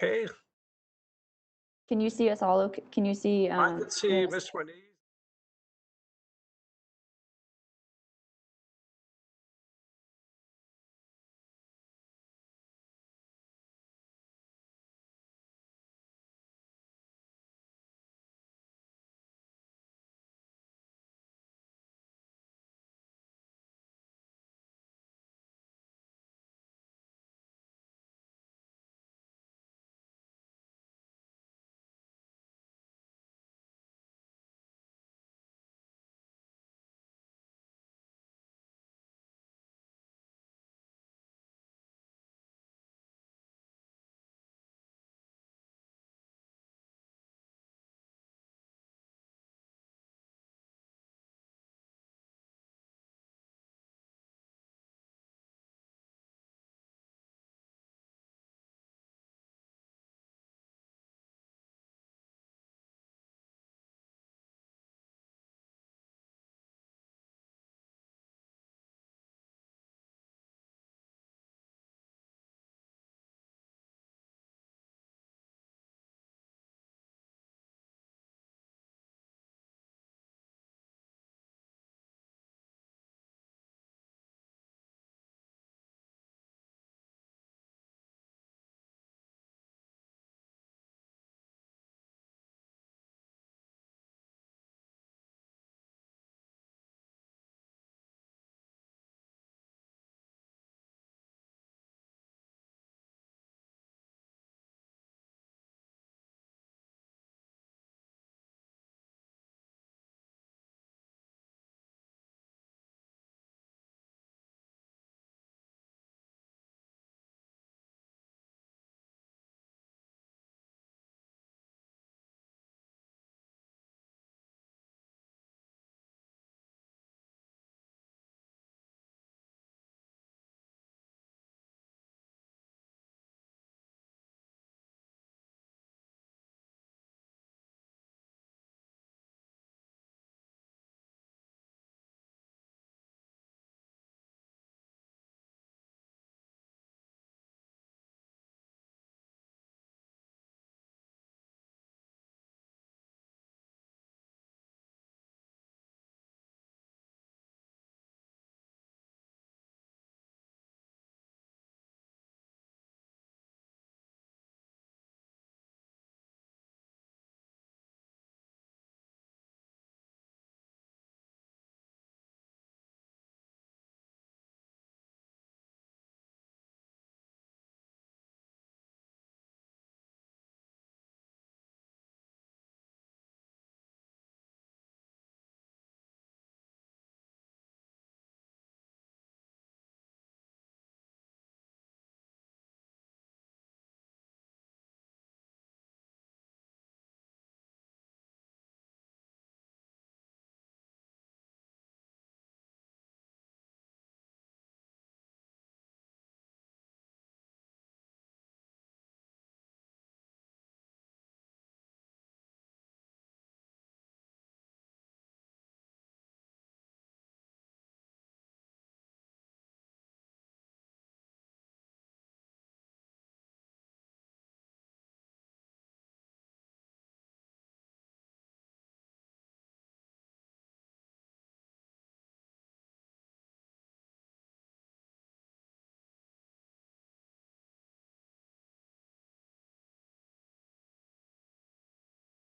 Okay, Can you see us all okay? Can you see, I can see yes. Miss Renee.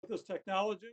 This technology.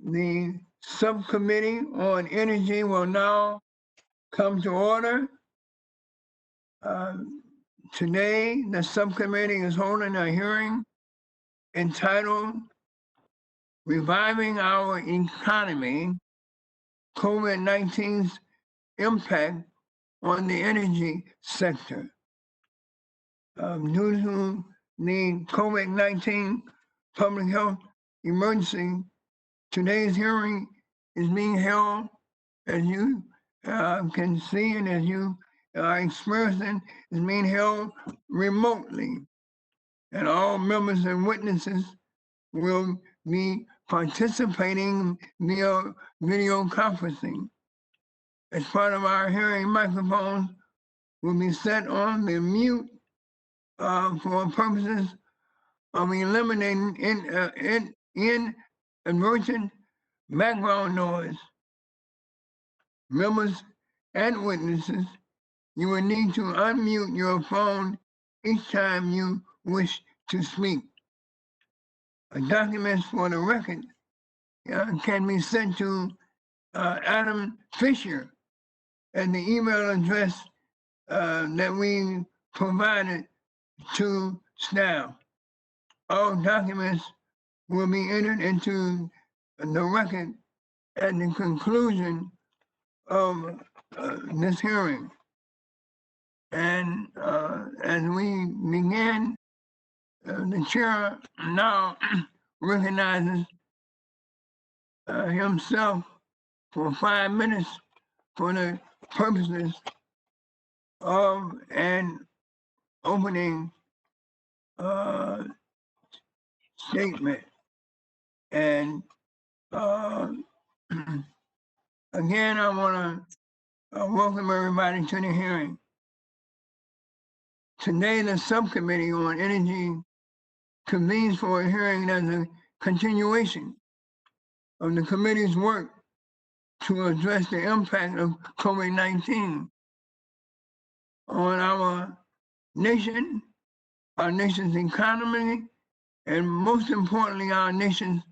The Subcommittee on Energy will now come to order. Today, the subcommittee is holding a hearing entitled Reviving Our Economy, COVID-19's Impact on the Energy Sector. Due to the COVID-19 public health emergency, today's hearing is being held, as you can see and as you are experiencing, is being held remotely. And all members and witnesses will be participating via video conferencing. As part of our hearing, microphones will be set on the mute for purposes of eliminating inadvertent background noise. Members and witnesses, you will need to unmute your phone each time you wish to speak. Documents for the record can be sent to Adam Fisher at the email address that we provided to staff. All documents will be entered into the record at the conclusion of this hearing. And as we begin, the chair now recognizes himself for 5 minutes for the purposes of an opening statement. And again, I want to welcome everybody to the hearing. Today, the Subcommittee on Energy convenes for a hearing as a continuation of the committee's work to address the impact of COVID-19 on our nation, our nation's economy, and most importantly, our nation's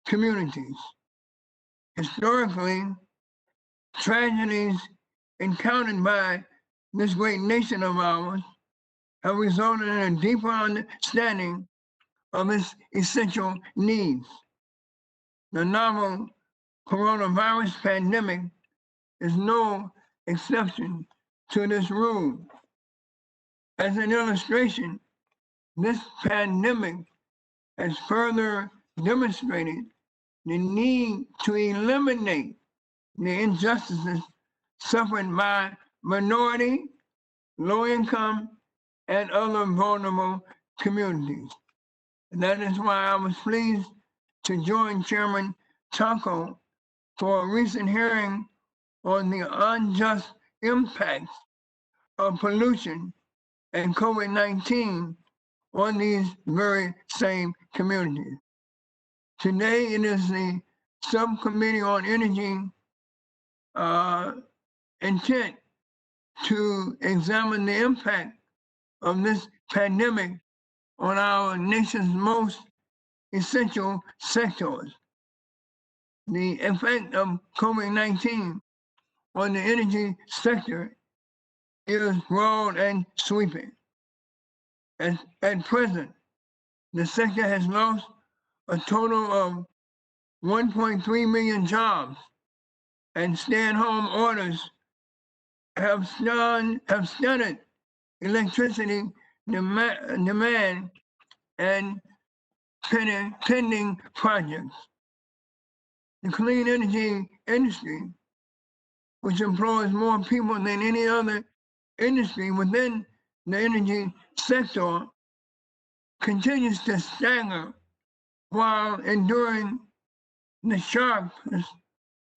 communities. Historically, tragedies encountered by this great nation of ours have resulted in a deeper understanding of its essential needs. The novel coronavirus pandemic is no exception to this rule. As an illustration, this pandemic has further demonstrated the need to eliminate the injustices suffered by minority, low-income, and other vulnerable communities. And that is why I was pleased to join Chairman Tonko for a recent hearing on the unjust impacts of pollution and COVID-19 on these very same communities. Today, it is the Subcommittee on Energy intent to examine the impact of this pandemic on our nation's most essential sectors. The effect of COVID-19 on the energy sector is broad and sweeping. At present, the sector has lost a total of 1.3 million jobs, and stay-at-home orders have stunted electricity demand and pending projects. The clean energy industry, which employs more people than any other industry within the energy sector, continues to stagger while enduring the sharpness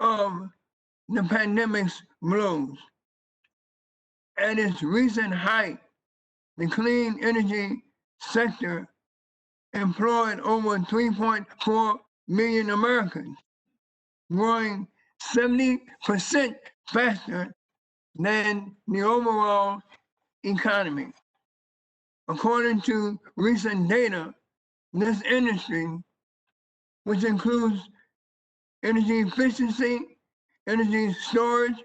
of the pandemic's blows. At its recent height, the clean energy sector employed over 3.4 million Americans, growing 70% faster than the overall economy. According to recent data, this industry which includes energy efficiency, energy storage,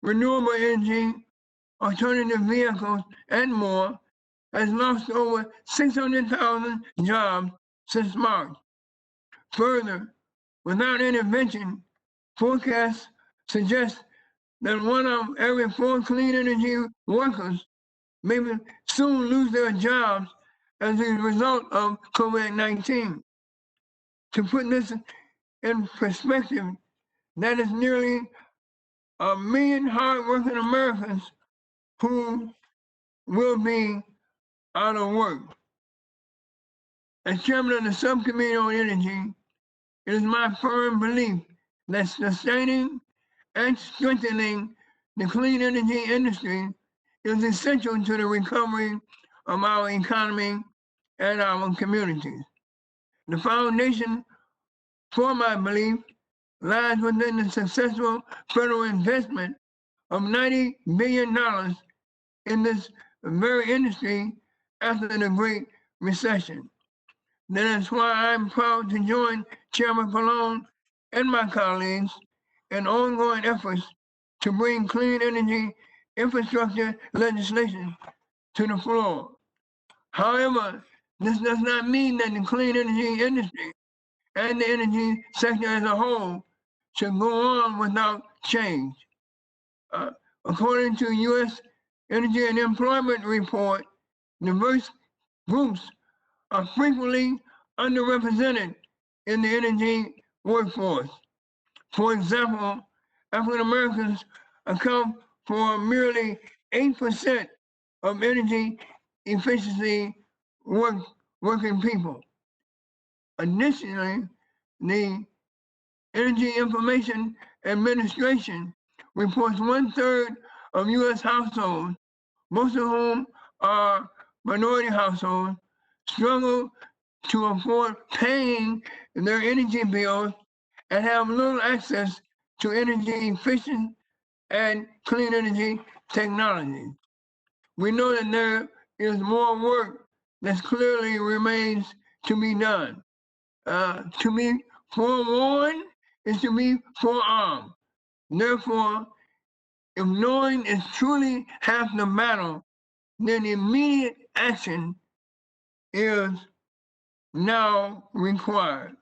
renewable energy, alternative vehicles, and more, has lost over 600,000 jobs since March. Further, without intervention, forecasts suggest that 1 of every 4 clean energy workers may soon lose their jobs as a result of COVID-19. To put this in perspective, that is nearly 1 million hardworking Americans who will be out of work. As chairman of the Subcommittee on Energy, it is my firm belief that sustaining and strengthening the clean energy industry is essential to the recovery of our economy and our communities. The foundation for my belief lies within the successful federal investment of $90 billion in this very industry after the Great Recession. That is why I'm proud to join Chairman Pallone and my colleagues in ongoing efforts to bring clean energy infrastructure legislation to the floor. However, this does not mean that the clean energy industry and the energy sector as a whole should go on without change. According to U.S. Energy and Employment Report, diverse groups are frequently underrepresented in the energy workforce. For example, African Americans account for merely 8% of energy efficiency working people. Additionally, the Energy Information Administration reports 1/3 of U.S. households, most of whom are minority households, struggle to afford paying their energy bills and have little access to energy efficient and clean energy technology. We know that there is more work that clearly remains to be done. To be forewarned is to be forearmed. Therefore, if knowing is truly half the battle, then immediate action is now required.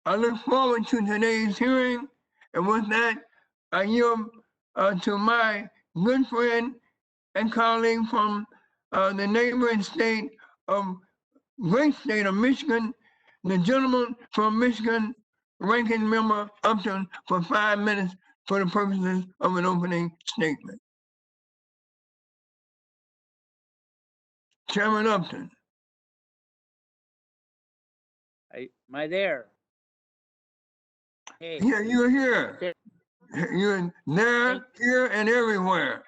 I look forward to today's hearing, and with that, I yield to my good friend and colleague from the neighboring state of great state of Michigan, the gentleman from Michigan, Ranking Member Upton, for 5 minutes for the purposes of an opening statement. Chairman Upton. Am I there? Hey. Yeah, you're here. You're there, here, and everywhere.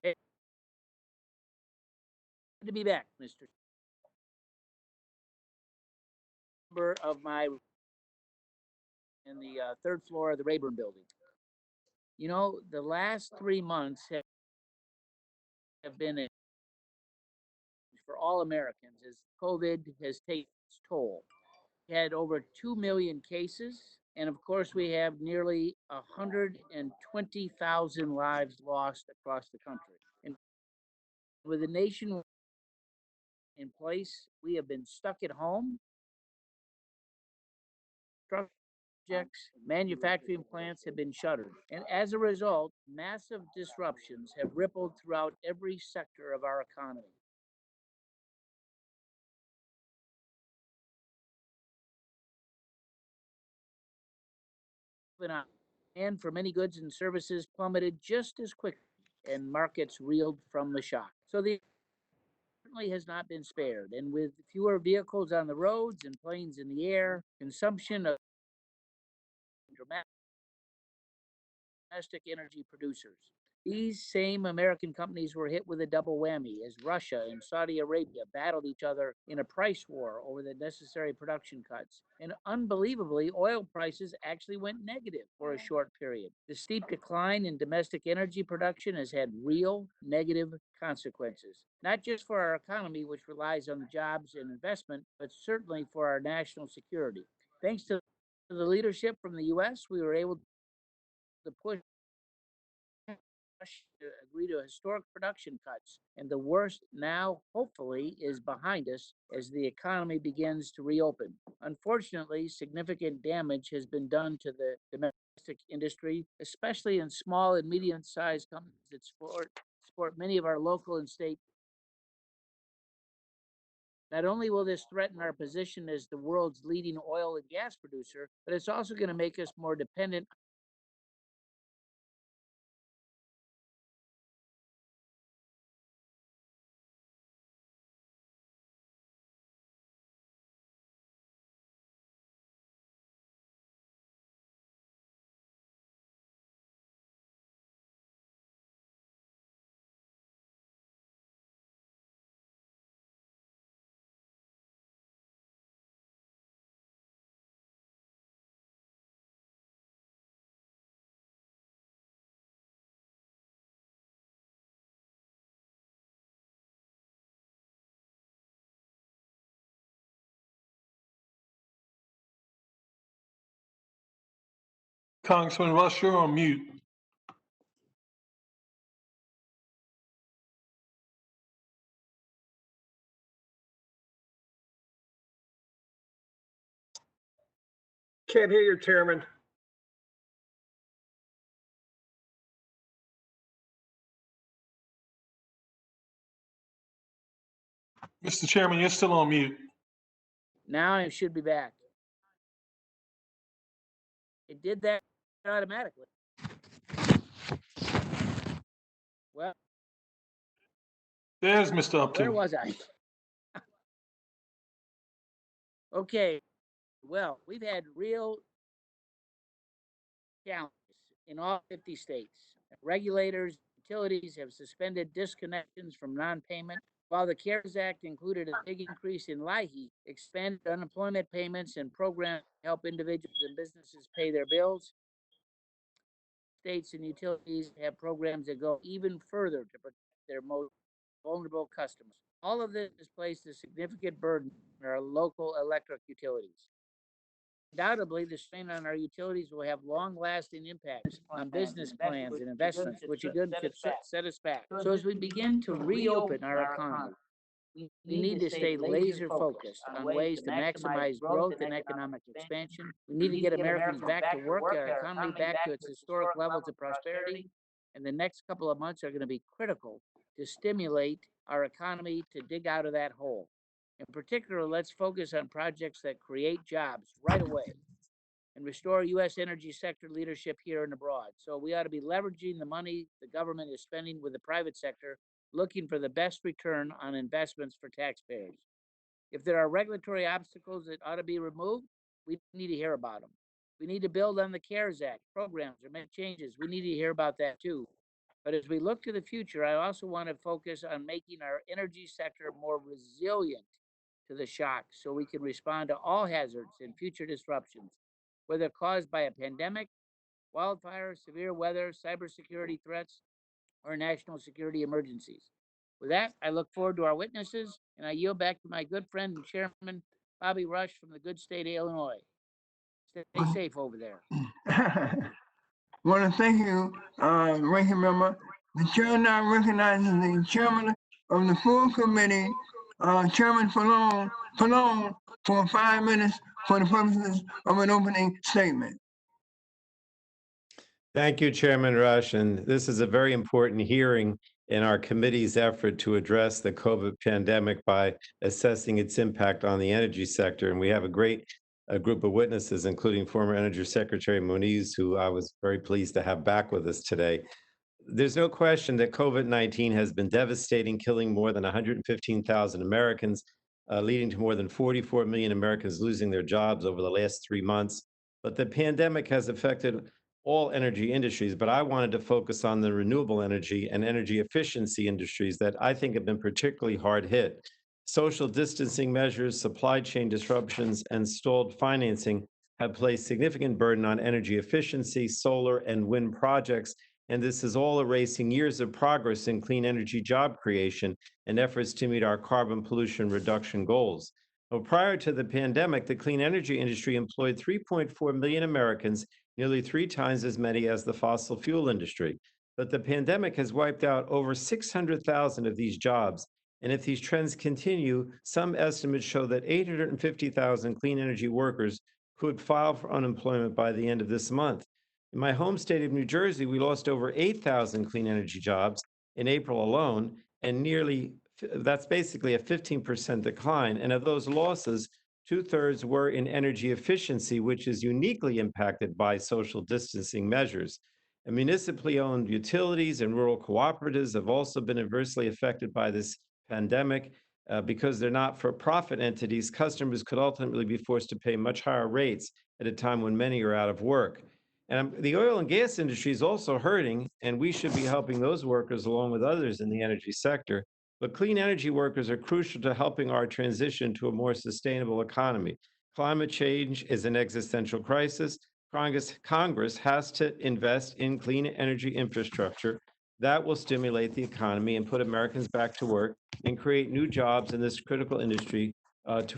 Hey. Good to be back, Mr. Member of my in the 3rd floor of the Rayburn building. You know, the last 3 months have been for all Americans as COVID has taken its toll. We had over 2 million cases, and of course, we have nearly 120,000 lives lost across the country. And with the nation in place, we have been stuck at home. Projects, manufacturing plants have been shuttered. And as a result, massive disruptions have rippled throughout every sector of our economy. And for many goods and services plummeted just as quickly, and markets reeled from the shock. So the certainly has not been spared, and with fewer vehicles on the roads and planes in the air, consumption of domestic energy producers. These same American companies were hit with a double whammy as Russia and Saudi Arabia battled each other in a price war over the necessary production cuts. And unbelievably, oil prices actually went negative for a short period. The steep decline in domestic energy production has had real negative consequences, not just for our economy, which relies on jobs and investment, but certainly for our national security. Thanks to the leadership from the U.S., we were able to push to agree to historic production cuts, and the worst now, hopefully, is behind us as the economy begins to reopen. Unfortunately, significant damage has been done to the domestic industry, especially in small and medium-sized companies that support many of our local and state. Not only will this threaten our position as the world's leading oil and gas producer, but it's also going to make us more dependent. Congressman Rush, you're on mute. Can't hear you, Chairman. Mr. Chairman, you're still on mute. Now I should be back. It did that automatically. Well, There's Mr. where Upton. was I? Okay, well, we've had real challenges in all 50 states. Regulators, utilities have suspended disconnections from non-payment, while the CARES Act included a big increase in LIHEAP, expanded unemployment payments and programs to help individuals and businesses pay their bills. States and utilities have programs that go even further to protect their most vulnerable customers. All of this has placed a significant burden on our local electric utilities. Undoubtedly, the strain on our utilities will have long-lasting impacts on business plans and investments, which again could set us back. So as we begin to reopen our economy, we need to stay laser focused on ways to maximize growth and economic expansion. We need to get Americans back to work, our economy back to its historic levels of prosperity. And the next couple of months are going to be critical to stimulate our economy to dig out of that hole. In particular, let's focus on projects that create jobs right away and restore U.S. energy sector leadership here and abroad. So we ought to be leveraging the money the government is spending with the private sector, looking for the best return on investments for taxpayers. If there are regulatory obstacles that ought to be removed, we need to hear about them. We need to build on the CARES Act programs or make changes. We need to hear about that too. But as we look to the future, I also want to focus on making our energy sector more resilient to the shocks so we can respond to all hazards and future disruptions, whether caused by a pandemic, wildfire, severe weather, cybersecurity threats, or national security emergencies. With that, I look forward to our witnesses, and I yield back to my good friend and chairman, Bobby Rush from the good state of Illinois. Stay safe over there. Want to thank you, Ranking Member. The chair now recognizes the chairman of the full committee, Chairman Falone, for 5 minutes for the purposes of an opening statement. Thank you, Chairman Rush. And this is a very important hearing in our committee's effort to address the COVID pandemic by assessing its impact on the energy sector. And we have a great group of witnesses, including former Energy Secretary Moniz, who I was very pleased to have back with us today. There's no question that COVID-19 has been devastating, killing more than 115,000 Americans, leading to more than 44 million Americans losing their jobs over the last 3 months. But the pandemic has affected all energy industries, but I wanted to focus on the renewable energy and energy efficiency industries that I think have been particularly hard hit. Social distancing measures, supply chain disruptions, and stalled financing have placed significant burden on energy efficiency, solar, and wind projects, and this is all erasing years of progress in clean energy job creation and efforts to meet our carbon pollution reduction goals. Well, prior to the pandemic, the clean energy industry employed 3.4 million Americans, nearly 3 times as many as the fossil fuel industry. But the pandemic has wiped out over 600,000 of these jobs. And if these trends continue, some estimates show that 850,000 clean energy workers could file for unemployment by the end of this month. In my home state of New Jersey, we lost over 8,000 clean energy jobs in April alone, and that's basically a 15% decline. And of those losses, 2/3 were in energy efficiency, which is uniquely impacted by social distancing measures. And municipally owned utilities and rural cooperatives have also been adversely affected by this pandemic. Because they're not for profit entities, customers could ultimately be forced to pay much higher rates at a time when many are out of work. And the oil and gas industry is also hurting, and we should be helping those workers along with others in the energy sector. But clean energy workers are crucial to helping our transition to a more sustainable economy. Climate change is an existential crisis. Congress has to invest in clean energy infrastructure that will stimulate the economy and put Americans back to work and create new jobs in this critical industry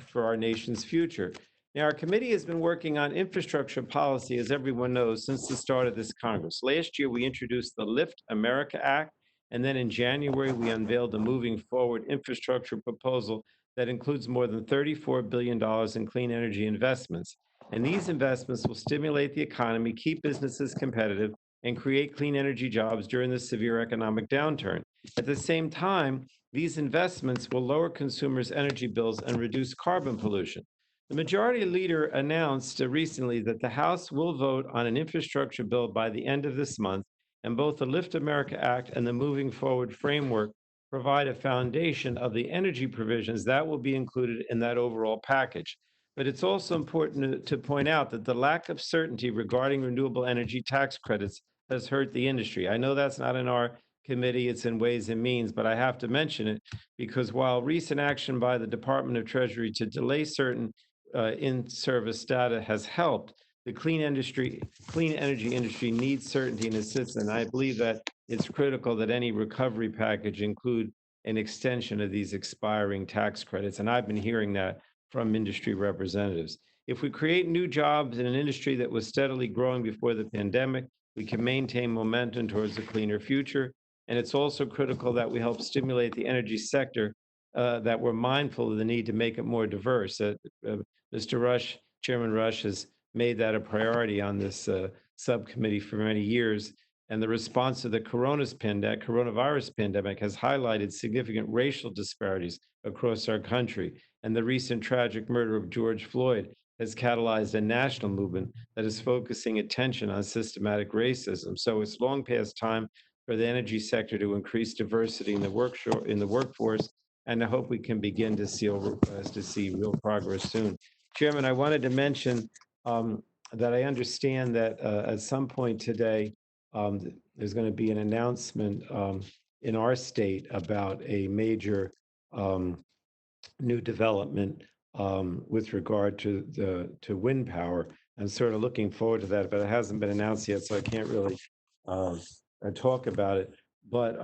for our nation's future. Now, our committee has been working on infrastructure policy, as everyone knows, since the start of this Congress. Last year, we introduced the Lift America Act, and then in January, we unveiled the Moving Forward infrastructure proposal that includes more than $34 billion in clean energy investments. And these investments will stimulate the economy, keep businesses competitive, and create clean energy jobs during the severe economic downturn. At the same time, these investments will lower consumers' energy bills and reduce carbon pollution. The majority leader announced recently that the House will vote on an infrastructure bill by the end of this month, and both the Lift America Act and the Moving Forward framework provide a foundation of the energy provisions that will be included in that overall package. But it's also important to point out that the lack of certainty regarding renewable energy tax credits has hurt the industry. I know that's not in our committee, it's in Ways and Means, but I have to mention it because while recent action by the Department of Treasury to delay certain in-service data has helped, the clean energy industry needs certainty and assistance. And I believe that it's critical that any recovery package include an extension of these expiring tax credits. And I've been hearing that from industry representatives. If we create new jobs in an industry that was steadily growing before the pandemic, we can maintain momentum towards a cleaner future. And it's also critical that we help stimulate the energy sector, that we're mindful of the need to make it more diverse. Mr. Rush, Chairman Rush, has made that a priority on this subcommittee for many years. And the response to the coronavirus pandemic has highlighted significant racial disparities across our country. And the recent tragic murder of George Floyd has catalyzed a national movement that is focusing attention on systematic racism. So it's long past time for the energy sector to increase diversity in the workforce, and I hope we can begin to see real progress soon. Chairman, I wanted to mention that I understand that at some point today, there's going to be an announcement in our state about a major new development with regard to wind power. I'm sort of looking forward to that, but it hasn't been announced yet, so I can't really talk about it. But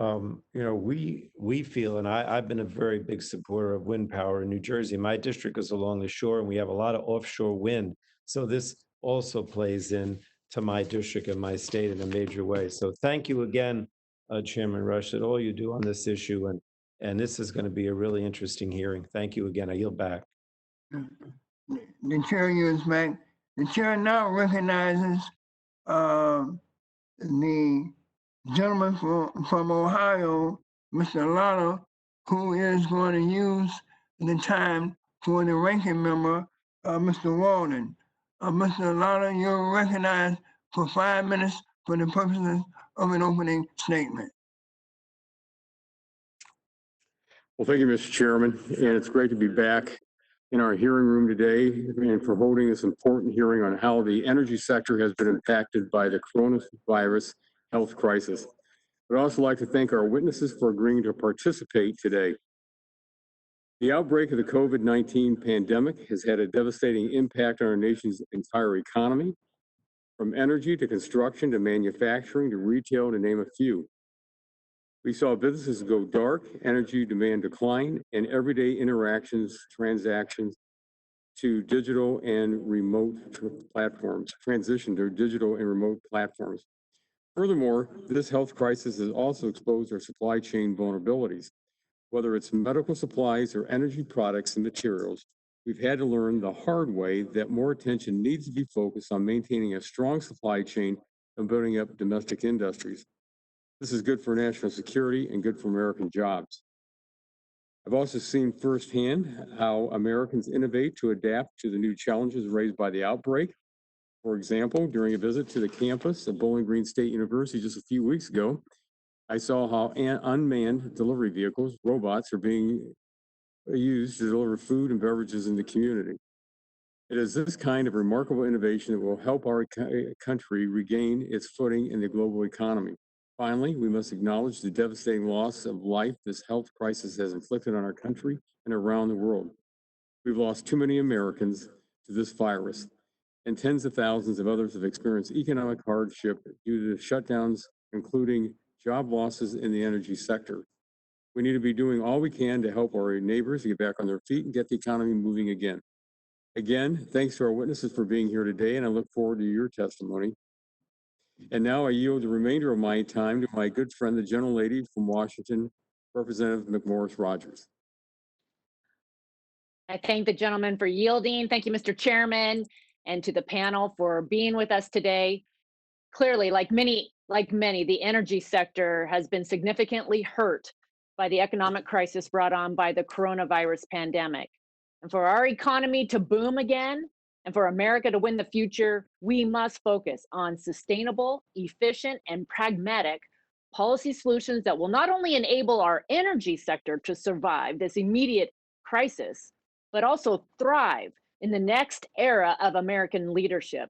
we feel, and I've been a very big supporter of wind power in New Jersey. My district is along the shore, and we have a lot of offshore wind. So this also plays in to my district and my state in a major way. So thank you again, Chairman Rush, at all you do on this issue, and this is going to be a really interesting hearing. Thank you again. I yield back. The chair yields back. The chair now recognizes the gentleman from Ohio, Mr. Lotto, who is going to use the time for the ranking member, Mr. Walden. Mr. Lotto, you're recognized for 5 minutes for the purposes of an opening statement. Well, thank you, Mr. Chairman, and it's great to be back in our hearing room today and for holding this important hearing on how the energy sector has been impacted by the coronavirus health crisis. I'd also like to thank our witnesses for agreeing to participate today. The outbreak of the COVID-19 pandemic has had a devastating impact on our nation's entire economy, from energy to construction to manufacturing to retail, to name a few. We saw businesses go dark, energy demand decline, and everyday interactions, transactions to digital and remote platforms, transition to digital and remote platforms. Furthermore, this health crisis has also exposed our supply chain vulnerabilities. Whether it's medical supplies or energy products and materials, we've had to learn the hard way that more attention needs to be focused on maintaining a strong supply chain and building up domestic industries. This is good for national security and good for American jobs. I've also seen firsthand how Americans innovate to adapt to the new challenges raised by the outbreak. For example, during a visit to the campus of Bowling Green State University just a few weeks ago, I saw how unmanned delivery vehicles, robots, are being used to deliver food and beverages in the community. It is this kind of remarkable innovation that will help our country regain its footing in the global economy. Finally, we must acknowledge the devastating loss of life this health crisis has inflicted on our country and around the world. We've lost too many Americans to this virus, and tens of thousands of others have experienced economic hardship due to shutdowns, including job losses in the energy sector. We need to be doing all we can to help our neighbors get back on their feet and get the economy moving again. Again, thanks to our witnesses for being here today, and I look forward to your testimony. And now I yield the remainder of my time to my good friend, the gentlelady from Washington, Representative McMorris Rogers. I thank the gentleman for yielding. Thank you, Mr. Chairman, and to the panel for being with us today. Clearly, like many, the energy sector has been significantly hurt by the economic crisis brought on by the coronavirus pandemic. And for our economy to boom again, and for America to win the future, we must focus on sustainable, efficient, and pragmatic policy solutions that will not only enable our energy sector to survive this immediate crisis, but also thrive in the next era of American leadership.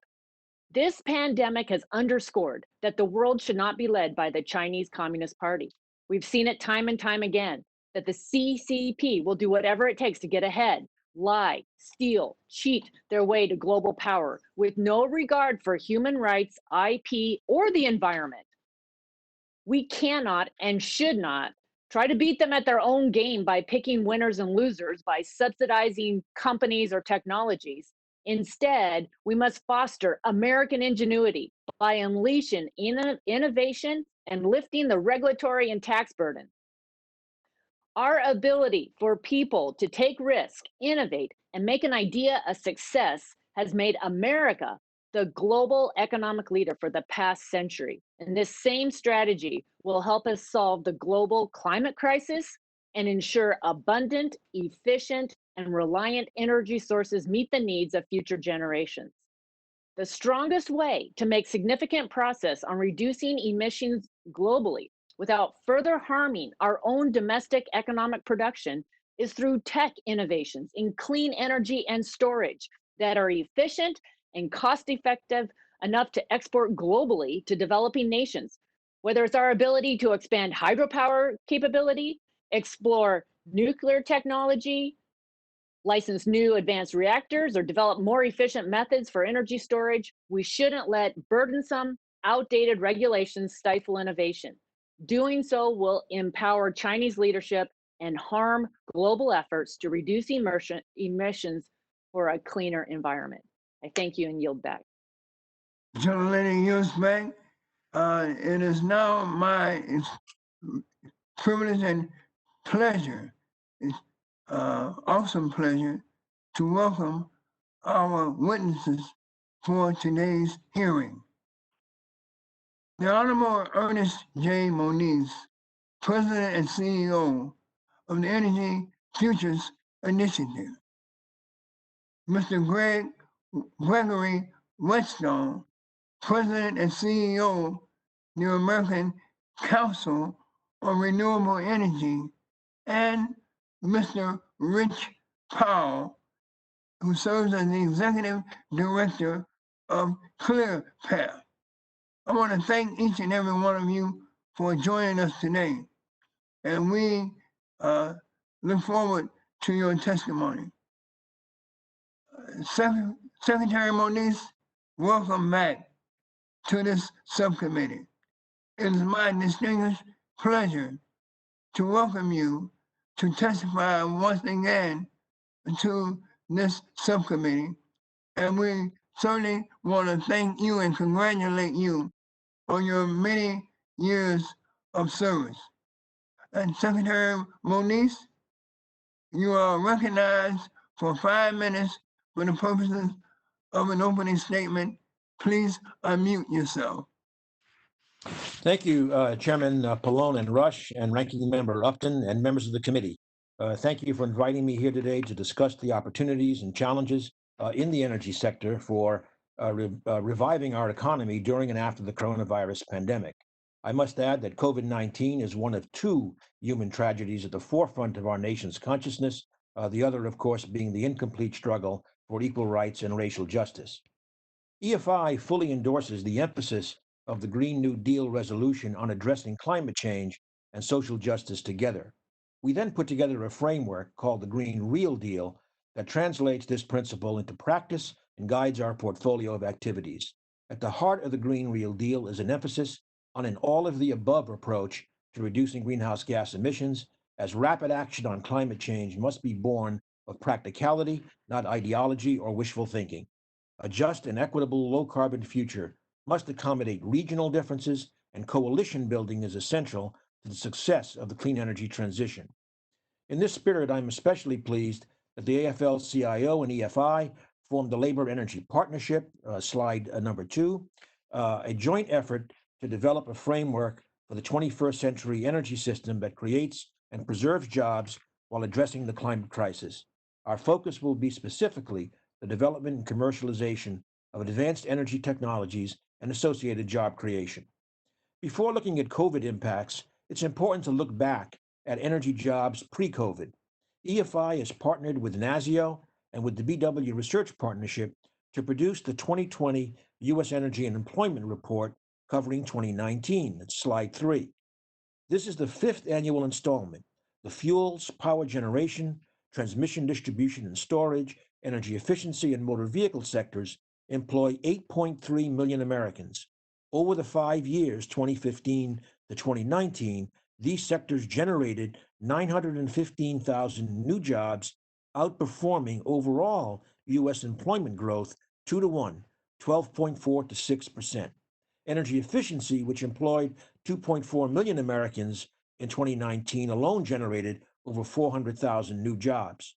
This pandemic has underscored that the world should not be led by the Chinese Communist Party. We've seen it time and time again, that the CCP will do whatever it takes to get ahead, lie, steal, cheat their way to global power with no regard for human rights, IP, or the environment. We cannot and should not try to beat them at their own game by picking winners and losers, by subsidizing companies or technologies. Instead, we must foster American ingenuity by unleashing innovation and lifting the regulatory and tax burden. Our ability for people to take risk, innovate, and make an idea a success has made America the global economic leader for the past century. And this same strategy will help us solve the global climate crisis and ensure abundant, efficient, and reliant energy sources meet the needs of future generations. The strongest way to make significant progress on reducing emissions globally without further harming our own domestic economic production is through tech innovations in clean energy and storage that are efficient and cost-effective enough to export globally to developing nations. Whether it's our ability to expand hydropower capability, explore nuclear technology, license new advanced reactors, or develop more efficient methods for energy storage, we shouldn't let burdensome, outdated regulations stifle innovation. Doing so will empower Chinese leadership and harm global efforts to reduce emissions for a cleaner environment. I thank you and yield back. Gentlelady yields back. It is now my privilege and pleasure, awesome pleasure, to welcome our witnesses for today's hearing. The Honorable Ernest J. Moniz, President and CEO of the Energy Futures Initiative. Mr. Gregory Whetstone, President and CEO of the American Council on Renewable Energy, and Mr. Rich Powell, who serves as the Executive Director of ClearPath. I want to thank each and every one of you for joining us today, and we look forward to your testimony. Secretary Moniz, welcome back to this subcommittee. It is my distinguished pleasure to welcome you to testify once again to this subcommittee, and we certainly want to thank you and congratulate you on your many years of service. And Secretary Moniz, you are recognized for 5 minutes for the purposes of an opening statement. Please unmute yourself. Thank you, Chairman Pallone and Rush, and Ranking Member Upton, and members of the committee. Thank you for inviting me here today to discuss the opportunities and challenges in the energy sector for reviving our economy during and after the coronavirus pandemic. I must add that COVID-19 is one of two human tragedies at the forefront of our nation's consciousness, the other, of course, being the incomplete struggle for equal rights and racial justice. EFI fully endorses the emphasis of the Green New Deal resolution on addressing climate change and social justice together. We then put together a framework called the Green Real Deal that translates this principle into practice and guides our portfolio of activities. At the heart of the Green Real Deal is an emphasis on an all-of-the-above approach to reducing greenhouse gas emissions, as rapid action on climate change must be born of practicality, not ideology or wishful thinking. A just and equitable low-carbon future must accommodate regional differences, and coalition building is essential to the success of the clean energy transition. In this spirit, I'm especially pleased that the AFL-CIO and EFI formed the Labor Energy Partnership, slide number 2, a joint effort to develop a framework for the 21st century energy system that creates and preserves jobs while addressing the climate crisis. Our focus will be specifically the development and commercialization of advanced energy technologies and associated job creation. Before looking at COVID impacts, it's important to look back at energy jobs pre-COVID. EFI has partnered with NASIO and with the BW Research Partnership to produce the 2020 U.S. Energy and Employment Report covering 2019. It's slide 3. This is the 5th annual installment. The fuels, power generation, transmission, distribution, and storage, energy efficiency, and motor vehicle sectors employ 8.3 million Americans. Over the 5 years, 2015 to 2019, these sectors generated 915,000 new jobs, outperforming overall U.S. employment growth 2-to-1, 12.4 to 6%. Energy efficiency, which employed 2.4 million Americans in 2019, alone generated over 400,000 new jobs.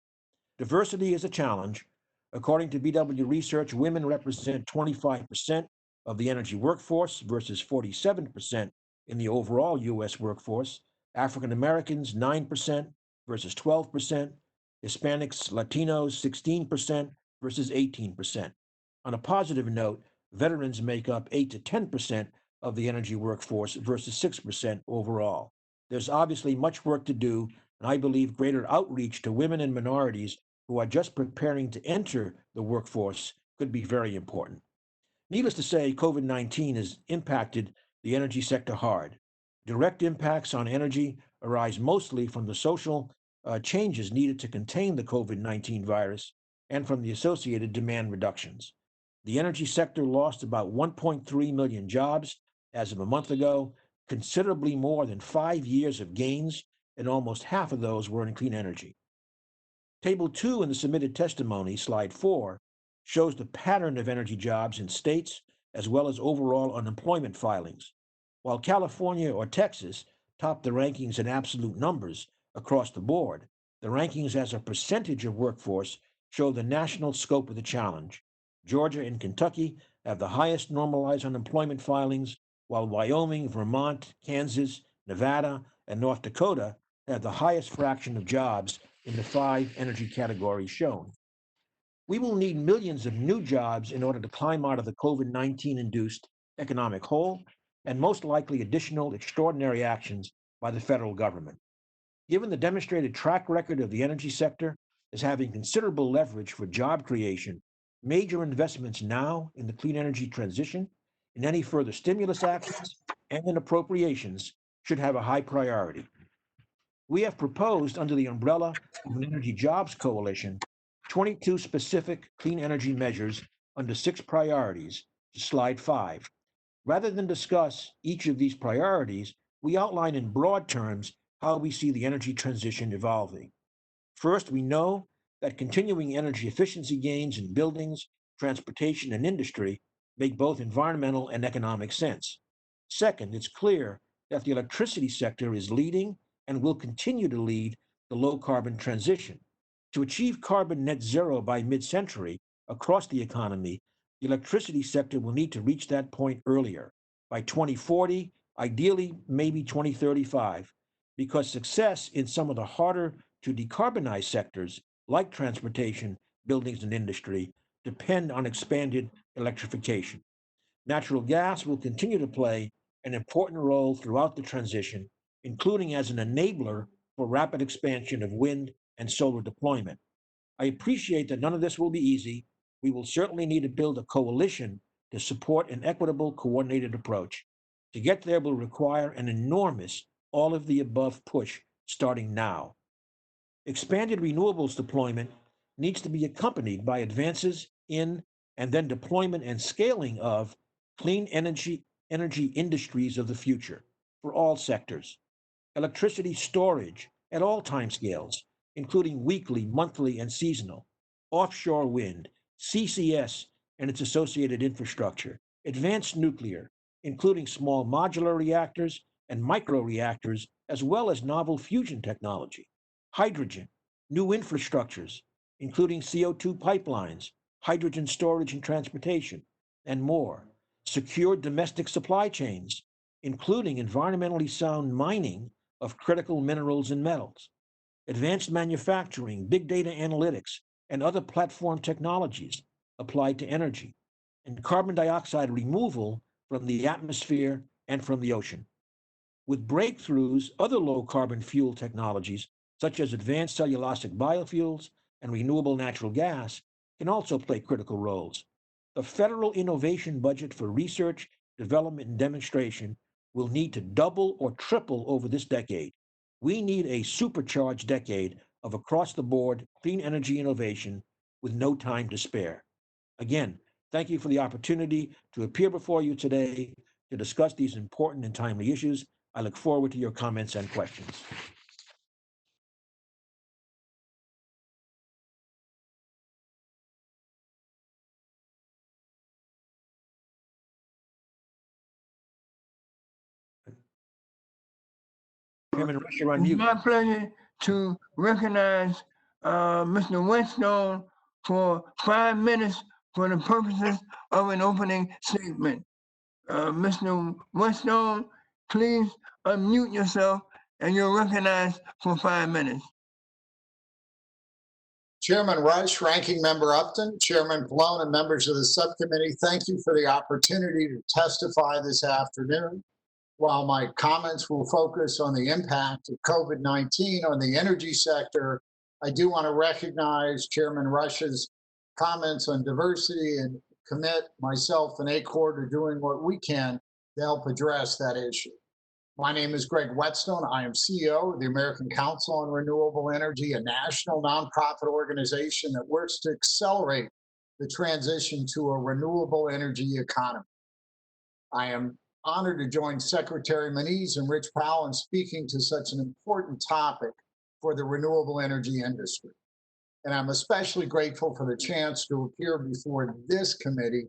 Diversity is a challenge. According to BW Research, women represent 25% of the energy workforce versus 47% in the overall U.S. workforce. African Americans, 9% versus 12%. Hispanics, Latinos, 16% versus 18%. On a positive note, veterans make up 8 to 10% of the energy workforce versus 6% overall. There's obviously much work to do, and I believe greater outreach to women and minorities who are just preparing to enter the workforce could be very important. Needless to say, COVID-19 has impacted the energy sector hard. Direct impacts on energy arise mostly from the social changes needed to contain the COVID-19 virus and from the associated demand reductions. The energy sector lost about 1.3 million jobs as of a month ago, considerably more than 5 years of gains, and almost half of those were in clean energy. Table 2 in the submitted testimony, slide 4, shows the pattern of energy jobs in states as well as overall unemployment filings. While California or Texas top the rankings in absolute numbers across the board, the rankings as a percentage of workforce show the national scope of the challenge. Georgia and Kentucky have the highest normalized unemployment filings, while Wyoming, Vermont, Kansas, Nevada, and North Dakota have the highest fraction of jobs in the 5 energy categories shown. We will need millions of new jobs in order to climb out of the COVID-19 induced economic hole, and most likely additional extraordinary actions by the federal government. Given the demonstrated track record of the energy sector, as having considerable leverage for job creation, major investments now in the clean energy transition, and any further stimulus actions and in appropriations should have a high priority. We have proposed, under the umbrella of an Energy Jobs Coalition, 22 specific clean energy measures under 6 priorities, to slide 5. Rather than discuss each of these priorities, we outline in broad terms how we see the energy transition evolving. First, we know that continuing energy efficiency gains in buildings, transportation, and industry make both environmental and economic sense. Second, it's clear that the electricity sector is leading and will continue to lead the low carbon transition. To achieve carbon net zero by mid-century across the economy, the electricity sector will need to reach that point earlier, by 2040, ideally maybe 2035, because success in some of the harder to decarbonize sectors, like transportation, buildings, and industry, depend on expanded electrification. Natural gas will continue to play an important role throughout the transition, including as an enabler for rapid expansion of wind and solar deployment. I appreciate that none of this will be easy. We will certainly need to build a coalition to support an equitable, coordinated approach. To get there will require an enormous all of the above push starting now. Expanded renewables deployment needs to be accompanied by advances in and then deployment and scaling of clean energy industries of the future for all sectors. Electricity storage at all timescales, including weekly, monthly, and seasonal, offshore wind, CCS and its associated infrastructure, advanced nuclear, including small modular reactors and microreactors, as well as novel fusion technology, hydrogen, new infrastructures, including CO2 pipelines, hydrogen storage and transportation, and more, secure domestic supply chains, including environmentally sound mining of critical minerals and metals, advanced manufacturing, big data analytics, and other platform technologies applied to energy, and carbon dioxide removal from the atmosphere and from the ocean. With breakthroughs, other low-carbon fuel technologies, such as advanced cellulosic biofuels and renewable natural gas, can also play critical roles. The federal innovation budget for research, development, and demonstration will need to double or triple over this decade. We need a supercharged decade of across-the-board clean energy innovation with no time to spare. Again, thank you for the opportunity to appear before you today to discuss these important and timely issues. I look forward to your comments and questions. Chairman Rush, you're on It's mute. my pleasure to recognize Mr. Whetstone for 5 minutes for the purposes of an opening statement. Mr. Whetstone, please unmute yourself and you're recognized for 5 minutes. Chairman Rush, Ranking Member Upton, Chairman Pallone, and members of the subcommittee, thank you for the opportunity to testify this afternoon. While my comments will focus on the impact of COVID-19 on the energy sector, I do want to recognize Chairman Rush's comments on diversity and commit myself and ACORD to doing what we can to help address that issue. My name is Greg Whetstone. I am CEO of the American Council on Renewable Energy, a national nonprofit organization that works to accelerate the transition to a renewable energy economy. I am honored to join Secretary Moniz and Rich Powell in speaking to such an important topic for the renewable energy industry. And I'm especially grateful for the chance to appear before this committee,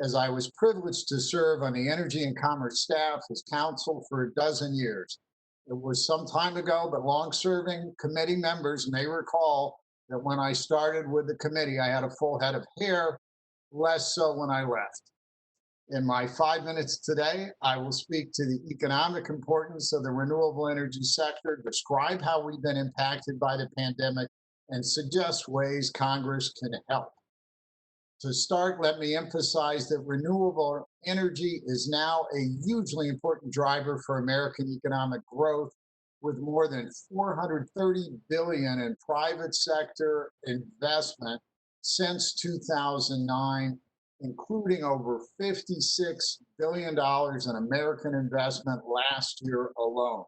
as I was privileged to serve on the Energy and Commerce staff as counsel for a dozen years. It was some time ago, but long-serving committee members may recall that when I started with the committee, I had a full head of hair, less so when I left. In my 5 minutes today, I will speak to the economic importance of the renewable energy sector, describe how we've been impacted by the pandemic, and suggest ways Congress can help. To start, let me emphasize that renewable energy is now a hugely important driver for American economic growth with more than 430 billion in private sector investment since 2009, including over $56 billion in American investment last year alone.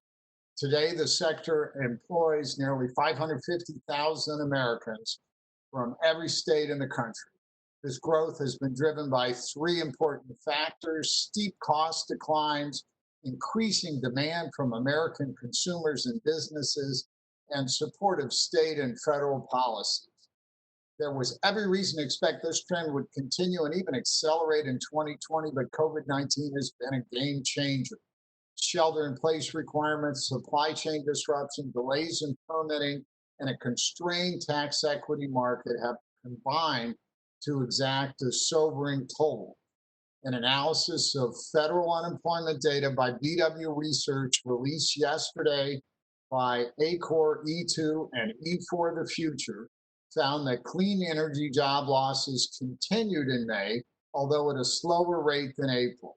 Today, the sector employs nearly 550,000 Americans from every state in the country. This growth has been driven by three important factors: steep cost declines, increasing demand from American consumers and businesses, and supportive state and federal policies. There was every reason to expect this trend would continue and even accelerate in 2020, but COVID-19 has been a game changer. Shelter-in-place requirements, supply chain disruption, delays in permitting, and a constrained tax equity market have combined to exact a sobering toll. An analysis of federal unemployment data by BW Research released yesterday by ACOR E2 and E4 The Future found that clean energy job losses continued in May, although at a slower rate than April.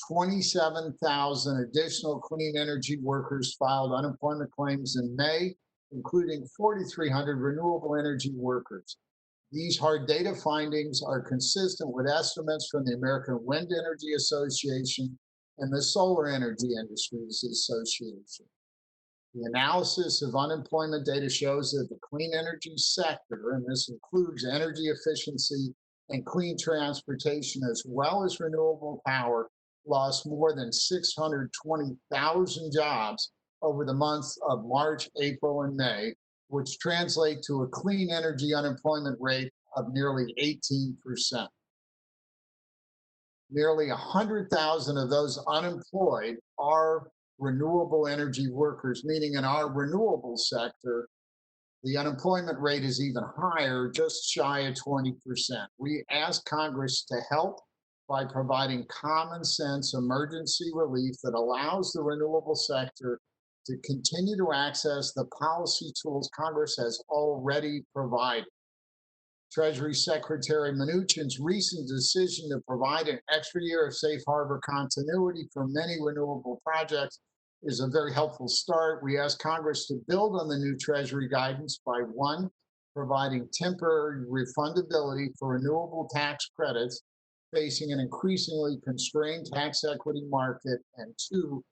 27,000 additional clean energy workers filed unemployment claims in May, including 4,300 renewable energy workers. These hard data findings are consistent with estimates from the American Wind Energy Association and the Solar Energy Industries Association. The analysis of unemployment data shows that the clean energy sector, and this includes energy efficiency and clean transportation as well as renewable power, lost more than 620,000 jobs over the months of March, April, and May, which translate to a clean energy unemployment rate of nearly 18%. Nearly 100,000 of those unemployed are renewable energy workers, meaning in our renewable sector, the unemployment rate is even higher, just shy of 20%. We ask Congress to help by providing common sense emergency relief that allows the renewable sector to continue to access the policy tools Congress has already provided. Treasury Secretary Mnuchin's recent decision to provide an extra year of safe harbor continuity for many renewable projects is a very helpful start. We ask Congress to build on the new Treasury guidance by one, providing temporary refundability for renewable tax credits facing an increasingly constrained tax equity market, and two,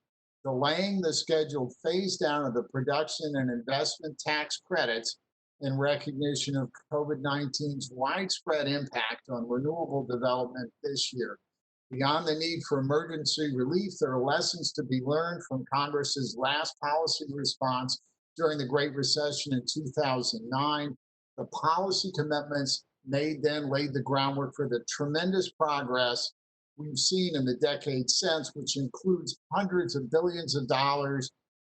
delaying the scheduled phase down of the production and investment tax credits in recognition of COVID-19's widespread impact on renewable development this year. Beyond the need for emergency relief, there are lessons to be learned from Congress's last policy response during the Great Recession in 2009. The policy commitments made then laid the groundwork for the tremendous progress we've seen in the decades since, which includes hundreds of billions of dollars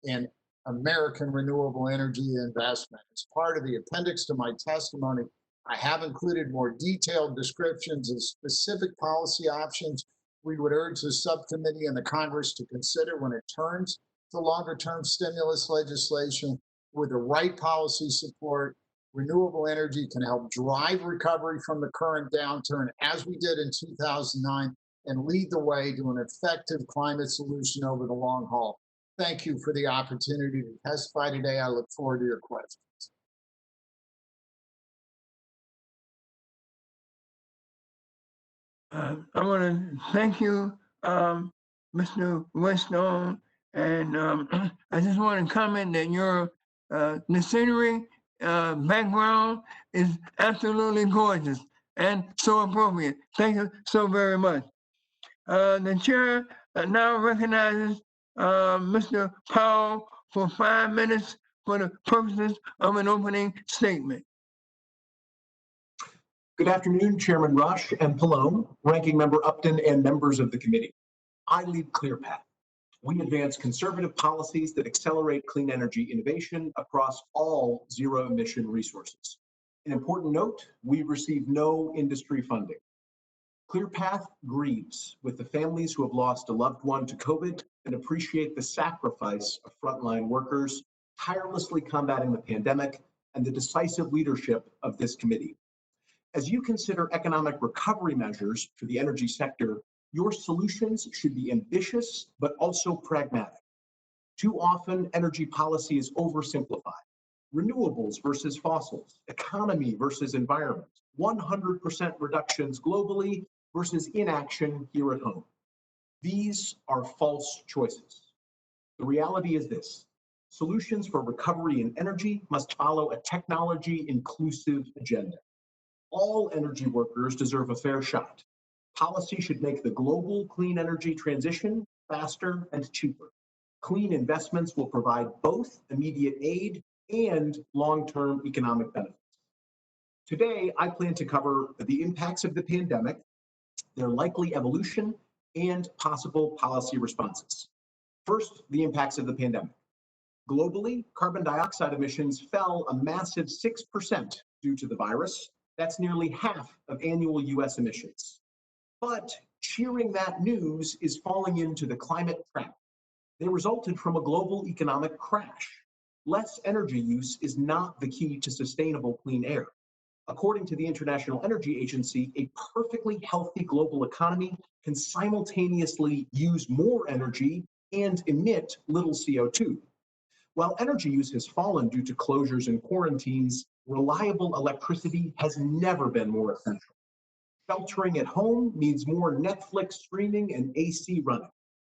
in American renewable energy investment. As part of the appendix to my testimony, I have included more detailed descriptions of specific policy options we would urge the subcommittee and the Congress to consider when it turns to longer-term stimulus legislation. With the right policy support, renewable energy can help drive recovery from the current downturn, as we did in 2009, and lead the way to an effective climate solution over the long haul. Thank you for the opportunity to testify today. I look forward to your questions. I want to thank you, Mr. Whetstone, and I just want to comment that your the scenery background is absolutely gorgeous and so appropriate. Thank you so very much. The chair now recognizes Mr. Powell for 5 minutes for the purposes of an opening statement. Good afternoon, Chairman Rush and Pallone, Ranking Member Upton, and members of the committee. I lead ClearPath. We advance conservative policies that accelerate clean energy innovation across all zero-emission resources. An important note, we receive no industry funding. ClearPath grieves with the families who have lost a loved one to COVID and appreciate the sacrifice of frontline workers tirelessly combating the pandemic and the decisive leadership of this committee. As you consider economic recovery measures for the energy sector, your solutions should be ambitious, but also pragmatic. Too often, energy policy is oversimplified. Renewables versus fossils, economy versus environment, 100% reductions globally versus inaction here at home. These are false choices. The reality is this: solutions for recovery and energy must follow a technology-inclusive agenda. All energy workers deserve a fair shot. Policy should make the global clean energy transition faster and cheaper. Clean investments will provide both immediate aid and long-term economic benefits. Today, I plan to cover the impacts of the pandemic, their likely evolution, and possible policy responses. First, the impacts of the pandemic. Globally, carbon dioxide emissions fell a massive 6% due to the virus. That's nearly half of annual US emissions. But cheering that news is falling into the climate trap. They resulted from a global economic crash. Less energy use is not the key to sustainable clean air. According to the International Energy Agency, a perfectly healthy global economy can simultaneously use more energy and emit little CO2. While energy use has fallen due to closures and quarantines, reliable electricity has never been more essential. Sheltering at home means more Netflix streaming and AC running.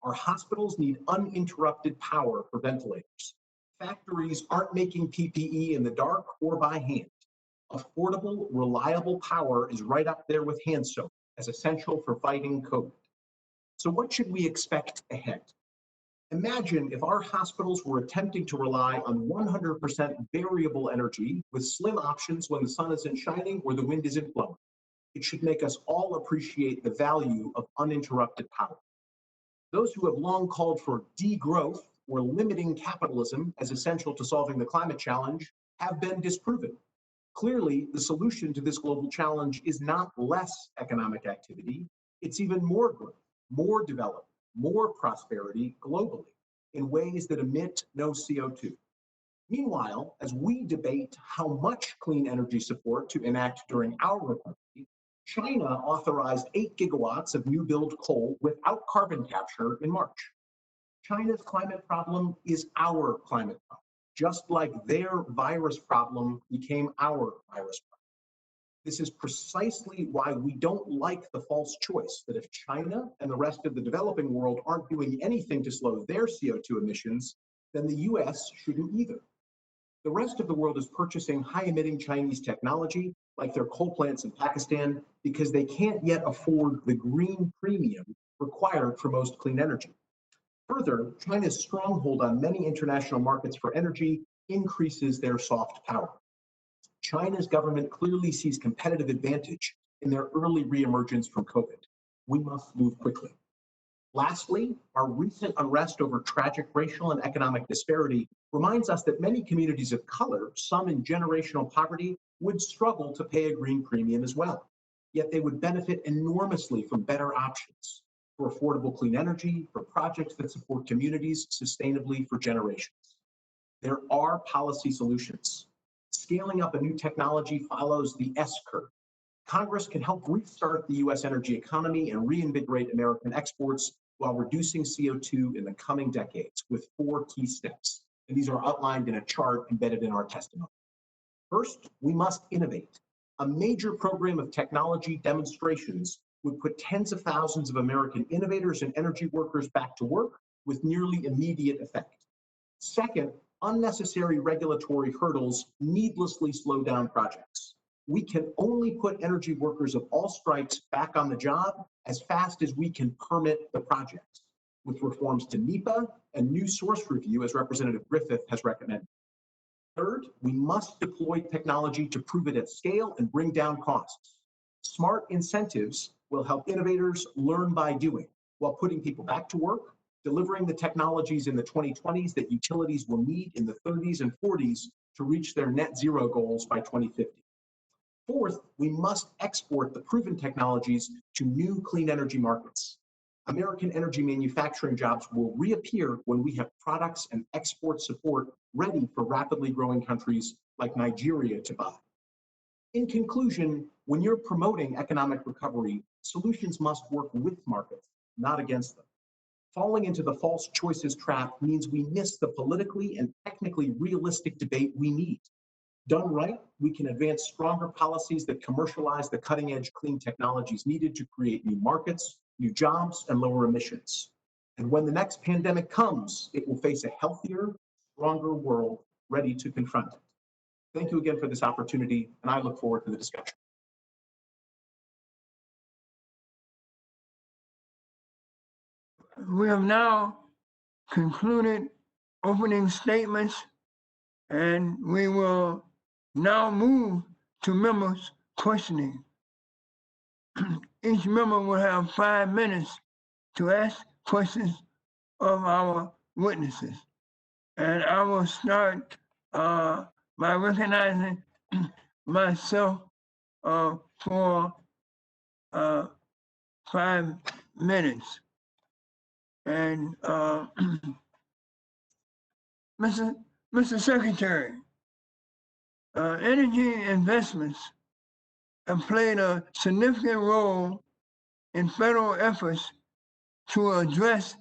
Our hospitals need uninterrupted power for ventilators. Factories aren't making PPE in the dark or by hand. Affordable, reliable power is right up there with hand soap as essential for fighting COVID. So what should we expect ahead? Imagine if our hospitals were attempting to rely on 100% variable energy with slim options when the sun isn't shining or the wind isn't blowing. It should make us all appreciate the value of uninterrupted power. Those who have long called for degrowth or limiting capitalism as essential to solving the climate challenge have been disproven. Clearly, the solution to this global challenge is not less economic activity, it's even more growth, more development, more prosperity globally in ways that emit no CO2. Meanwhile, as we debate how much clean energy support to enact during our recovery, China authorized 8 gigawatts of new build coal without carbon capture in March. China's climate problem is our climate problem, just like their virus problem became our virus problem. This is precisely why we don't like the false choice that if China and the rest of the developing world aren't doing anything to slow their CO2 emissions, then the US shouldn't either. The rest of the world is purchasing high-emitting Chinese technology, like their coal plants in Pakistan, because they can't yet afford the green premium required for most clean energy. Further, China's stronghold on many international markets for energy increases their soft power. China's government clearly sees competitive advantage in their early reemergence from COVID. We must move quickly. Lastly, our recent unrest over tragic racial and economic disparity reminds us that many communities of color, some in generational poverty, would struggle to pay a green premium as well. Yet they would benefit enormously from better options for affordable clean energy, for projects that support communities sustainably for generations. There are policy solutions. Scaling up a new technology follows the S curve. Congress can help restart the US energy economy and reinvigorate American exports while reducing CO2 in the coming decades with 4 key steps. And these are outlined in a chart embedded in our testimony. First, we must innovate. A major program of technology demonstrations would put tens of thousands of American innovators and energy workers back to work with nearly immediate effect. Second, unnecessary regulatory hurdles needlessly slow down projects. We can only put energy workers of all stripes back on the job as fast as we can permit the projects, with reforms to NEPA and new source review, as Representative Griffith has recommended. Third, we must deploy technology to prove it at scale and bring down costs. Smart incentives will help innovators learn by doing, while putting people back to work, delivering the technologies in the 2020s that utilities will need in the 30s and 40s to reach their net zero goals by 2050. Fourth, we must export the proven technologies to new clean energy markets. American energy manufacturing jobs will reappear when we have products and export support ready for rapidly growing countries like Nigeria to buy. In conclusion, when you're promoting economic recovery, solutions must work with markets, not against them. Falling into the false choices trap means we miss the politically and technically realistic debate we need. Done right, we can advance stronger policies that commercialize the cutting-edge clean technologies needed to create new markets, new jobs, and lower emissions. And when the next pandemic comes, it will face a healthier, stronger world ready to confront it. Thank you again for this opportunity, and I look forward to the discussion. We have now concluded opening statements, and we will now move to members' questioning. Each member will have 5 minutes to ask questions of our witnesses. And I will start by recognizing myself for 5 minutes. And Mr. Secretary, energy investments have played a significant role in federal efforts to address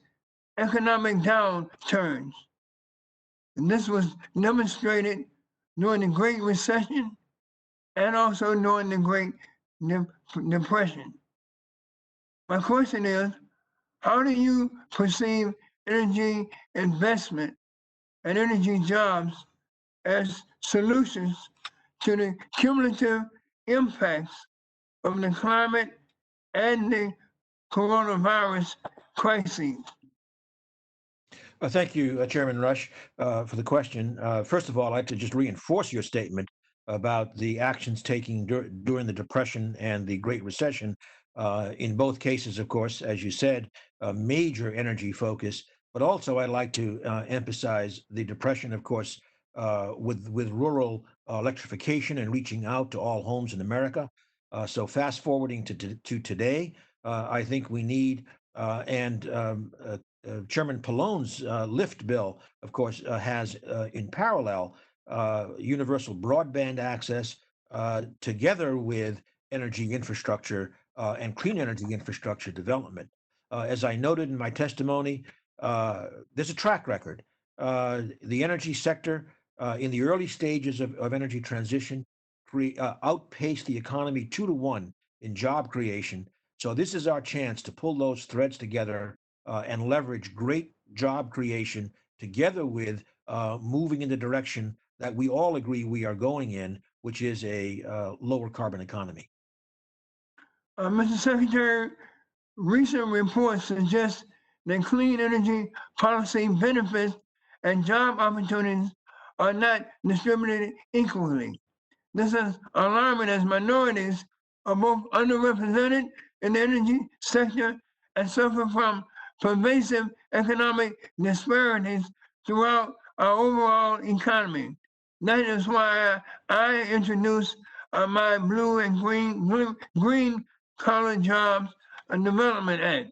economic downturns. And this was demonstrated during the Great Recession and also during the Great Depression. My question is, how do you perceive energy investment and energy jobs as solutions to the cumulative impacts of the climate and the coronavirus crises? Thank you, Chairman Rush, for the question. First of all, I'd like to just reinforce your statement about the actions taken during the Depression and the Great Recession. In both cases, of course, as you said, a major energy focus, but also I'd like to emphasize the Depression, of course, with rural electrification and reaching out to all homes in America. So fast forwarding to today, I think we need, Chairman Pallone's LIFT bill, of course, has in parallel universal broadband access together with energy infrastructure and clean energy infrastructure development. As I noted in my testimony, there's a track record. The energy sector in the early stages of energy transition outpaced the economy 2 to 1 in job creation. So this is our chance to pull those threads together and leverage great job creation together with moving in the direction that we all agree we are going in, which is a lower carbon economy. Mr. Secretary, recent reports suggest that clean energy policy benefits and job opportunities are not distributed equally. This is alarming as minorities are both underrepresented in the energy sector and suffer from pervasive economic disparities throughout our overall economy. That is why I introduced my Blue and Green Collar Jobs Development Act.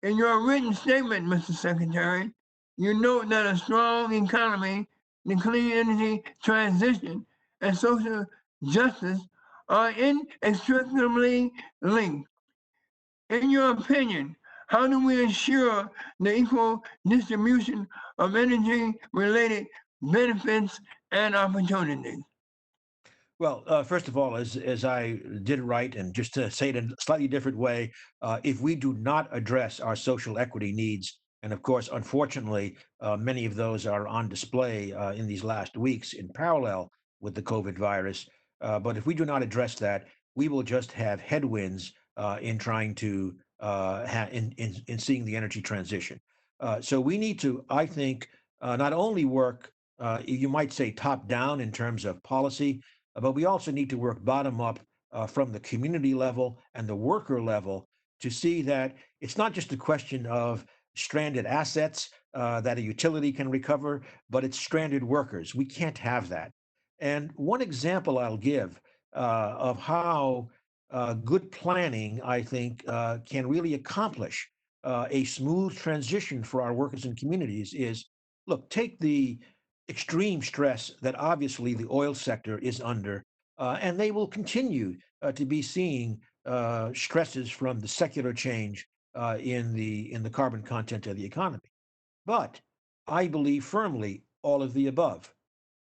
In your written statement, Mr. Secretary, you note that a strong economy, the clean energy transition, and social justice are inextricably linked. In your opinion, how do we ensure the equal distribution of energy-related benefits and opportunities? Well, first of all, as I did write, and just to say it in a slightly different way, if we do not address our social equity needs, and of course, unfortunately, many of those are on display in these last weeks in parallel with the COVID virus. But if we do not address that, we will just have headwinds in trying to in seeing the energy transition. So we need to, I think, not only work, you might say, top down in terms of policy, but we also need to work bottom up from the community level and the worker level to see that it's not just a question of stranded assets that a utility can recover, but it's stranded workers. We can't have that. And one example I'll give of how good planning, I think, can really accomplish a smooth transition for our workers and communities is, look, take the extreme stress that obviously the oil sector is under, and they will continue to be seeing stresses from the secular change in the carbon content of the economy. But I believe firmly all of the above.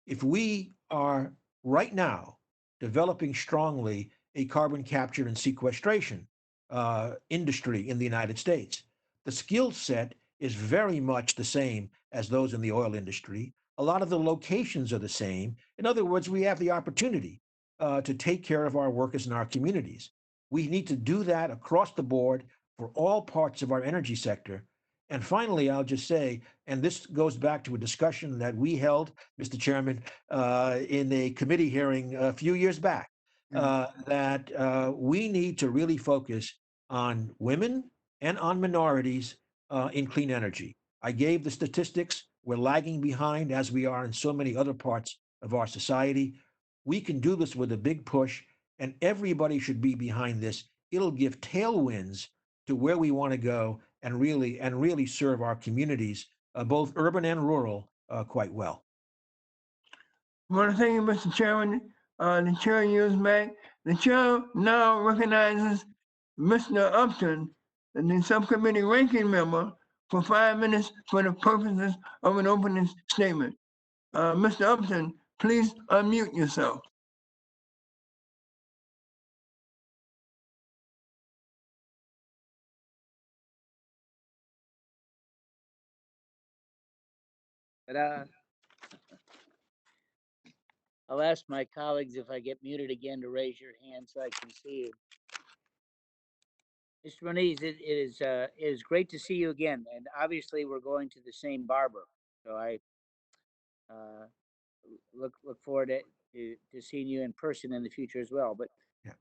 If we are right now developing strongly a carbon capture and sequestration industry in the United States, the skill set is very much the same as those in the oil industry. A lot of the locations are the same. In other words, we have the opportunity to take care of our workers and our communities. We need to do that across the board for all parts of our energy sector. And finally, I'll just say, and this goes back to a discussion that we held, Mr. Chairman, in a committee hearing a few years back, that we need to really focus on women and on minorities in clean energy. I gave the statistics. We're lagging behind as we are in so many other parts of our society. We can do this with a big push, and everybody should be behind this. It'll give tailwinds to where we want to go and really serve our communities, both urban and rural, quite well. I want to thank you, Mr. Chairman. The chair yields back. The chair now recognizes Mr. Upton, the subcommittee ranking member, for 5 minutes for the purposes of an opening statement. Mr. Upton, please unmute yourself. Ta-da. I'll ask my colleagues if I get muted again to raise your hand so I can see you. Mr. Moniz, it is great to see you again, and obviously we're going to the same barber, so I look forward to seeing you in person in the future as well. But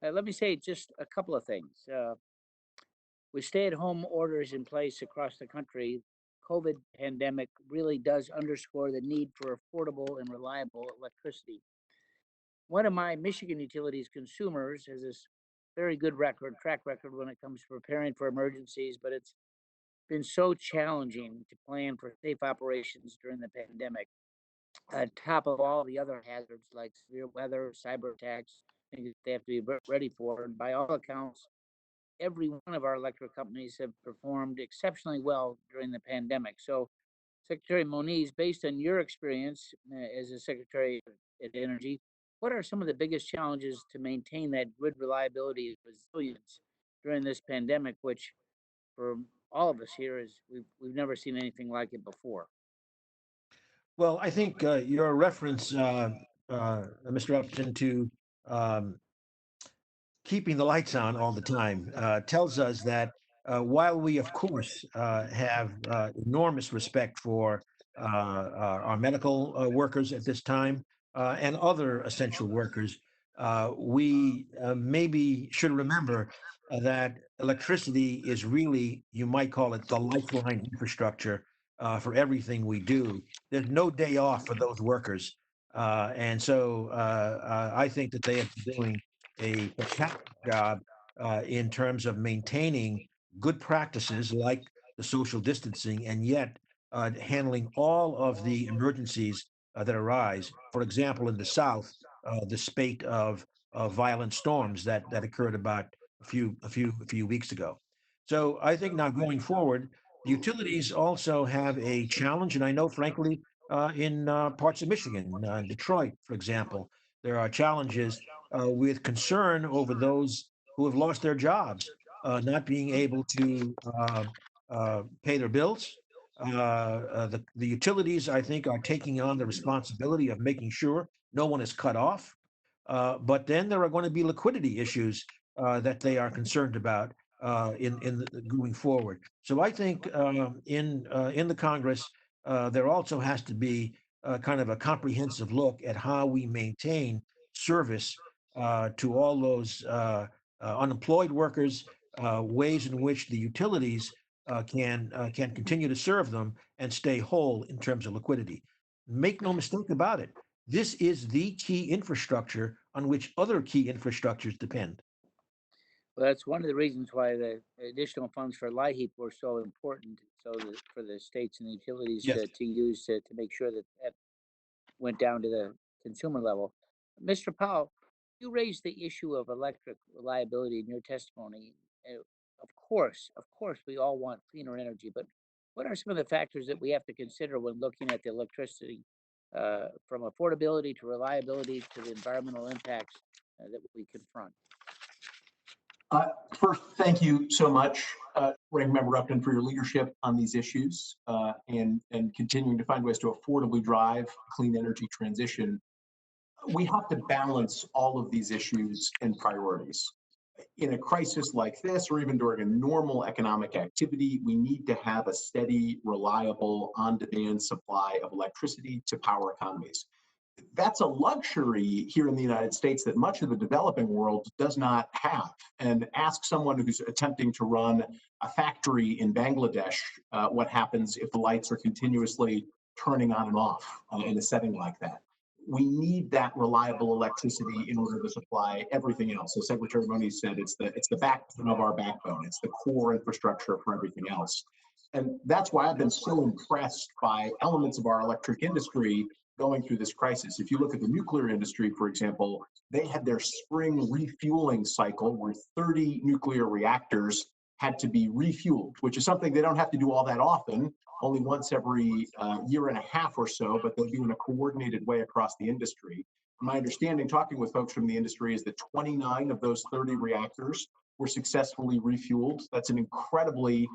let me say just a couple of things. With stay-at-home orders in place across the country, COVID pandemic really does underscore the need for affordable and reliable electricity. One of my Michigan utilities consumers has this very good track record when it comes to preparing for emergencies, but it's been so challenging to plan for safe operations during the pandemic. On top of all the other hazards like severe weather, cyber attacks, things that they have to be ready for. And by all accounts, every one of our electric companies have performed exceptionally well during the pandemic. So, Secretary Moniz, based on your experience as a Secretary at Energy, what are some of the biggest challenges to maintain that grid reliability and resilience during this pandemic, which for all of us here is we've never seen anything like it before? Well, I think your reference, Mr. Upton, to um, keeping the lights on all the time tells us that while we, of course, have enormous respect for our medical workers at this time and other essential workers, we maybe should remember that electricity is really, you might call it, the lifeline infrastructure for everything we do. There's no day off for those workers. And so I think that they have been doing a fantastic job in terms of maintaining good practices like the social distancing and yet handling all of the emergencies that arise. For example, in the South, the spate of violent storms that occurred about a few weeks ago. So I think now going forward, the utilities also have a challenge, and I know, frankly, in parts of Michigan, Detroit, for example, there are challenges with concern over those who have lost their jobs, not being able to pay their bills. The utilities, I think, are taking on the responsibility of making sure no one is cut off. But then there are going to be liquidity issues that they are concerned about going forward. So I think in the Congress, there also has to be kind of a comprehensive look at how we maintain service to all those unemployed workers, ways in which the utilities can continue to serve them and stay whole in terms of liquidity. Make no mistake about it. This is the key infrastructure on which other key infrastructures depend. Well, that's one of the reasons why the additional funds for LIHEAP were so important. So for the states and the utilities to use to make sure that that went down to the consumer level. Mr. Powell, you raised the issue of electric reliability in your testimony. of course, we all want cleaner energy, but what are some of the factors that we have to consider when looking at the electricity, from affordability to reliability to the environmental impacts that we confront? First, thank you so much, Ranking Member Upton, for your leadership on these issues and continuing to find ways to affordably drive clean energy transition. We have to balance all of these issues and priorities. In a crisis like this, or even during a normal economic activity, we need to have a steady, reliable, on-demand supply of electricity to power economies. That's a luxury here in the United States that much of the developing world does not have. And ask someone who's attempting to run a factory in Bangladesh what happens if the lights are continuously turning on and off in a setting like that. We need that reliable electricity in order to supply everything else. So Secretary Moniz said it's the backbone of our backbone. It's the core infrastructure for everything else. And that's why I've been so impressed by elements of our electric industry going through this crisis. If you look at the nuclear industry, for example, they had their spring refueling cycle where 30 nuclear reactors had to be refueled, which is something they don't have to do all that often, only once every year and a half or so, but they'll do in a coordinated way across the industry. My understanding, talking with folks from the industry, is that 29 of those 30 reactors were successfully refueled. That's an incredibly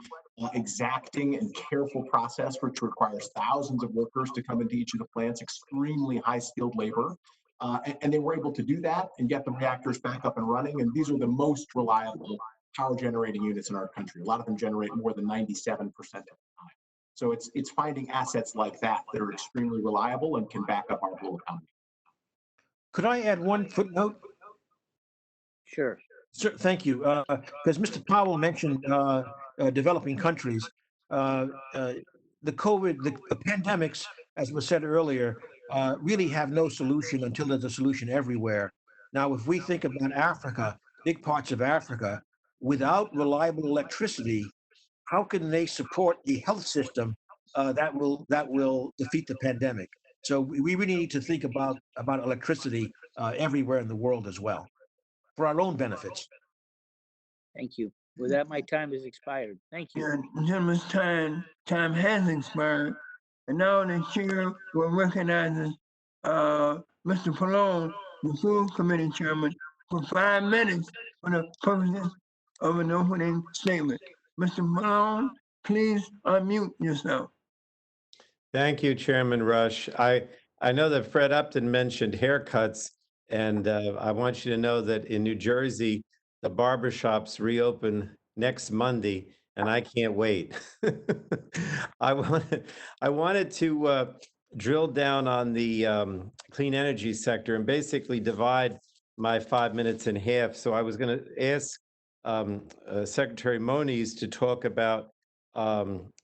exacting and careful process, which requires thousands of workers to come into each of the plants, extremely high-skilled labor. And they were able to do that and get the reactors back up and running. And these are the most reliable power generating units in our country. A lot of them generate more than 97% of the time. So it's finding assets like that that are extremely reliable and can back up our whole economy. Could I add one footnote? Sure. Sir, thank you. Because Mr. Powell mentioned developing countries. The pandemics, as was said earlier, really have no solution until there's a solution everywhere. Now, if we think about Africa, big parts of Africa, without reliable electricity, how can they support the health system that will defeat the pandemic? So we really need to think about electricity everywhere in the world as well, for our own benefits. Thank you. With that, my time has expired. Thank you. Yeah, gentleman's time has expired. And now the chair will recognize Mr. Pallone, the full committee chairman, for 5 minutes for the purposes of an opening statement. Mr. Pallone, please unmute yourself. Thank you, Chairman Rush. I know that Fred Upton mentioned haircuts, and I want you to know that in New Jersey, the barbershops reopen next Monday, and I can't wait. I wanted to drill down on the clean energy sector and basically divide my 5 minutes in half. So I was going to ask Secretary Moniz to talk about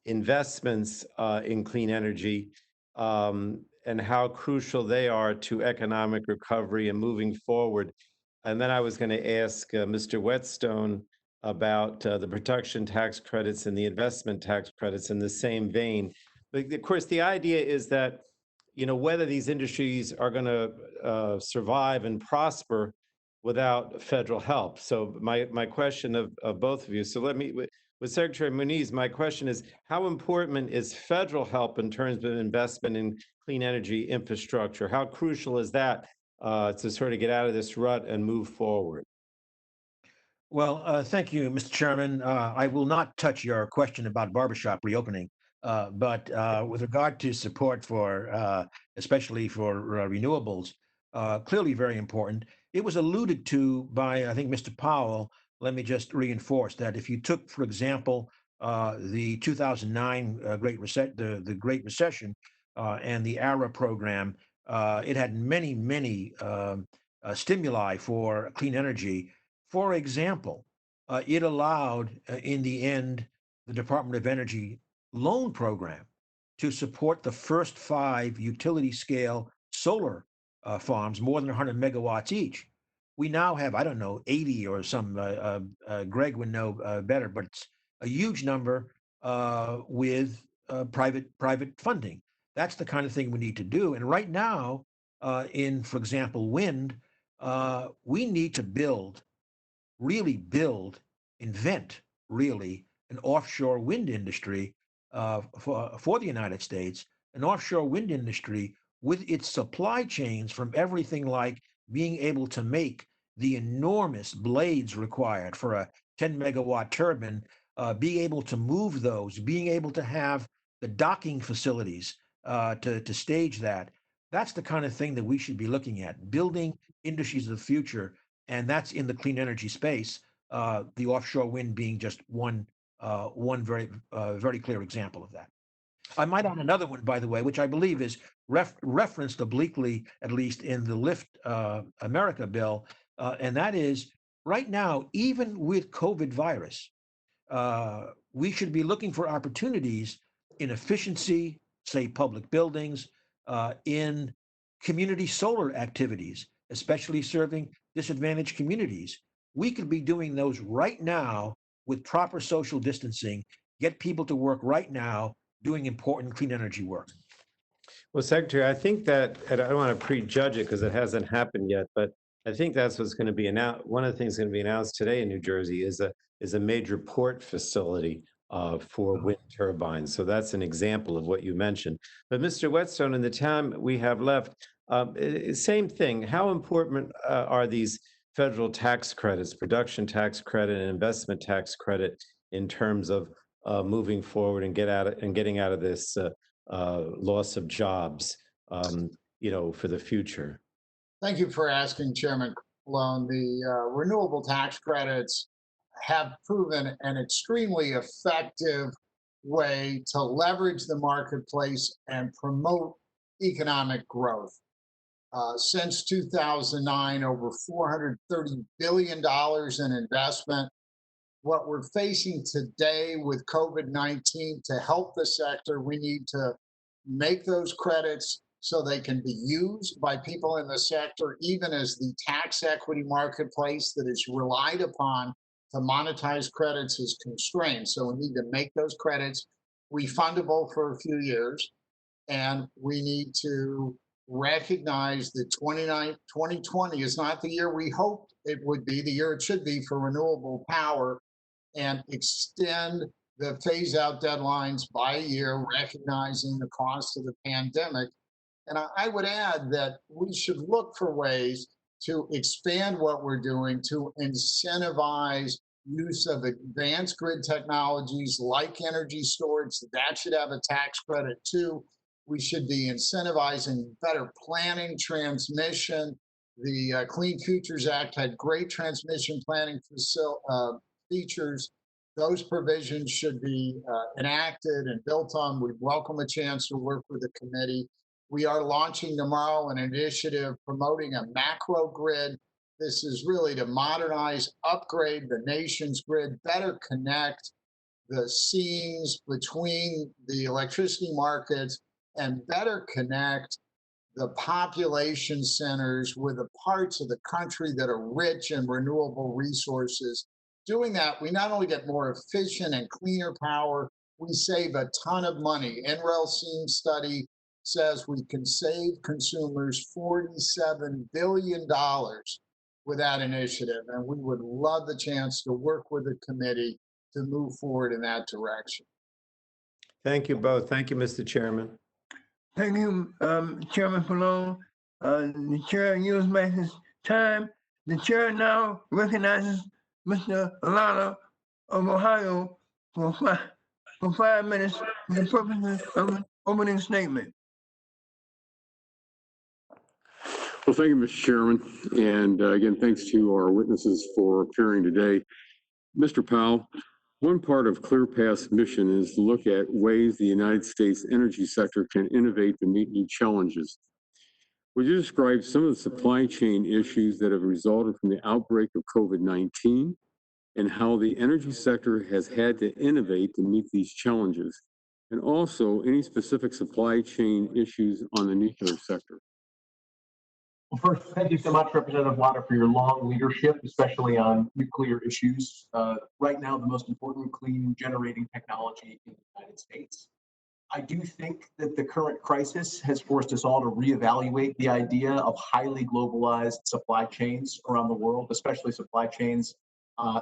investments in clean energy and how crucial they are to economic recovery and moving forward. And then I was going to ask Mr. Whetstone about the production tax credits and the investment tax credits in the same vein. But of course, the idea is that, you know, whether these industries are going to survive and prosper without federal help. So my question of both of you, so let me, with Secretary Moniz, my question is, how important is federal help in terms of investment in clean energy infrastructure? How crucial is that to sort of get out of this rut and move forward? Well, thank you, Mr. Chairman. I will not touch your question about barbershop reopening, but with regard to support for, especially for renewables, clearly very important. It was alluded to by, I think, Mr. Powell. Let me just reinforce that if you took, for example, the 2009 the Great Recession and the ARA program, it had many stimuli for clean energy. For example, it allowed, in the end, the Department of Energy loan program to support the first 5 utility-scale solar farms, more than 100 megawatts each. We now have, I don't know, 80 or some, Greg would know better, but it's a huge number with private funding. That's the kind of thing we need to do. And right now, in, for example, wind, we need to really invent really an offshore wind industry for the United States, an offshore wind industry with its supply chains from everything like being able to make the enormous blades required for a 10 megawatt turbine, being able to move those, being able to have the docking facilities to stage that. That's the kind of thing that we should be looking at, building industries of the future, and that's in the clean energy space. The offshore wind being just one very clear example of that. I might add another one, by the way, which I believe is referenced obliquely, at least in the Lift America bill, and that is right now, even with COVID virus, we should be looking for opportunities in efficiency, say public buildings, in community solar activities, especially serving disadvantaged communities. We could be doing those right now with proper social distancing, get people to work right now doing important clean energy work. Well, Secretary, I think that, and I don't want to prejudge it because it hasn't happened yet, but I think that's what's going to be announced. One of the things going to be announced today in New Jersey is a major port facility for wind turbines. So that's an example of what you mentioned. But Mr. Whetstone, in the time we have left, same thing. How important are these federal tax credits, production tax credit and investment tax credit, in terms of moving forward and getting out of this loss of jobs, for the future? Thank you for asking, Chairman Malone. The renewable tax credits have proven an extremely effective way to leverage the marketplace and promote economic growth. Since 2009, over $430 billion in investment. What we're facing today with COVID-19, to help the sector, we need to make those credits so they can be used by people in the sector, even as the tax equity marketplace that is relied upon to monetize credits is constrained. So we need to make those credits refundable for a few years. And we need to recognize that 2020 is not the year we hoped it would be, the year it should be for renewable power, and extend the phase out deadlines by a year, recognizing the cost of the pandemic. And I would add that we should look for ways to expand what we're doing to incentivize use of advanced grid technologies like energy storage. That should have a tax credit too. We should be incentivizing better planning, transmission. The Clean Futures Act had great transmission planning features. Those provisions should be enacted and built on. We welcome a chance to work with the committee. We are launching tomorrow an initiative promoting a macro grid. This is really to modernize, upgrade the nation's grid, better connect the seams between the electricity markets, and better connect the population centers with the parts of the country that are rich in renewable resources. Doing that, we not only get more efficient and cleaner power, we save a ton of money. NREL SEAM study says we can save consumers $47 billion with that initiative, and we would love the chance to work with the committee to move forward in that direction. Thank you both. Thank you, Mr. Chairman. Thank you, Chairman Malone. The chair used back his time. The chair now recognizes Mr. Alana of Ohio for 5 minutes for the purposes of an opening statement. Well, thank you, Mr. Chairman. And again, thanks to our witnesses for appearing today. Mr. Powell, one part of ClearPath's mission is to look at ways the United States energy sector can innovate to meet new challenges. Would you describe some of the supply chain issues that have resulted from the outbreak of COVID-19 and how the energy sector has had to innovate to meet these challenges? And also any specific supply chain issues on the nuclear sector? Well, first, thank you so much, Representative Lauder, for your long leadership, especially on nuclear issues. Right now, the most important clean generating technology in the United States. I do think that the current crisis has forced us all to reevaluate the idea of highly globalized supply chains around the world, especially supply chains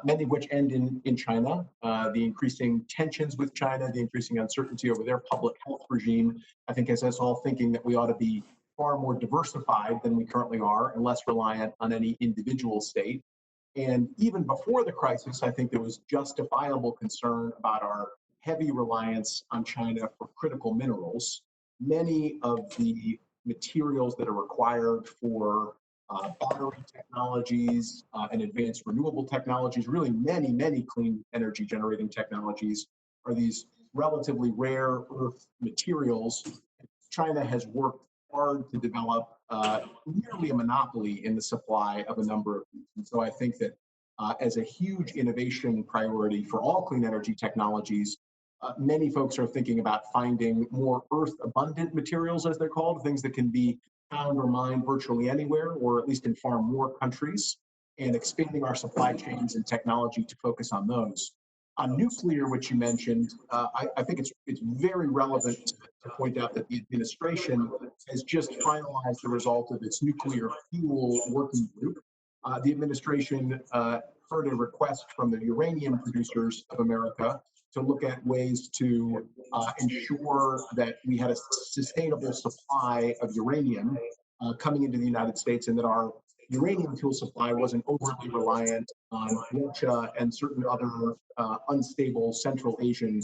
many of which end in China. The increasing tensions with China, the increasing uncertainty over their public health regime, I think has us all thinking that we ought to be far more diversified than we currently are and less reliant on any individual state. And even before the crisis, I think there was justifiable concern about our heavy reliance on China for critical minerals. Many of the materials that are required for battery technologies and advanced renewable technologies, really many clean energy generating technologies, are these relatively rare earth materials. China has worked hard to develop nearly a monopoly in the supply of a number of these. And so I think that as a huge innovation priority for all clean energy technologies, many folks are thinking about finding more earth abundant materials, as they're called, things that can be found or mined virtually anywhere, or at least in far more countries, and expanding our supply chains and technology to focus on those. On nuclear, which you mentioned, I think it's very relevant to point out that the administration has just finalized the result of its nuclear fuel working group. The administration heard a request from the uranium producers of America to look at ways to ensure that we had a sustainable supply of uranium coming into the United States, and that our uranium fuel supply wasn't overly reliant on Russia and certain other unstable Central Asian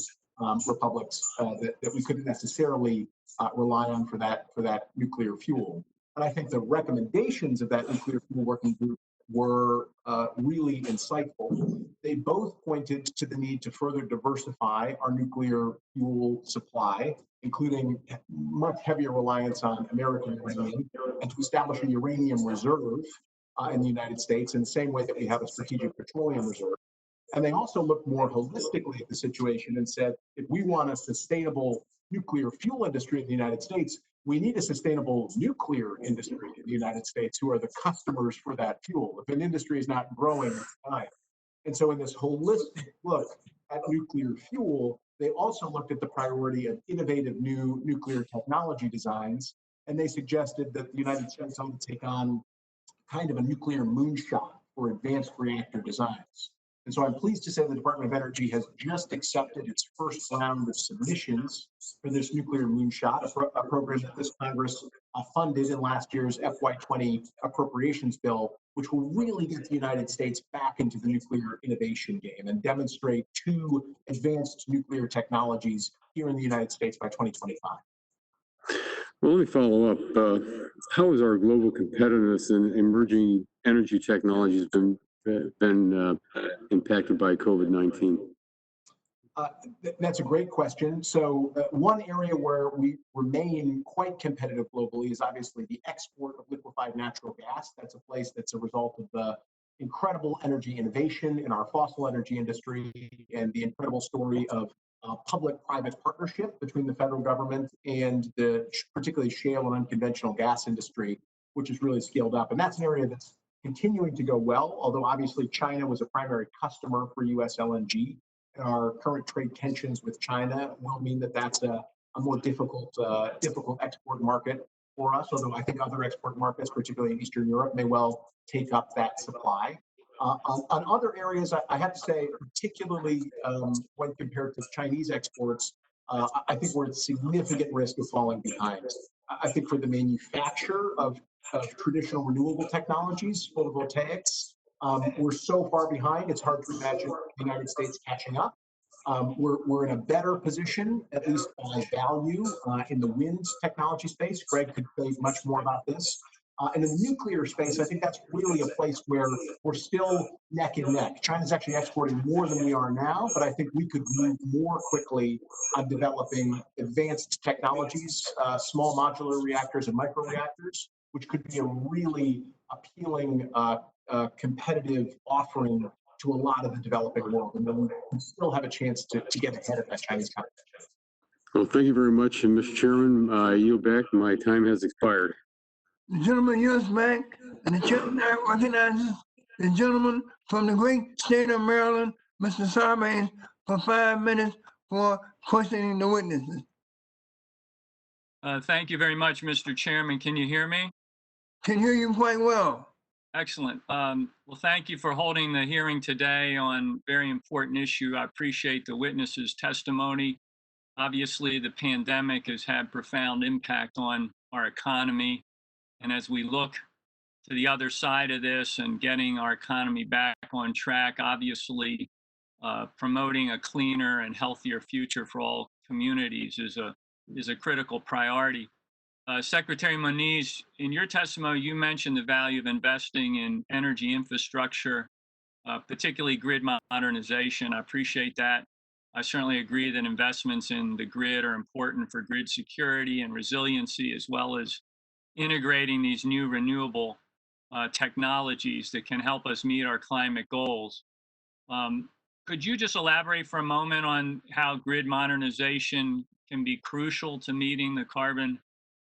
republics that we couldn't necessarily rely on for that nuclear fuel. And I think the recommendations of that nuclear fuel working group were really insightful. They both pointed to the need to further diversify our nuclear fuel supply, including much heavier reliance on American uranium, and to establish a uranium reserve in the United States in the same way that we have a strategic petroleum reserve. And they also looked more holistically at the situation and said, if we want a sustainable nuclear fuel industry in the United States, we need a sustainable nuclear industry in the United States who are the customers for that fuel. If an industry is not growing, it's dying. And so in this holistic look at nuclear fuel, they also looked at the priority of innovative new nuclear technology designs. And they suggested that the United States ought to take on kind of a nuclear moonshot for advanced reactor designs. And so I'm pleased to say the Department of Energy has just accepted its first round of submissions for this nuclear moonshot, a program that this Congress funded in last year's FY20 appropriations bill, which will really get the United States back into the nuclear innovation game and demonstrate two advanced nuclear technologies here in the United States by 2025. Well, let me follow up. How has our global competitiveness in emerging energy technologies been impacted by COVID-19? That's a great question. So one area where we remain quite competitive globally is obviously the export of liquefied natural gas. That's a place that's a result of the incredible energy innovation in our fossil energy industry and the incredible story of public-private partnership between the federal government and the particularly shale and unconventional gas industry, which is really scaled up. And that's an area that's continuing to go well, although obviously China was a primary customer for US LNG. And our current trade tensions with China will mean that that's a more difficult export market for us, although I think other export markets, particularly in Eastern Europe, may well take up that supply. On other areas, I have to say, particularly when compared to Chinese exports, I think we're at significant risk of falling behind. I think for the manufacture of traditional renewable technologies, photovoltaics, we're so far behind, it's hard to imagine the United States catching up. We're in a better position, at least by value, in the wind technology space. Greg could say much more about this. And in the nuclear space, I think that's really a place where we're still neck and neck. China's actually exporting more than we are now, but I think we could move more quickly on developing advanced technologies, small modular reactors and microreactors, which could be a really appealing competitive offering to a lot of the developing world. And then we still have a chance to get ahead of that Chinese competition. Well, thank you very much, and Mr. Chairman, I yield back. My time has expired. The gentleman yields back, and the chairman now recognizes the gentleman from the great state of Maryland, Mr. Sarbanes, for 5 minutes for questioning the witnesses. Thank you very much, Mr. Chairman. Can you hear me? Can hear you quite well. Excellent. Well, thank you for holding the hearing today on very important issue. I appreciate the witnesses' testimony. Obviously, the pandemic has had profound impact on our economy. And as we look to the other side of this and getting our economy back on track, obviously, promoting a cleaner and healthier future for all communities is a critical priority. Secretary Moniz, in your testimony, you mentioned the value of investing in energy infrastructure, particularly grid modernization. I appreciate that. I certainly agree that investments in the grid are important for grid security and resiliency, as well as integrating these new renewable technologies that can help us meet our climate goals. Could you just elaborate for a moment on how grid modernization can be crucial to meeting the carbon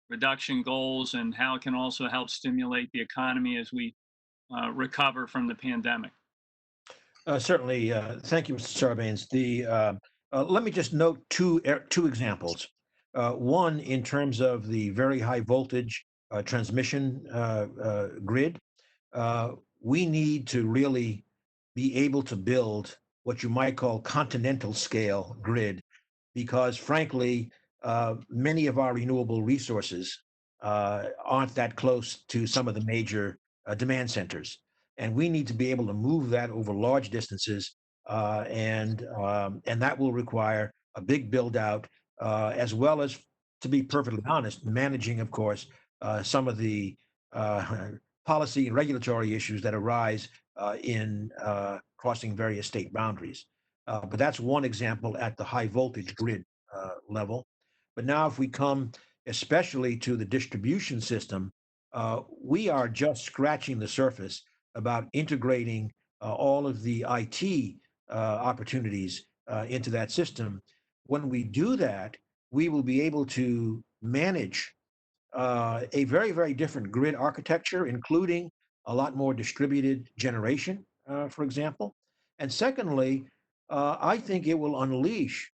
reduction goals and how it can also help stimulate the economy as we recover from the pandemic? Certainly. Thank you, Mr. Sarbanes. Let me just note two examples. One, in terms of the very high voltage transmission grid, we need to really be able to build what you might call continental scale grid, because frankly, many of our renewable resources aren't that close to some of the major demand centers. And we need to be able to move that over large distances, and that will require a big build out, as well as, to be perfectly honest, managing, of course, some of the policy and regulatory issues that arise in crossing various state boundaries. But that's one example at the high voltage grid level. But now if we come especially to the distribution system, we are just scratching the surface about integrating all of the IT opportunities into that system. When we do that, we will be able to manage a very, very different grid architecture, including a lot more distributed generation, for example. And secondly, I think it will unleash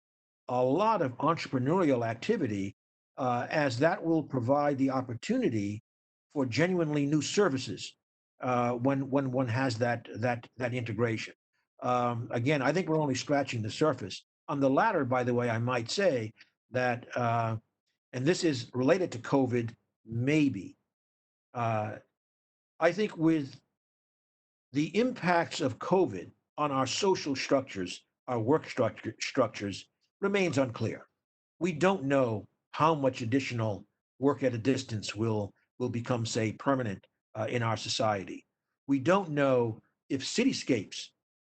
a lot of entrepreneurial activity, as that will provide the opportunity for genuinely new services when one has that integration. Again, I think we're only scratching the surface. On the latter, by the way, I might say that, and this is related to COVID, maybe. I think with the impacts of COVID on our social structures, our work structures, remains unclear. We don't know how much additional work at a distance will become, say, permanent in our society. We don't know if cityscapes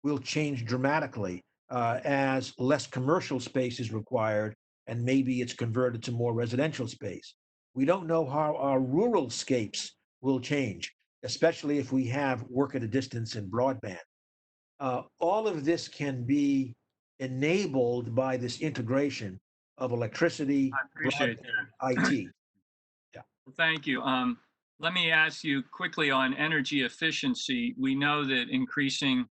will change dramatically as less commercial space is required and maybe it's converted to more residential space. We don't know how our rural scapes will change, especially if we have work at a distance and broadband. All of this can be enabled by this integration of electricity, I appreciate broadband, that. IT. Yeah. Well, thank you. Let me ask you quickly on energy efficiency. We know that increasing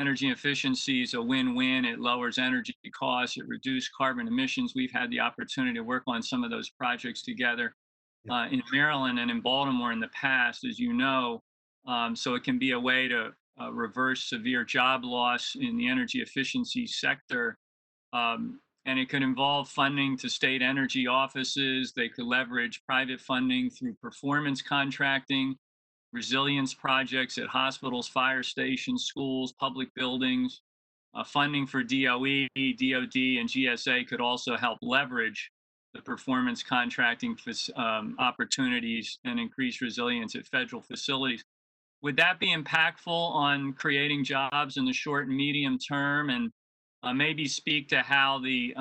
energy efficiency is a win-win. It lowers energy costs, it reduces carbon emissions. We've had the opportunity to work on some of those projects together in Maryland and in Baltimore in the past, as you know. So it can be a way to reverse severe job loss in the energy efficiency sector. And it could involve funding to state energy offices. They could leverage private funding through performance contracting, resilience projects at hospitals, fire stations, schools, public buildings. Funding for DOE, DOD, and GSA could also help leverage the performance contracting opportunities and increase resilience at federal facilities. Would that be impactful on creating jobs in the short and medium term? And maybe speak to how the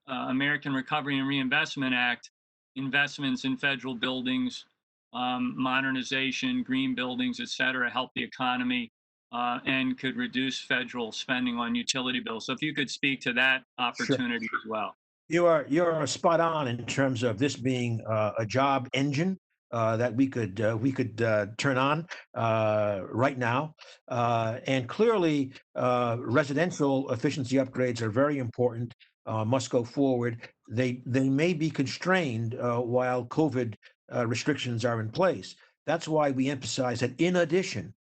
American Recovery and Reinvestment Act investments in federal buildings, modernization, green buildings, et cetera, help the economy and could reduce federal spending on utility bills. So if you could speak to that opportunity as well. You're spot on in terms of this being a job engine that we could turn on right now, and clearly residential efficiency upgrades are very important. Must go forward. They may be constrained while COVID restrictions are in place. That's why we emphasize that in addition,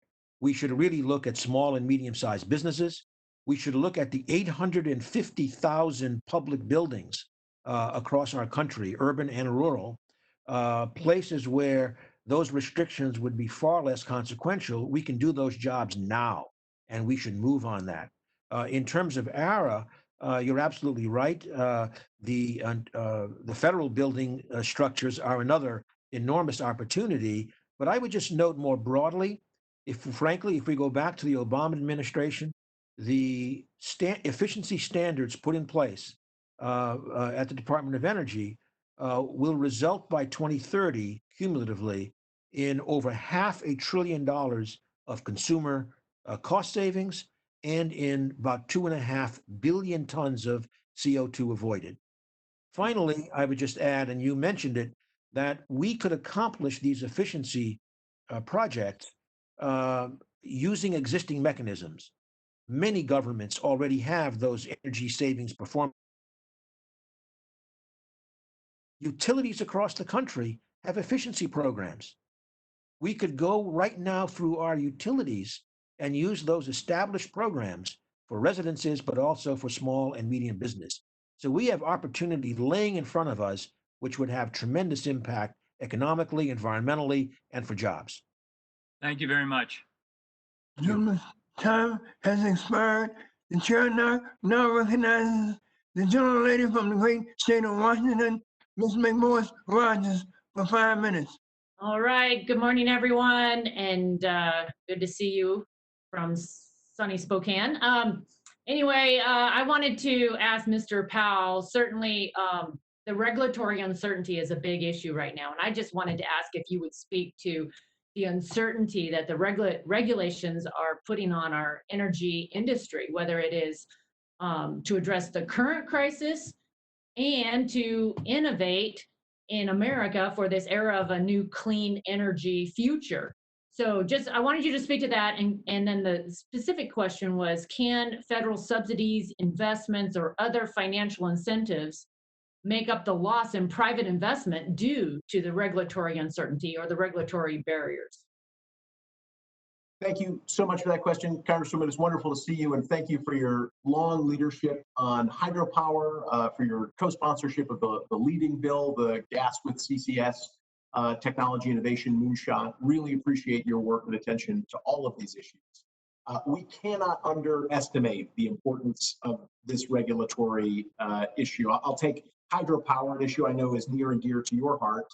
we should really look at small and medium-sized businesses. We should look at the 850,000 public buildings across our country, urban and rural, places where those restrictions would be far less consequential. We can do those jobs now, and we should move on that. In terms of ARA, you're absolutely right. The federal building structures are another enormous opportunity. But I would just note more broadly, if we go back to the Obama administration, the efficiency standards put in place at the Department of Energy will result by 2030 cumulatively in over $500 billion of consumer cost savings and in about 2.5 billion tons of CO2 avoided. Finally, I would just add, and you mentioned it, that we could accomplish these efficiency projects using existing mechanisms. Many governments already have those energy savings performance. Utilities across the country have efficiency programs. We could go right now through our utilities and use those established programs for residences, but also for small and medium business. So we have opportunity laying in front of us, which would have tremendous impact economically, environmentally, and for jobs. Thank you very much. Gentleman's time has expired. The chair now recognizes the gentlelady from the great state of Washington, Ms. McMorris Rogers, for 5 minutes. All right. Good morning, everyone, and good to see you from sunny Spokane. Anyway, I wanted to ask Mr. Powell, certainly the regulatory uncertainty is a big issue right now, and I just wanted to ask if you would speak to the uncertainty that the regulations are putting on our energy industry, whether it is to address the current crisis and to innovate in America for this era of a new clean energy future. So I wanted you to speak to that. And then the specific question was, can federal subsidies, investments, or other financial incentives make up the loss in private investment due to the regulatory uncertainty or the regulatory barriers? Thank you so much for that question, Congresswoman. It's wonderful to see you, and thank you for your long leadership on hydropower, for your co-sponsorship of the leading bill, the Gas with CCS Technology Innovation Moonshot. Really appreciate your work and attention to all of these issues. We cannot underestimate the importance of this regulatory issue. I'll take hydropower, an issue I know is near and dear to your heart.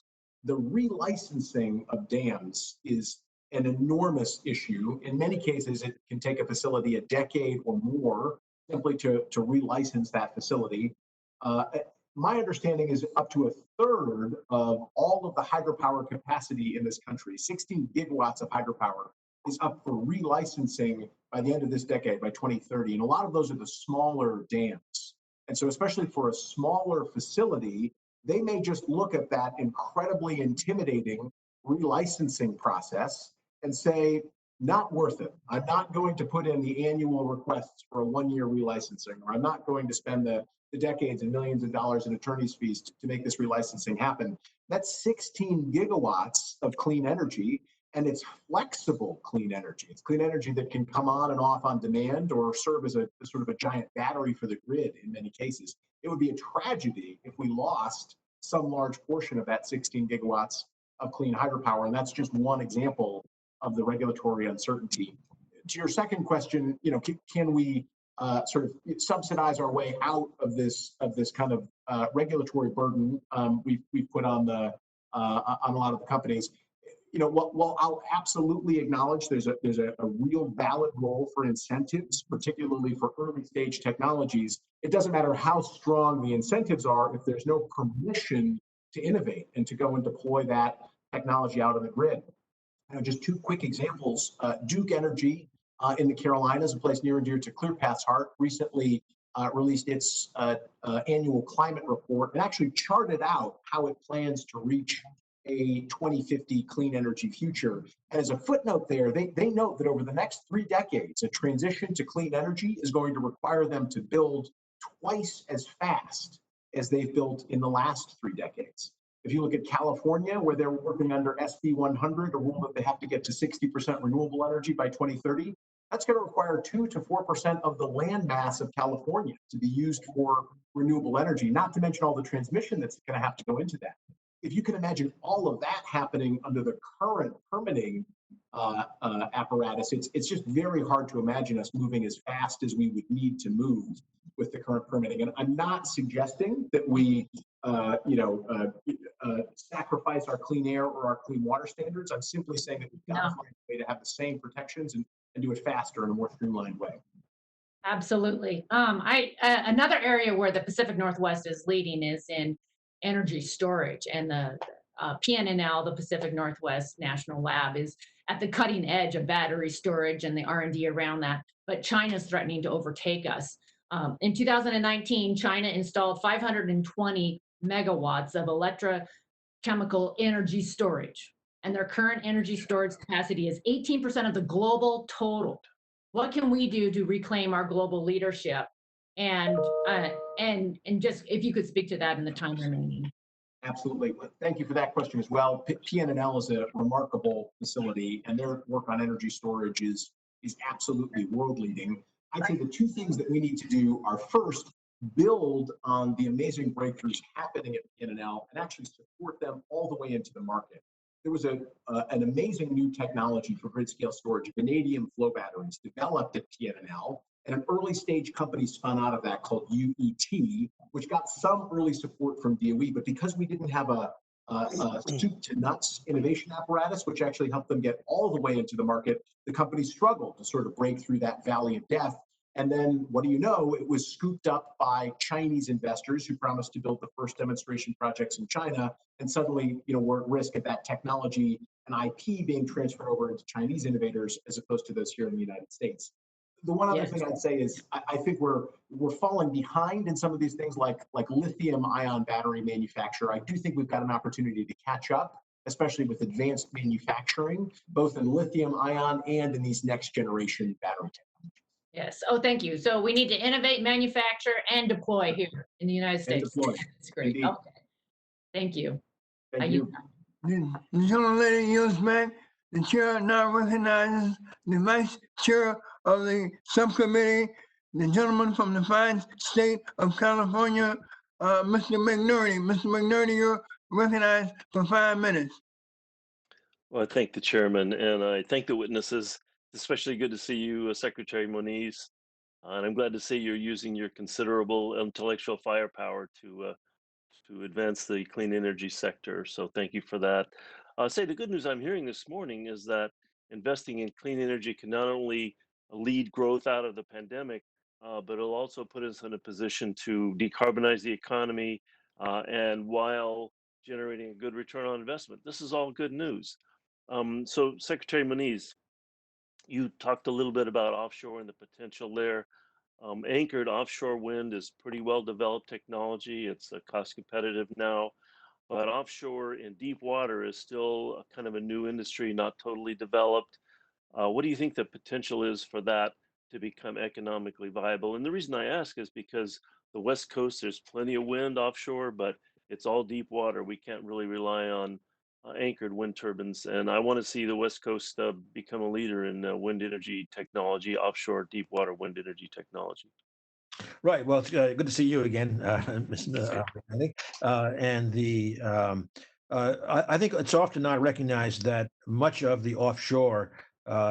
The relicensing of dams is an enormous issue. In many cases, it can take a facility a decade or more simply to relicense that facility. My understanding is up to a third of all of the hydropower capacity in this country, 16 gigawatts of hydropower, is up for relicensing by the end of this decade, by 2030. And a lot of those are the smaller dams. And so especially for a smaller facility, they may just look at that incredibly intimidating relicensing process and say, not worth it. I'm not going to put in the annual requests for a 1-year relicensing, or I'm not going to spend the decades and millions of dollars in attorney's fees to make this relicensing happen. That's 16 gigawatts of clean energy, and it's flexible clean energy. It's clean energy that can come on and off on demand or serve as a sort of a giant battery for the grid in many cases. It would be a tragedy if we lost some large portion of that 16 gigawatts of clean hydropower, and that's just one example of the regulatory uncertainty. To your second question, can we sort of subsidize our way out of this kind of regulatory burden we've put on a lot of the companies? While I'll absolutely acknowledge there's a real valid role for incentives, particularly for early stage technologies, it doesn't matter how strong the incentives are if there's no permission to innovate and to go and deploy that technology out on the grid. Just two quick examples. Duke Energy in the Carolinas, a place near and dear to ClearPath's heart, recently released its annual climate report and actually charted out how it plans to reach a 2050 clean energy future. And as a footnote there, they note that over the next 3 decades, a transition to clean energy is going to require them to build twice as fast as they've built in the last 3 decades. If you look at California, where they're working under SB 100, a rule that they have to get to 60% renewable energy by 2030, that's going to require 2 to 4% of the land mass of California to be used for renewable energy, not to mention all the transmission that's going to have to go into that. If you can imagine all of that happening under the current permitting apparatus, it's just very hard to imagine us moving as fast as we would need to move with the current permitting. And I'm not suggesting that we, sacrifice our clean air or our clean water standards. I'm simply saying that we've got to find a way to have the same protections and do it faster in a more streamlined way. Absolutely. Another area where the Pacific Northwest is leading is in energy storage, and the PNNL, the Pacific Northwest National Lab, is at the cutting edge of battery storage and the R&D around that. But China's threatening to overtake us. In 2019, China installed 520 megawatts of electrochemical energy storage, and their current energy storage capacity is 18% of the global total. What can we do to reclaim our global leadership? And just if you could speak to that in the time remaining. Absolutely. Thank you for that question as well. PNNL is a remarkable facility, and their work on energy storage is absolutely world leading. I'd say the two things that we need to do are, first, build on the amazing breakthroughs happening at PNNL and actually support them all the way into the market. There was an amazing new technology for grid scale storage, vanadium flow batteries, developed at PNNL, and an early stage company spun out of that called UET, which got some early support from DOE, but because we didn't have a soup to nuts innovation apparatus, which actually helped them get all the way into the market, the company struggled to sort of break through that valley of death. And then, what do you know, it was scooped up by Chinese investors who promised to build the first demonstration projects in China, and suddenly, we're at risk of that technology and IP being transferred over into Chinese innovators as opposed to those here in the United States. The one other thing I'd say is I think we're falling behind in some of these things like lithium ion battery manufacture. I do think we've got an opportunity to catch up, especially with advanced manufacturing, both in lithium ion and in these next generation battery technologies. Yes. Oh, thank you. So we need to innovate, manufacture, and deploy here in the United States. That's great. Indeed. Okay. Thank you. Thank you. The gentle lady yields back. The chair now recognizes the vice chair of the subcommittee, the gentleman from the fine state of California, Mr. McNerney. Mr. McNerney, you're recognized for 5 minutes. Well, I thank the chairman and I thank the witnesses. It's especially good to see you, Secretary Moniz. And I'm glad to see you're using your considerable intellectual firepower to advance the clean energy sector. So thank you for that. I'll say the good news I'm hearing this morning is that investing in clean energy can not only lead growth out of the pandemic, but it'll also put us in a position to decarbonize the economy and while generating a good return on investment. This is all good news. So Secretary Moniz, you talked a little bit about offshore and the potential there. Anchored offshore wind is pretty well developed technology. It's cost competitive now, but offshore in deep water is still kind of a new industry, not totally developed. What do you think the potential is for that to become economically viable? And the reason I ask is because the West Coast, there's plenty of wind offshore, but it's all deep water. We can't really rely on anchored wind turbines. And I want to see the West Coast become a leader in wind energy technology, offshore deep water wind energy technology. Right. Well, it's good to see you again, Mr. I think it's often not recognized that much of the offshore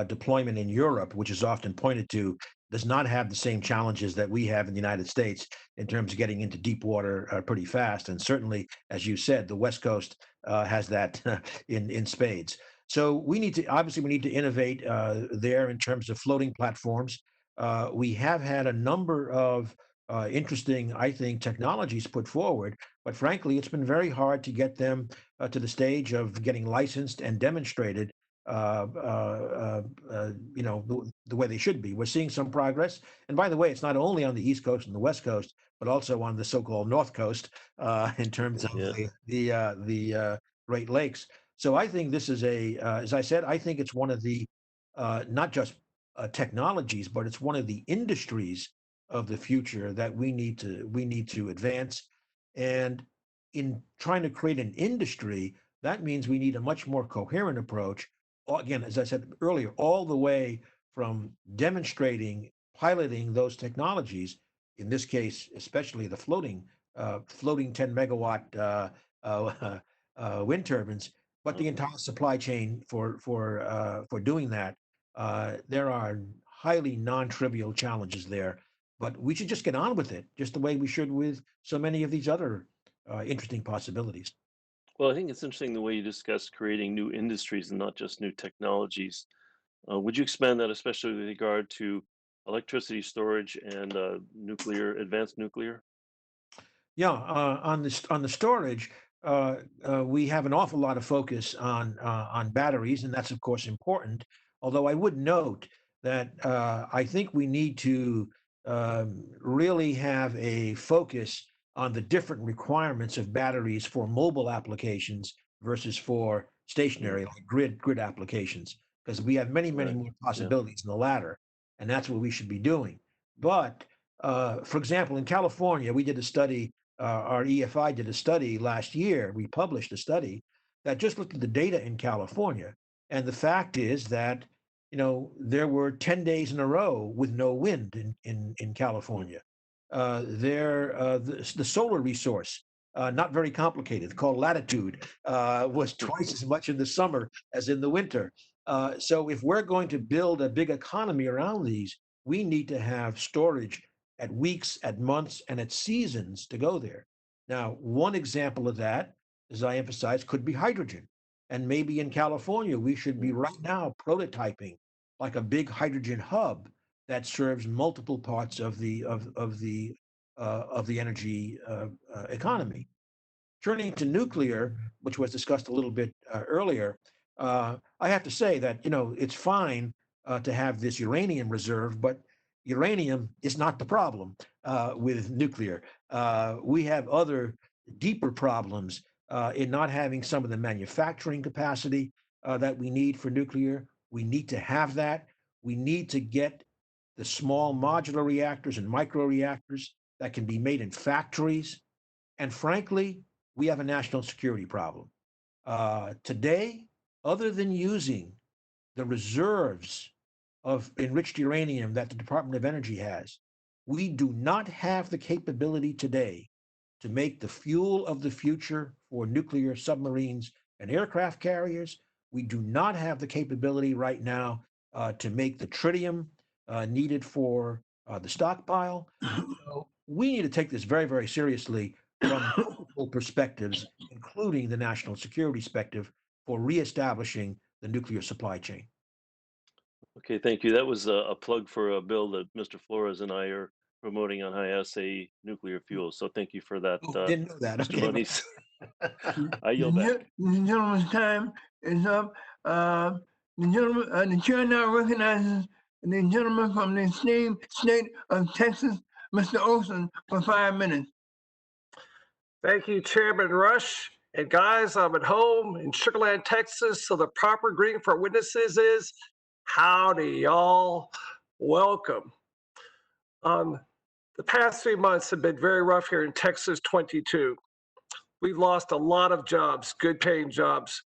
deployment in Europe, which is often pointed to, does not have the same challenges that we have in the United States in terms of getting into deep water pretty fast. And certainly, as you said, the West Coast has that in spades. So we need to innovate there in terms of floating platforms. We have had a number of interesting, I think, technologies put forward, but frankly, it's been very hard to get them to the stage of getting licensed and demonstrated the way they should be. We're seeing some progress. And by the way, it's not only on the East Coast and the West Coast, but also on the so-called North Coast in terms of the Great Lakes. So I think this is as I said, I think it's one of the, not just technologies, but it's one of the industries of the future that we need to advance. And in trying to create an industry, that means we need a much more coherent approach. Again, as I said earlier, all the way from demonstrating, piloting those technologies, in this case, especially the floating 10 megawatt wind turbines, but the entire supply chain for doing that. There are highly non-trivial challenges there, but we should just get on with it, just the way we should with so many of these other interesting possibilities. Well, I think it's interesting the way you discussed creating new industries and not just new technologies. Would you expand that, especially with regard to electricity storage and advanced nuclear? Yeah, on the storage, we have an awful lot of focus on batteries, and that's of course important. Although I would note that I think we need to really have a focus on the different requirements of batteries for mobile applications versus for stationary, like grid applications, because we have many Right. more Yeah. possibilities in the latter, and that's what we should be doing. But for example, in California, we did a study. Our EFI did a study last year. We published a study that just looked at the data in California, and the fact is that there were 10 days in a row with no wind in California. The solar resource, not very complicated, called latitude, was twice as much in the summer as in the winter. So if we're going to build a big economy around these, we need to have storage at weeks, at months, and at seasons to go there. Now, one example of that, as I emphasized, could be hydrogen. And maybe in California, we should be right now prototyping like a big hydrogen hub that serves multiple parts of the energy economy. Turning to nuclear, which was discussed a little bit earlier, I have to say that it's fine to have this uranium reserve, but uranium is not the problem with nuclear. We have other deeper problems in not having some of the manufacturing capacity that we need for nuclear. We need to have that. We need to get the small modular reactors and micro reactors that can be made in factories. And frankly, we have a national security problem. Today, other than using the reserves of enriched uranium that the Department of Energy has, we do not have the capability today to make the fuel of the future for nuclear submarines and aircraft carriers. We do not have the capability right now to make the tritium needed for the stockpile. So we need to take this very, very seriously from multiple perspectives, including the national security perspective, for reestablishing the nuclear supply chain. Okay, thank you. That was a plug for a bill that Mr. Flores and I are promoting on high-assay nuclear fuel. So thank you for that, Didn't know that. Mr. Okay. Moniz. I yield back. The gentleman's time is up. The chair now recognizes the gentleman from the same state of Texas, Mr. Olson, for 5 minutes. Thank you, Chairman Rush. And guys, I'm at home in Sugarland, Texas, so the proper greeting for witnesses is howdy, y'all. Welcome. The past 3 months have been very rough here in Texas 22. We've lost a lot of jobs, good paying jobs.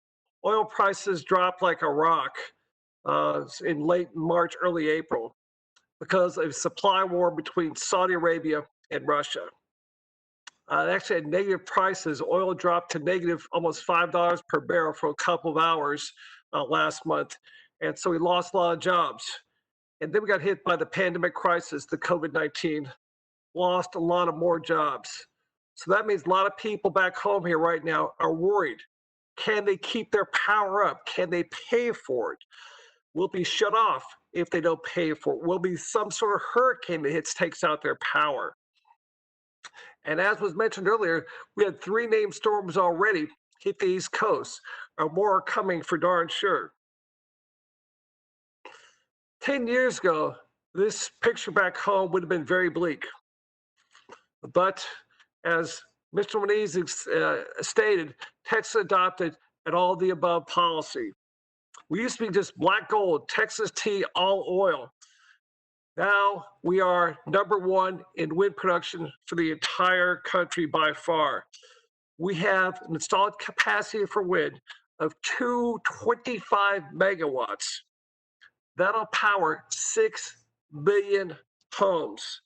Oil prices dropped like a rock in late March, early April because of supply war between Saudi Arabia and Russia. Actually had negative prices. Oil dropped to negative almost $5 per barrel for a couple of hours last month. And so we lost a lot of jobs. And then we got hit by the pandemic crisis, the COVID-19, lost a lot of more jobs. So that means a lot of people back home here right now are worried. Can they keep their power up? Can they pay for it? Will be shut off if they don't pay for it. Will be some sort of hurricane that takes out their power. And as was mentioned earlier, we had 3 named storms already hit the East Coast. More are coming for darn sure. 10 years ago, this picture back home would have been very bleak. But as Mr. Moniz stated, Texas adopted an all the above policy. We used to be just black gold, Texas tea, all oil. Now we are #1 in wind production for the entire country by far. we have an installed capacity for wind of 225 megawatts. That'll power 6 million homes.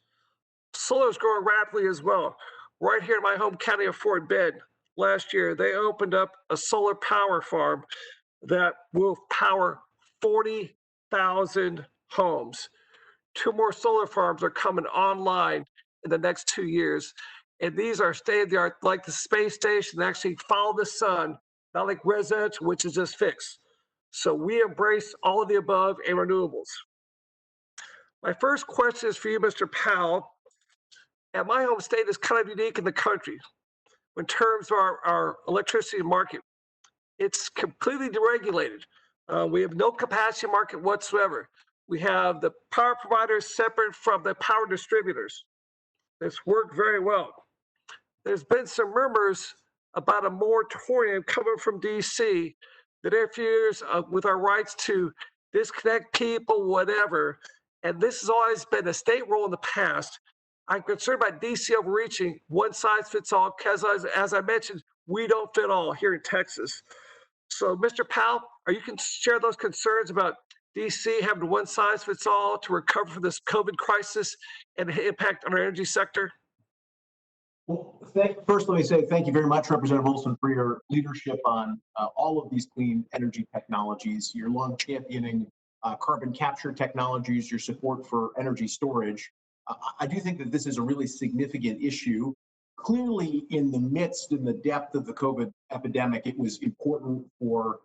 Solar is growing rapidly as well. Right here in my home county of Fort Bend, last year, they opened up a solar power farm that will power 40,000 homes. 2 more solar farms are coming online in the next 2 years. And these are state-of-the-art, like the space station, that actually follow the sun, not like residential, which is just fixed. So we embrace all of the above and renewables. My first question is for you, Mr. Powell. And my home state is kind of unique in the country in terms of our electricity market. It's completely deregulated. We have no capacity market whatsoever. We have the power providers separate from the power distributors. It's worked very well. There's been some rumors about a moratorium coming from DC that interferes with our rights to disconnect people, whatever. And this has always been a state role in the past. I'm concerned about DC overreaching, one size fits all, because as I mentioned, we don't fit all here in Texas. So, Mr. Powell, are you can share those concerns about DC having one size fits all to recover from this COVID crisis and the impact on our energy sector? Well, first, let me say thank you very much, Representative Olson, for your leadership on all of these clean energy technologies, your long championing carbon capture technologies, your support for energy storage. I do think that this is a really significant issue. Clearly, in the midst and the depth of the COVID epidemic, it was important for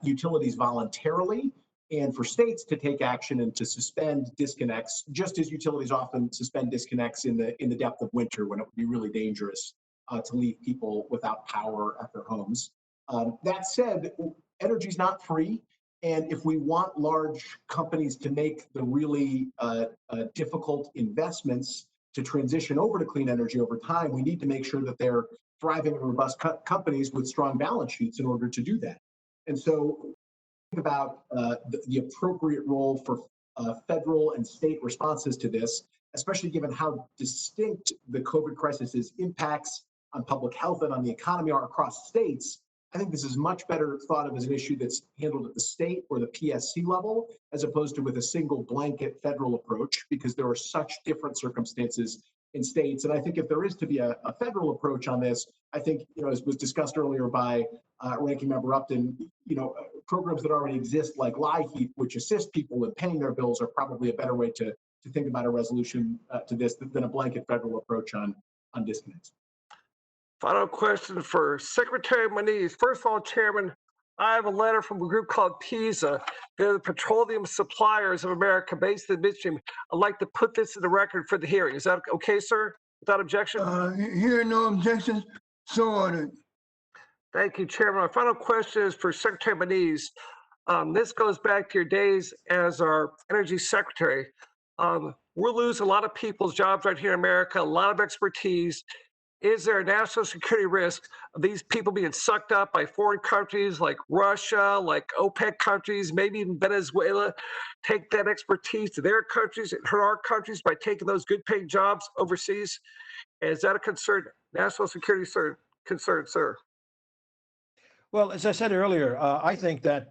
utilities voluntarily and for states to take action and to suspend disconnects, just as utilities often suspend disconnects in the depth of winter when it would be really dangerous to leave people without power at their homes. That said, energy is not free. And if we want large companies to make the really difficult investments to transition over to clean energy over time, we need to make sure that they're thriving and robust companies with strong balance sheets in order to do that. And so think about the appropriate role for federal and state responses to this, especially given how distinct the COVID crisis's impacts on public health and on the economy are across states. I think this is much better thought of as an issue that's handled at the state or the PSC level, as opposed to with a single blanket federal approach, because there are such different circumstances in states. And I think if there is to be a federal approach on this, I think, as was discussed earlier by Ranking Member Upton, programs that already exist like LIHEAP, which assist people in paying their bills, are probably a better way to think about a resolution to this than a blanket federal approach on disconnects. Final question for Secretary Moniz. First of all, Chairman, I have a letter from a group called PISA, the Petroleum Suppliers of America, based in Michigan. I'd like to put this in the record for the hearing. Is that okay, sir? Without objection? Hearing no objections, so ordered. Thank you, Chairman. My final question is for Secretary Moniz. This goes back to your days as our Energy Secretary. We're losing a lot of people's jobs right here in America, a lot of expertise. Is there a national security risk of these people being sucked up by foreign countries like Russia, like OPEC countries, maybe even Venezuela, take that expertise to their countries and hurt our countries by taking those good paying jobs overseas? And is that a concern, national security concern, sir? Well, as I said earlier, I think that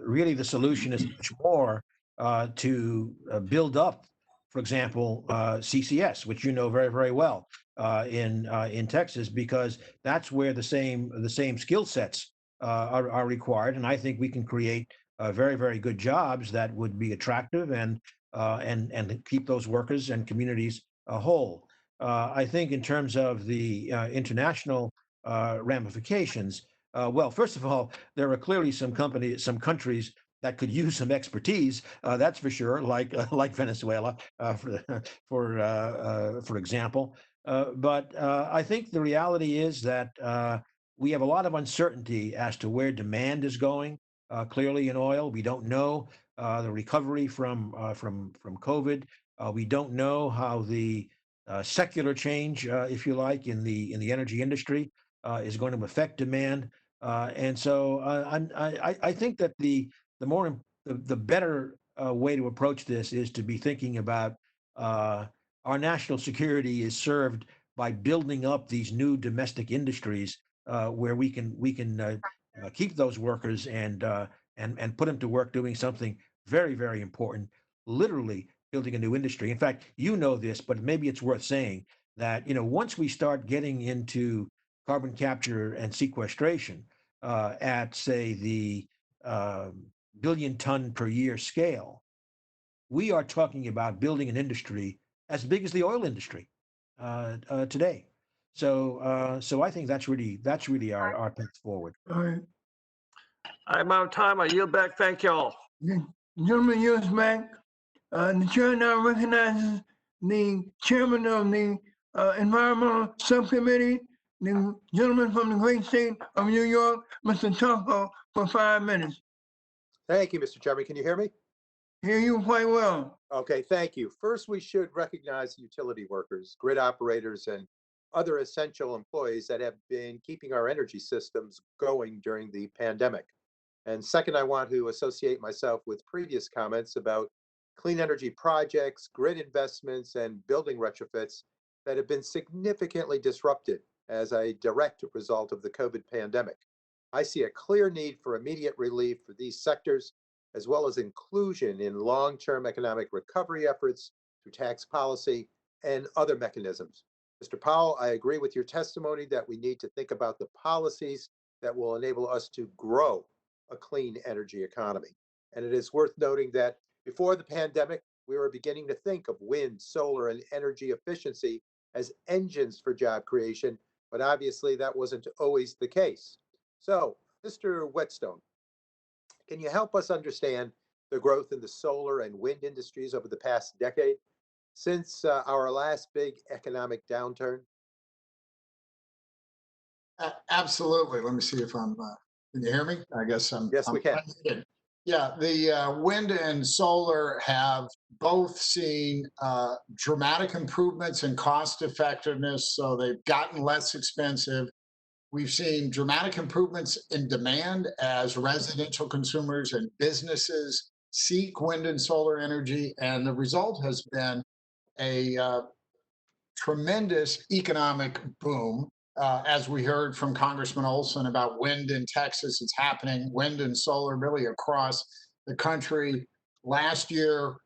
really the solution is much more to build up, for example, CCS, which you know very, very well in Texas, because that's where the same skill sets are required, and I think we can create very, very good jobs that would be attractive and keep those workers and communities whole. I think in terms of the international ramifications. Well, first of all, there are clearly some countries that could use some expertise. That's for sure, like Venezuela, for example. But I think the reality is that we have a lot of uncertainty as to where demand is going. Clearly, in oil, we don't know the recovery from COVID. We don't know how the secular change, if you like, in the energy industry is going to affect demand. And so I think that the better way to approach this is to be thinking about our national security is served by building up these new domestic industries where we can keep those workers and put them to work doing something very, very important, literally building a new industry. In fact, you know this, but maybe it's worth saying that, once we start getting into carbon capture and sequestration at, say, the billion ton per year scale, we are talking about building an industry as big as the oil industry today. So I think that's really our path forward. All right. I'm out of time. I yield back. Thank y'all. The gentleman yields back. The chair now recognizes the chairman of the Environmental Subcommittee, the gentleman from the great state of New York, Mr. Taco, for 5 minutes. Thank you, Mr. Chairman. Can you hear me? Hear you quite well. Okay, thank you. First, we should recognize utility workers, grid operators, and other essential employees that have been keeping our energy systems going during the pandemic. And second, I want to associate myself with previous comments about clean energy projects, grid investments, and building retrofits that have been significantly disrupted as a direct result of the COVID pandemic. I see a clear need for immediate relief for these sectors, as well as inclusion in long-term economic recovery efforts through tax policy and other mechanisms. Mr. Powell, I agree with your testimony that we need to think about the policies that will enable us to grow a clean energy economy. And it is worth noting that before the pandemic, we were beginning to think of wind, solar, and energy efficiency as engines for job creation, but obviously that wasn't always the case. So, Mr. Whetstone, can you help us understand the growth in the solar and wind industries over the past decade since our last big economic downturn? Absolutely. Let me see if I'm, can you hear me? I guess I'm. Yes, we can. Yeah, the wind and solar have both seen dramatic improvements in cost effectiveness, so they've gotten less expensive. We've seen dramatic improvements in demand as residential consumers and businesses seek wind and solar energy, and the result has been a tremendous economic boom. As we heard from Congressman Olson about wind in Texas, it's happening, wind and solar really across the country. Last year,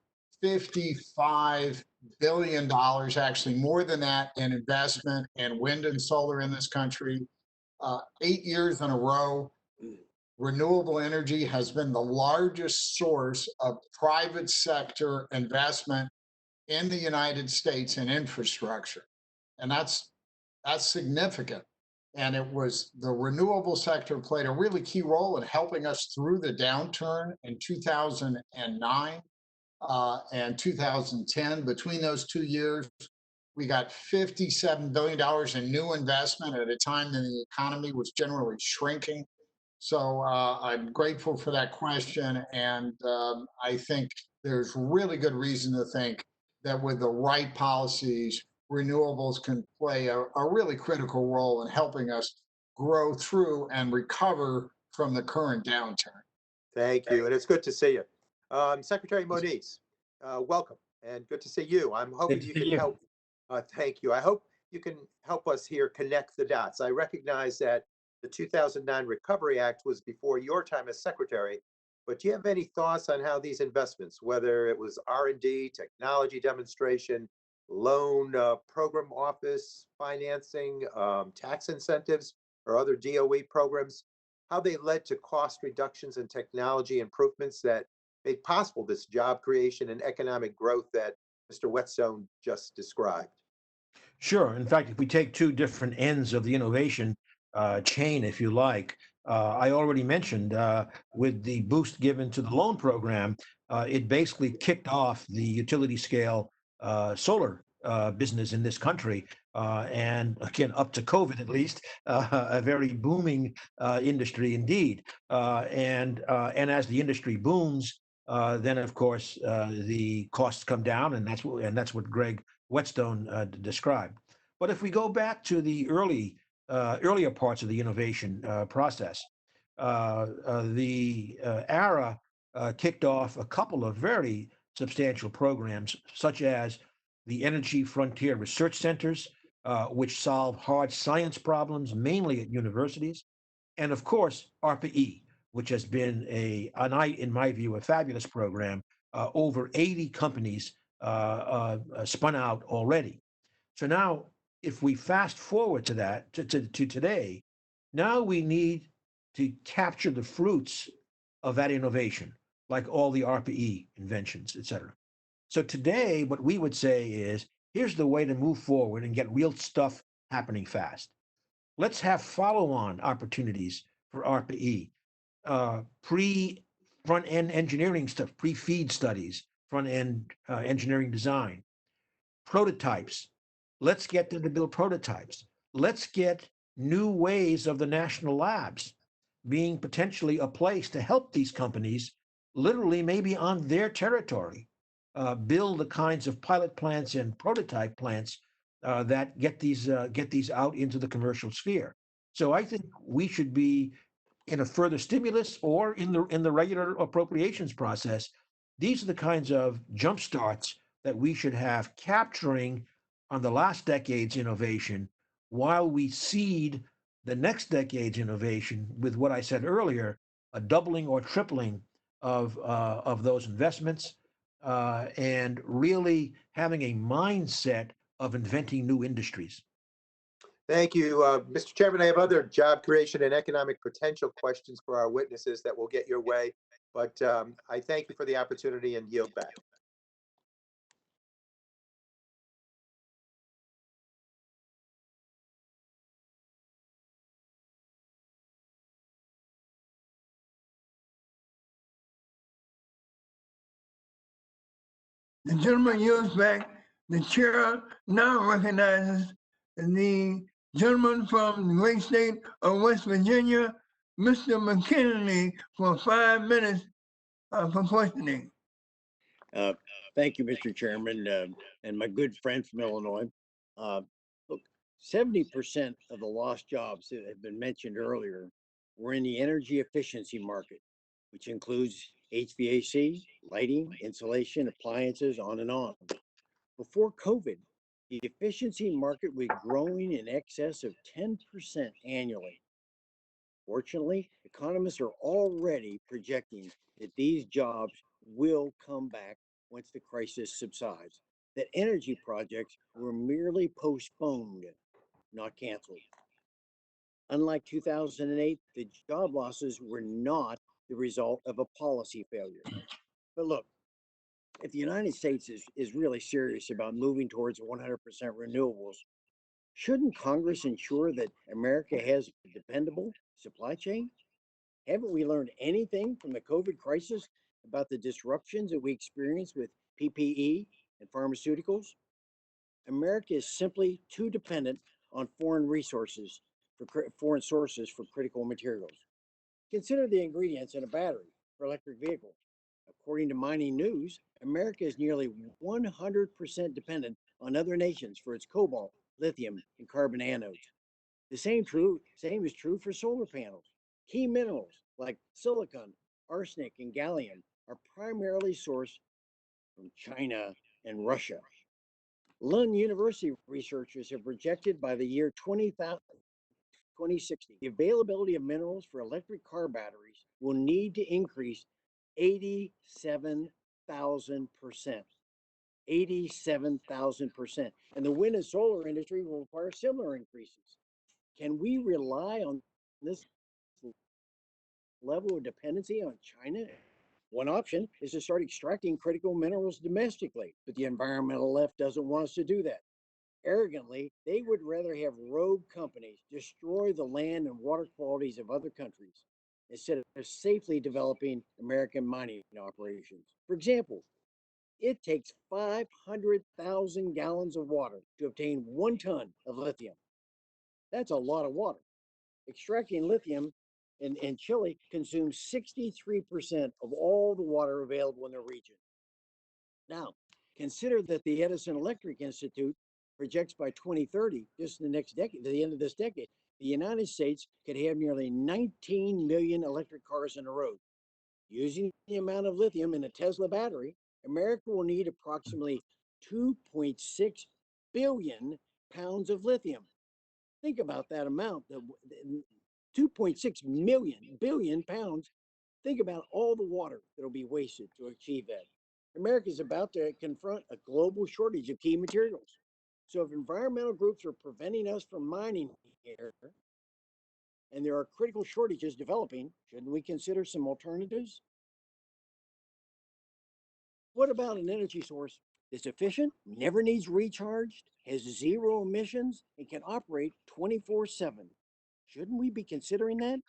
$55 billion, actually more than that, in investment in wind and solar in this country. 8 years in a row, renewable energy has been the largest source of private sector investment in the United States in infrastructure. And that's significant. And it was the renewable sector played a really key role in helping us through the downturn in 2009 and 2010. Between those 2 years, we got $57 billion in new investment at a time when the economy was generally shrinking. So I'm grateful for that question. And I think there's really good reason to think that with the right policies, renewables can play a really critical role in helping us grow through and recover from the current downturn. Thank you, and it's good to see you. Secretary Moniz, welcome, and good to see you. I'm hoping you can help. Thank you. I hope you can help us here connect the dots. I recognize that the 2009 Recovery Act was before your time as secretary, but do you have any thoughts on how these investments, whether it was R&D, technology demonstration, loan program office financing, tax incentives, or other DOE programs, how they led to cost reductions and technology improvements that made possible this job creation and economic growth that Mr. Whetstone just described? Sure. In fact, if we take two different ends of the innovation chain, if you like, I already mentioned with the boost given to the loan program, it basically kicked off the utility scale solar business in this country. And again, up to COVID at least, a very booming industry indeed. And as the industry booms, then of course the costs come down, and that's what Greg Whetstone described. But if we go back to the earlier parts of the innovation process, the ARA kicked off a couple of very substantial programs, such as the Energy Frontier Research Centers, which solve hard science problems, mainly at universities. And of course, ARPA-E, which has been in my view, a fabulous program. Over 80 companies spun out already. So now, if we fast forward to that, to today, now we need to capture the fruits of that innovation, like all the ARPA-E inventions, et cetera. So today, what we would say is, here's the way to move forward and get real stuff happening fast. Let's have follow-on opportunities for ARPA-E, front-end engineering stuff, pre-feed studies, front-end engineering design, prototypes. Let's get them to build prototypes. Let's get new ways of the national labs being potentially a place to help these companies, literally maybe on their territory, build the kinds of pilot plants and prototype plants that get these out into the commercial sphere. So I think we should be in a further stimulus or in the regular appropriations process. These are the kinds of jump starts that we should have capturing on the last decade's innovation while we seed the next decade's innovation with what I said earlier, a doubling or tripling of those investments, and really having a mindset of inventing new industries. Thank you. Mr. Chairman, I have other job creation and economic potential questions for our witnesses that will get your way, but I thank you for the opportunity and yield back. The gentleman yields back. The chair now recognizes the gentleman from the great state of West Virginia, Mr. McKinley, for 5 minutes for questioning. Thank you, Mr. Chairman, and my good friend from Illinois. Look, 70% of the lost jobs that have been mentioned earlier were in the energy efficiency market, which includes HVAC, lighting, insulation, appliances, on and on. Before COVID, the efficiency market was growing in excess of 10% annually. Fortunately, economists are already projecting that these jobs will come back once the crisis subsides, that energy projects were merely postponed, not canceled. Unlike 2008, the job losses were not the result of a policy failure. But look, if the United States is really serious about moving towards 100% renewables, shouldn't Congress ensure that America has a dependable supply chain? Haven't we learned anything from the COVID crisis about the disruptions that we experienced with PPE and pharmaceuticals? America is simply too dependent on foreign sources for critical materials. Consider the ingredients in a battery for electric vehicle. According to Mining News, America is nearly 100% dependent on other nations for its cobalt, lithium, and carbon anodes. The same is true for solar panels. Key minerals like silicon, arsenic, and gallium are primarily sourced from China and Russia. Lund University researchers have projected by the year 2060, the availability of minerals for electric car batteries will need to increase 87,000%. 87,000%. And the wind and solar industry will require similar increases. Can we rely on this level of dependency on China? One option is to start extracting critical minerals domestically, but the environmental left doesn't want us to do that. Arrogantly, they would rather have rogue companies destroy the land and water qualities of other countries instead of safely developing American mining operations. For example, it takes 500,000 gallons of water to obtain 1 ton of lithium. That's a lot of water. Extracting lithium in Chile consumes 63% of all the water available in the region. Now, consider that the Edison Electric Institute projects by 2030, just in the next decade, to the end of this decade, the United States could have nearly 19 million electric cars on the road. Using the amount of lithium in a Tesla battery, America will need approximately 2.6 billion pounds of lithium. Think about that amount, 2.6 billion pounds. Think about all the water that'll be wasted to achieve that. America is about to confront a global shortage of key materials. So if environmental groups are preventing us from mining here, and there are critical shortages developing, shouldn't we consider some alternatives? What about an energy source that's efficient, never needs recharged, has zero emissions, and can operate 24/7? Shouldn't we be considering that?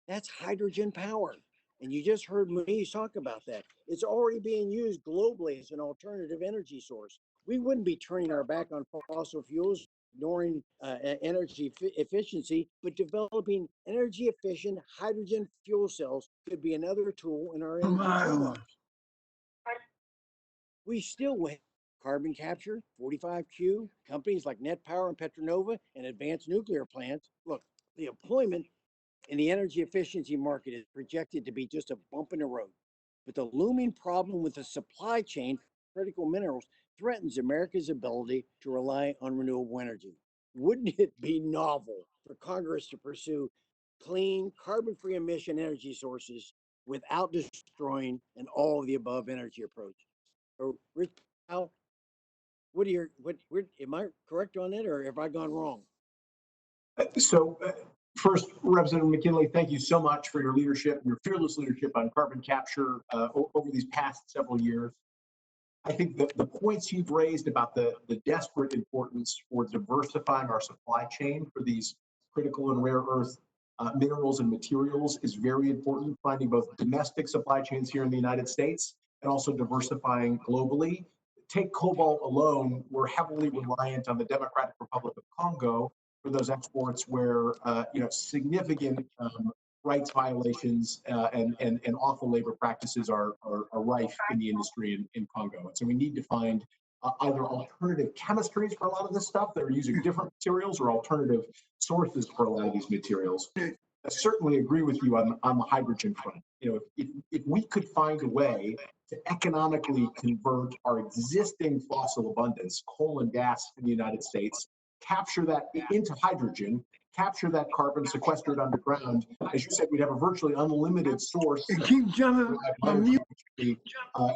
That's hydrogen power. And you just heard Muniz talk about that. It's already being used globally as an alternative energy source. We wouldn't be turning our back on fossil fuels, ignoring energy efficiency, but developing energy efficient hydrogen fuel cells could be another tool in our energy toolbox. We still have carbon capture, 45Q, companies like Net Power and Petronova, and advanced nuclear plants. Look, the employment in the energy efficiency market is projected to be just a bump in the road. But the looming problem with the supply chain for critical minerals threatens America's ability to rely on renewable energy. Wouldn't it be novel for Congress to pursue clean, carbon-free emission energy sources without destroying an all-of-the-above energy approach? Or, Rich, Al, am I correct on that, or have I gone wrong? First, Representative McKinley, thank you so much for your leadership, your fearless leadership on carbon capture over these past several years. I think the points you've raised about the desperate importance for diversifying our supply chain for these critical and rare earth minerals and materials is very important, finding both domestic supply chains here in the United States and also diversifying globally. Take cobalt alone, we're heavily reliant on the Democratic Republic of Congo for those exports where significant rights violations and awful labor practices are rife in the industry in Congo. And so we need to find either alternative chemistries for a lot of this stuff that are using different materials or alternative sources for a lot of these materials. I certainly agree with you on the hydrogen front. If we could find a way to economically convert our existing fossil abundance, coal and gas in the United States, capture that into hydrogen, capture that carbon, sequester it underground. As you said, we'd have a virtually unlimited source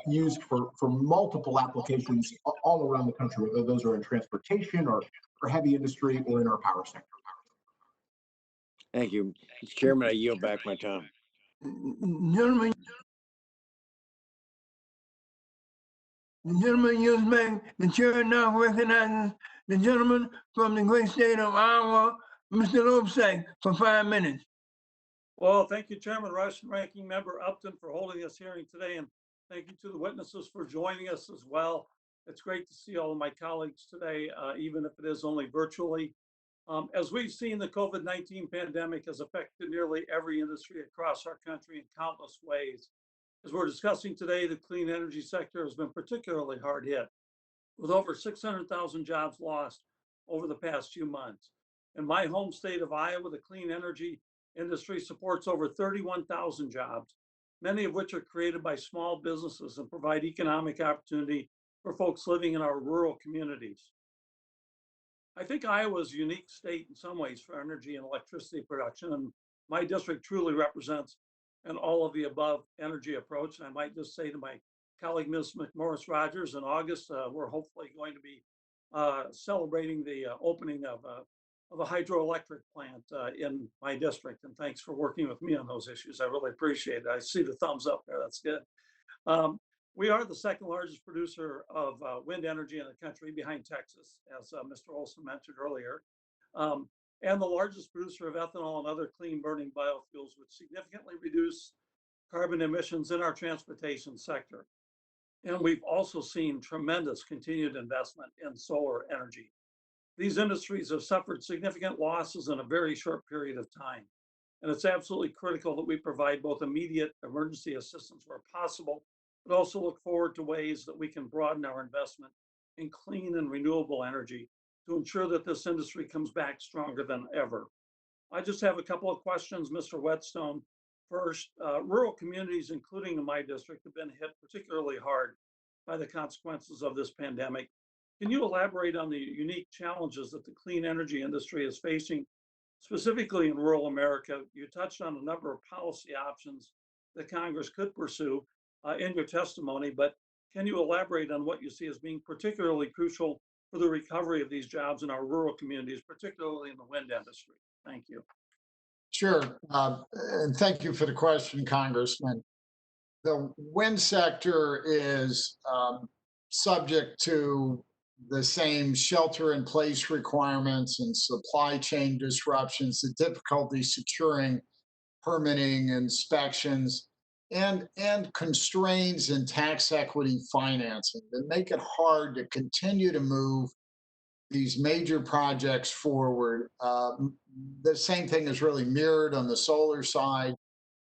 used for multiple applications all around the country, whether those are in transportation or heavy industry or in our power sector. Thank you. Mr. Chairman, I yield back my time. The gentleman yields back. The chair now recognizes the gentleman from the great state of Iowa, Mr. Lobsack, for 5 minutes. Well, thank you, Chairman Rush and Ranking Member Upton, for holding this hearing today. And thank you to the witnesses for joining us as well. It's great to see all of my colleagues today, even if it is only virtually. As we've seen, the COVID-19 pandemic has affected nearly every industry across our country in countless ways. As we're discussing today, the clean energy sector has been particularly hard hit, with over 600,000 jobs lost over the past few months. In my home state of Iowa, the clean energy industry supports over 31,000 jobs, many of which are created by small businesses and provide economic opportunity for folks living in our rural communities. I think Iowa is a unique state in some ways for energy and electricity production, and my district truly represents an all of the above energy approach. And I might just say to my colleague, Ms. McMorris Rogers, in August, we're hopefully going to be celebrating the opening of a hydroelectric plant in my district. And thanks for working with me on those issues. I really appreciate it. I see the thumbs up there. That's good. We are the second largest producer of wind energy in the country, behind Texas, as Mr. Olson mentioned earlier, and the largest producer of ethanol and other clean burning biofuels, which significantly reduce carbon emissions in our transportation sector. And we've also seen tremendous continued investment in solar energy. These industries have suffered significant losses in a very short period of time. And it's absolutely critical that we provide both immediate emergency assistance where possible, but also look forward to ways that we can broaden our investment in clean and renewable energy to ensure that this industry comes back stronger than ever. I just have a couple of questions, Mr. Whetstone. First, rural communities, including in my district, have been hit particularly hard by the consequences of this pandemic. Can you elaborate on the unique challenges that the clean energy industry is facing, specifically in rural America? You touched on a number of policy options that Congress could pursue in your testimony, but can you elaborate on what you see as being particularly crucial for the recovery of these jobs in our rural communities, particularly in the wind industry? Thank you. Sure. And thank you for the question, Congressman. The wind sector is subject to the same shelter in place requirements and supply chain disruptions, the difficulty securing permitting, inspections, and constraints in tax equity financing that make it hard to continue to move these major projects forward. The same thing is really mirrored on the solar side,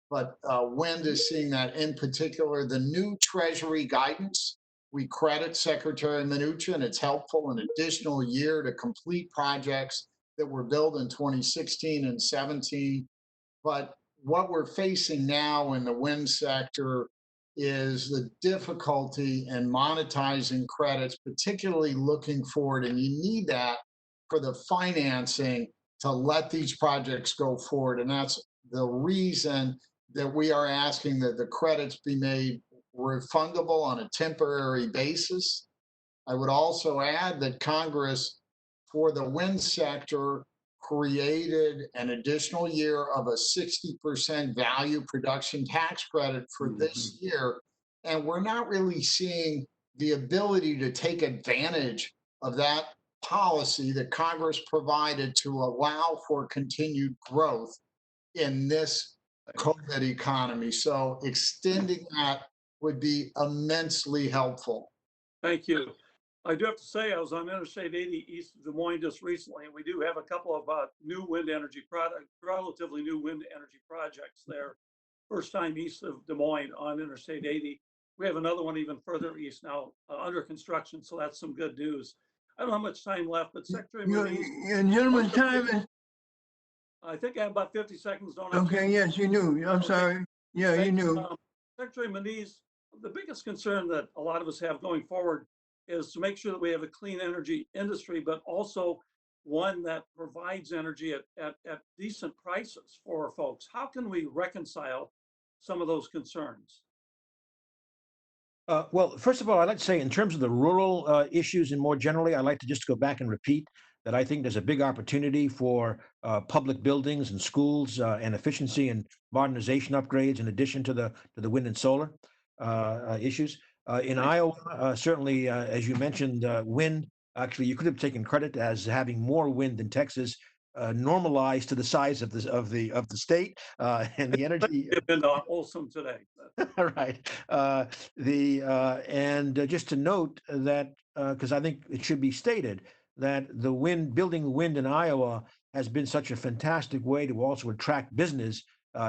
but wind is seeing that in particular. The new Treasury guidance, we credit Secretary Mnuchin. It's helpful, an additional year to complete projects that were built in 2016 and 17. But what we're facing now in the wind sector is the difficulty in monetizing credits, particularly looking forward. And you need that for the financing to let these projects go forward. And that's the reason that we are asking that the credits be made refundable on a temporary basis. I would also add that Congress, for the wind sector, created an additional year of a 60% value production tax credit for this year. And we're not really seeing the ability to take advantage of that policy that Congress provided to allow for continued growth in this COVID economy. So extending that would be immensely helpful. Thank you. I do have to say, I was on Interstate 80 east of Des Moines just recently, and we do have a couple of new wind energy relatively new wind energy projects there. First time east of Des Moines on Interstate 80. We have another one even further east now under construction, so that's some good news. I don't have much time left, but Secretary Moniz, Gentleman's time is. I think I have about 50 seconds, don't I? Okay, yes, you knew. I'm sorry. Yeah, you knew. Secretary Moniz, the biggest concern that a lot of us have going forward is to make sure that we have a clean energy industry, but also one that provides energy at decent prices for folks. How can we reconcile some of those concerns? Well, first of all, I'd like to say in terms of the rural issues and more generally, I'd like to just go back and repeat that I think there's a big opportunity for public buildings and schools and efficiency and modernization upgrades in addition to the wind and solar issues. In Iowa, certainly, as you mentioned, wind, actually, you could have taken credit as having more wind than Texas, normalized to the size of the state and the energy. It's been awesome today. Right. And just to note that, because I think it should be stated that building wind in Iowa has been such a fantastic way to also attract business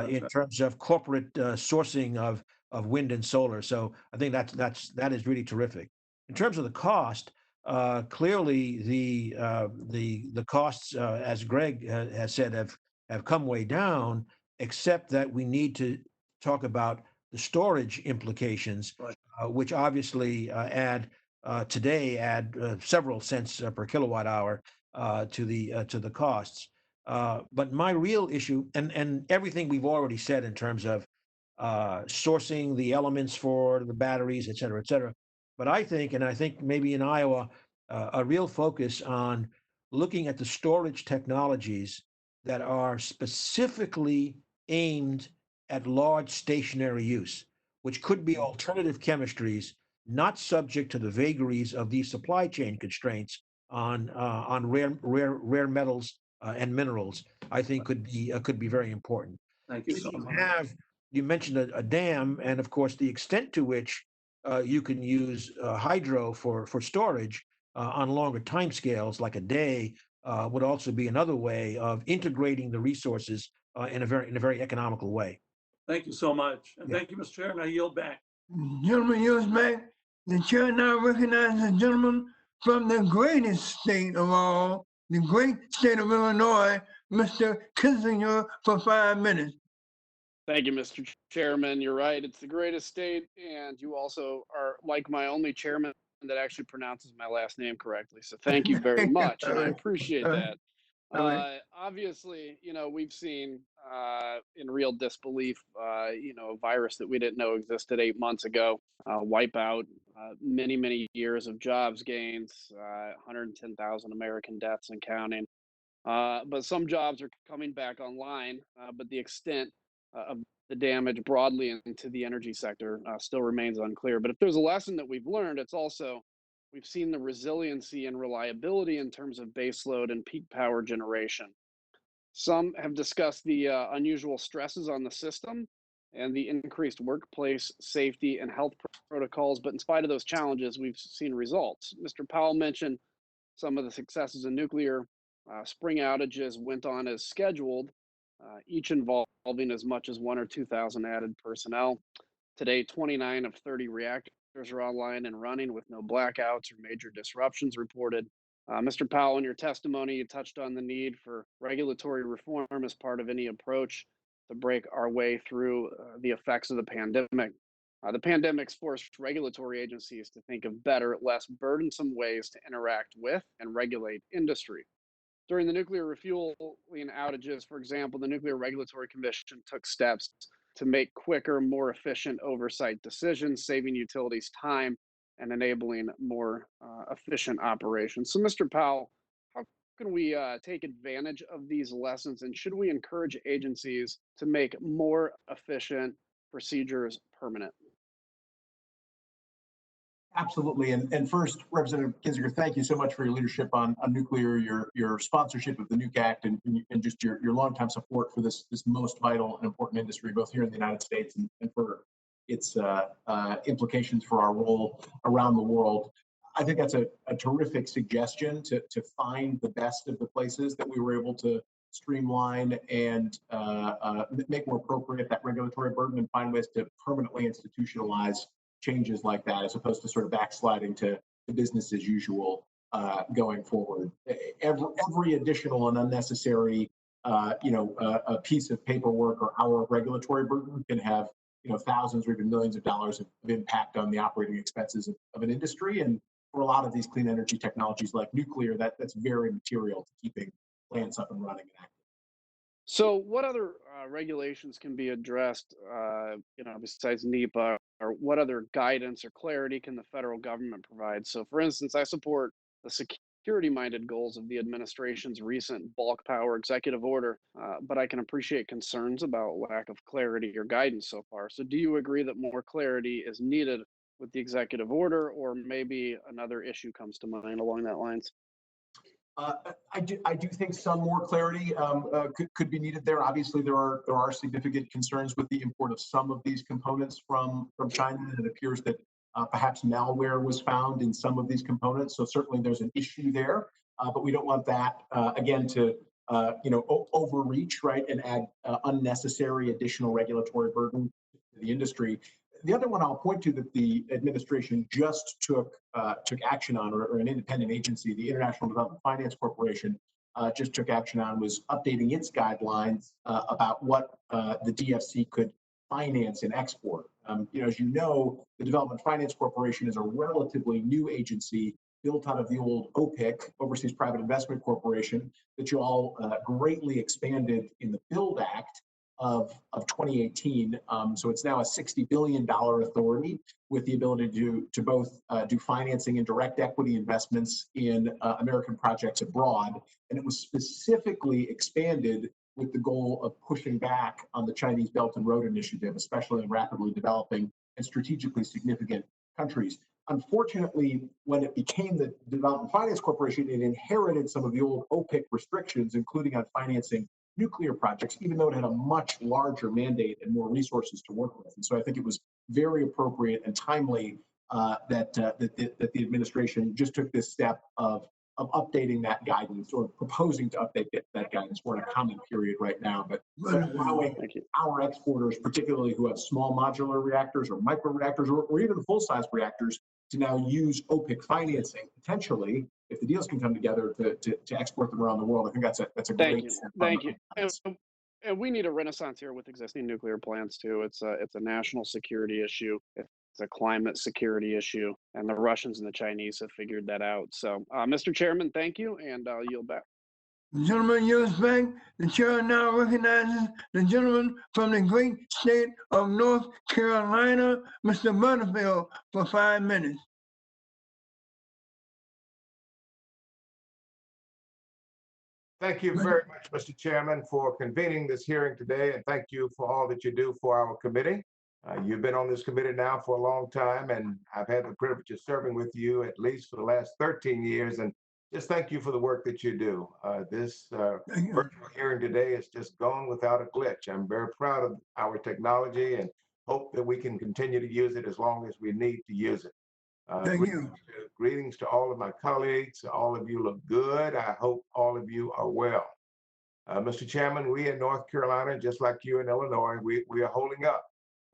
in terms of corporate sourcing of wind and solar. So I think that is really terrific. In terms of the cost, clearly the costs, as Greg has said, have come way down, except that we need to talk about the storage implications, which obviously add several cents per kilowatt hour to the costs. But my real issue, and everything we've already said in terms of sourcing the elements for the batteries, et cetera, but I think maybe in Iowa, a real focus on looking at the storage technologies that are specifically aimed at large stationary use, which could be alternative chemistries, not subject to the vagaries of these supply chain constraints on rare metals and minerals. I think could be very important. Thank you so much. You mentioned a dam, and of course the extent to which you can use hydro for storage on longer timescales, like a day, would also be another way of integrating the resources in a very economical way. Thank you so much. And thank you, Mr. Chair, and I yield back. Gentleman yields back. The chair now recognizes the gentleman from the greatest state of all, the great state of Illinois, Mr. Kissinger, for 5 minutes. Thank you, Mr. Chairman. You're right. It's the greatest state, and you also are like my only chairman that actually pronounces my last name correctly. So thank you very much, and I appreciate that. Obviously, we've seen in real disbelief, a virus that we didn't know existed 8 months ago, wipe out many, many years of jobs gains, 110,000 American deaths and counting. But some jobs are coming back online, but the extent of the damage broadly into the energy sector still remains unclear. But if there's a lesson that we've learned, it's also we've seen the resiliency and reliability in terms of baseload and peak power generation. Some have discussed the unusual stresses on the system and the increased workplace safety and health protocols. But in spite of those challenges, we've seen results. Mr. Powell mentioned some of the successes in nuclear. Spring outages went on as scheduled, each involving as much as 1,000 or 2,000 added personnel. Today, 29 of 30 reactors are online and running with no blackouts or major disruptions reported. Mr. Powell, in your testimony, you touched on the need for regulatory reform as part of any approach to break our way through the effects of the pandemic. The pandemic's forced regulatory agencies to think of better, less burdensome ways to interact with and regulate industry. During the nuclear refueling outages, for example, the Nuclear Regulatory Commission took steps to make quicker, more efficient oversight decisions, saving utilities time and enabling more efficient operations. So, Mr. Powell, how can we take advantage of these lessons, and should we encourage agencies to make more efficient procedures permanent? Absolutely. And first, Representative Kinzinger, thank you so much for your leadership on nuclear, your sponsorship of the Nuke Act, and just your longtime support for this most vital and important industry, both here in the United States and for its implications for our role around the world. I think that's a terrific suggestion to find the best of the places that we were able to streamline and make more appropriate that regulatory burden and find ways to permanently institutionalize changes like that, as opposed to sort of backsliding to business as usual going forward. Every additional and unnecessary, a piece of paperwork or hour of regulatory burden can have, thousands or even millions of dollars of impact on the operating expenses of an industry. And for a lot of these clean energy technologies like nuclear, that's very material to keeping plants up and running and active. So, what other regulations can be addressed, besides NEPA, or what other guidance or clarity can the federal government provide? So, for instance, I support the security-minded goals of the administration's recent bulk power executive order, but I can appreciate concerns about lack of clarity or guidance so far. So, do you agree that more clarity is needed with the executive order, or maybe another issue comes to mind along that lines? I do think some more clarity could be needed there. Obviously, there are significant concerns with the import of some of these components from China. It appears that perhaps malware was found in some of these components. So certainly there's an issue there, but we don't want that again to overreach, right, and add unnecessary additional regulatory burden to the industry. The other one I'll point to that the administration just took action on, or an independent agency, the International Development Finance Corporation, just took action on, was updating its guidelines about what the DFC could finance and export. As you know, the Development Finance Corporation is a relatively new agency built out of the old OPIC, Overseas Private Investment Corporation, that you all greatly expanded in the BUILD Act of 2018. So it's now a $60 billion authority with the ability to both do financing and direct equity investments in American projects abroad. And it was specifically expanded with the goal of pushing back on the Chinese Belt and Road Initiative, especially in rapidly developing and strategically significant countries. Unfortunately, when it became the Development Finance Corporation, it inherited some of the old OPIC restrictions, including on financing nuclear projects, even though it had a much larger mandate and more resources to work with. And so I think it was very appropriate and timely that the administration just took this step of updating that guidance, or proposing to update that guidance. We're in a comment period right now, but allowing our exporters, particularly who have small modular reactors or micro reactors or even full-size reactors, to now use OPIC financing, potentially, if the deals can come together, to export them around the world. I think that's a great step. Thank you. And we need a renaissance here with existing nuclear plants too. It's a national security issue. If It's a climate security issue, and the Russians and the Chinese have figured that out. So, Mr. Chairman, thank you, and I'll yield back. The gentleman yields back. The chair now recognizes the gentleman from the great state of North Carolina, Mr. Butterfield, for 5 minutes. Thank you very much, Mr. Chairman, for convening this hearing today, and thank you for all that you do for our committee. You've been on this committee now for a long time, and I've had the privilege of serving with you at least for the last 13 years, and just thank you for the work that you do. This virtual hearing today has just gone without a glitch. I'm very proud of our technology and hope that we can continue to use it as long as we need to use it. Thank you. Greetings to all of my colleagues. All of you look good. I hope all of you are well. Mr. Chairman, we in North Carolina, just like you in Illinois, we are holding up,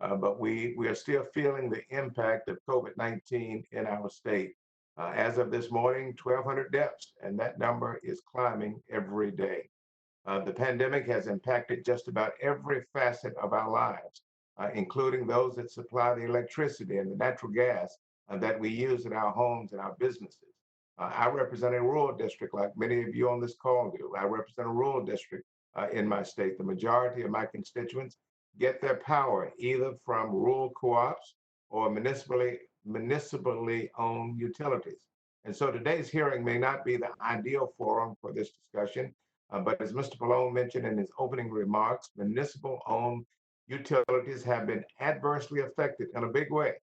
but we are still feeling the impact of COVID-19 in our state. As of this morning, 1,200 deaths, and that number is climbing every day. The pandemic has impacted just about every facet of our lives, including those that supply the electricity and the natural gas that we use in our homes and our businesses. I represent a rural district like many of you on this call do. I represent a rural district in my state. The majority of my constituents get their power either from rural co-ops or municipally owned utilities. And so today's hearing may not be the ideal forum for this discussion, but as Mr. Pallone mentioned in his opening remarks, municipal owned utilities have been adversely affected in a big way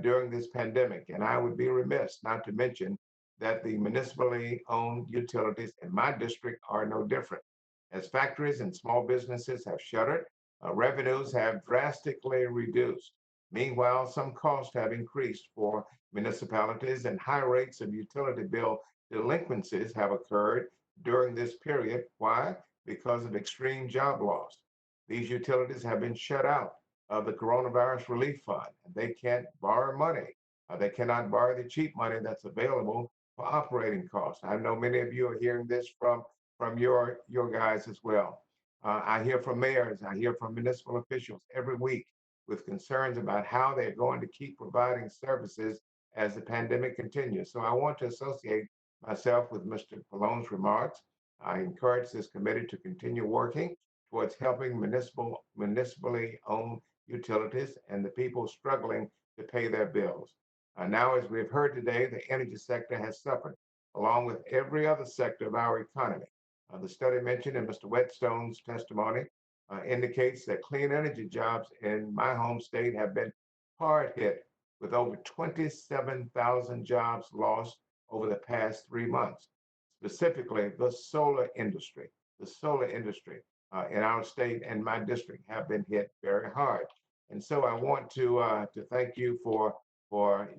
during this pandemic. And I would be remiss not to mention that the municipally owned utilities in my district are no different. As factories and small businesses have shuttered, revenues have drastically reduced. Meanwhile, some costs have increased for municipalities and high rates of utility bill delinquencies have occurred during this period. Why? Because of extreme job loss. These utilities have been shut out of the coronavirus relief fund. They can't borrow money. They cannot borrow the cheap money that's available for operating costs. I know many of you are hearing this from your guys as well. I hear from mayors, I hear from municipal officials every week with concerns about how they're going to keep providing services as the pandemic continues. So I want to associate myself with Mr. Pallone's remarks. I encourage this committee to continue working towards helping municipally owned utilities and the people struggling to pay their bills. Now, as we've heard today, the energy sector has suffered, along with every other sector of our economy. The study mentioned in Mr. Whetstone's testimony indicates that clean energy jobs in my home state have been hard hit, with over 27,000 jobs lost over the past 3 months. Specifically, the solar industry in our state and my district have been hit very hard. And so I want to thank you for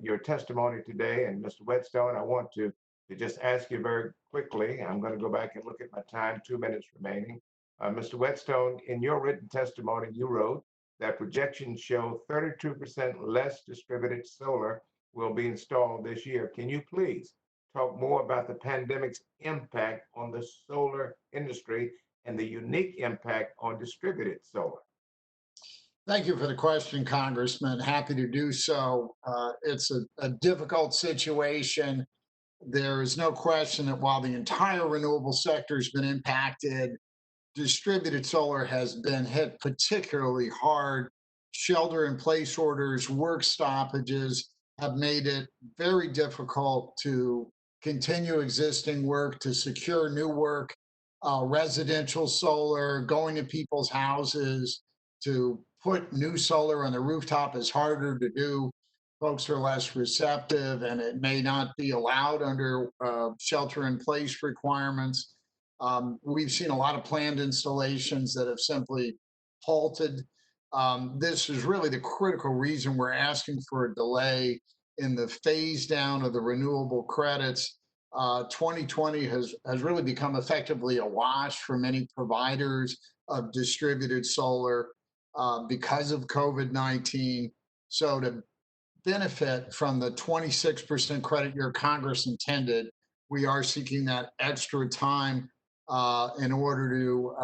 your testimony today. And Mr. Whetstone, I want to just ask you very quickly, I'm going to go back and look at my time, 2 minutes remaining. Mr. Whetstone, in your written testimony, you wrote that projections show 32% less distributed solar will be installed this year. Can you please talk more about the pandemic's impact on the solar industry and the unique impact on distributed solar? Thank you for the question, Congressman. Happy to do so. It's a difficult situation. There is no question that while the entire renewable sector has been impacted, distributed solar has been hit particularly hard. Shelter-in-place orders, work stoppages have made it very difficult to continue existing work, to secure new work, residential solar, going to people's houses, to put new solar on the rooftop is harder to do. Folks are less receptive, and it may not be allowed under shelter-in-place requirements. We've seen a lot of planned installations that have simply halted. This is really the critical reason we're asking for a delay in the phase down of the renewable credits. 2020 has really become effectively a wash for many providers of distributed solar because of COVID-19. So to benefit from the 26% credit year Congress intended, we are seeking that extra time in order to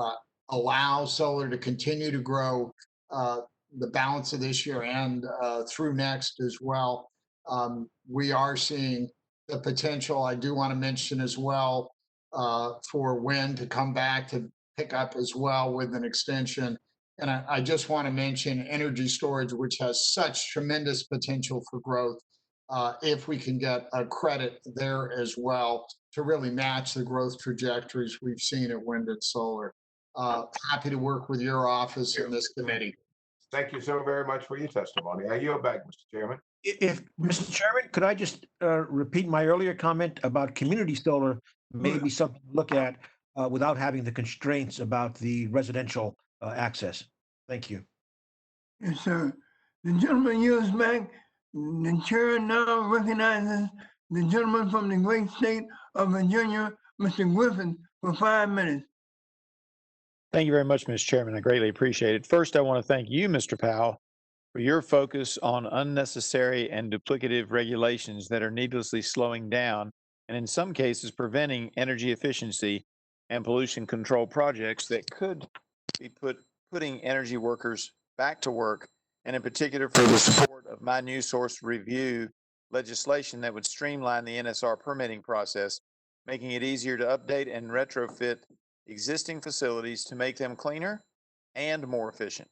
allow solar to continue to grow. the balance of this year and through next as well. We are seeing the potential, I do want to mention as well, for wind to come back to pick up as well with an extension. And I just want to mention energy storage, which has such tremendous potential for growth. If we can get a credit there as well to really match the growth trajectories we've seen at wind and solar. Happy to work with your office and this committee. Thank you so very much for your testimony. I yield back, Mr. Chairman. If, Mr. Chairman, could I just repeat my earlier comment about community solar may be something to look at without having the constraints about the residential access? Thank you. Yes, sir. The gentleman yields back. The chair now recognizes the gentleman from the great state of Virginia, Mr. Griffin, for 5 minutes. Thank you very much, Mr. Chairman. I greatly appreciate it. First, I want to thank you, Mr. Powell, for your focus on unnecessary and duplicative regulations that are needlessly slowing down and in some cases preventing energy efficiency and pollution control projects that could be putting energy workers back to work, and in particular for the support of my new source review legislation that would streamline the NSR permitting process, making it easier to update and retrofit existing facilities to make them cleaner and more efficient.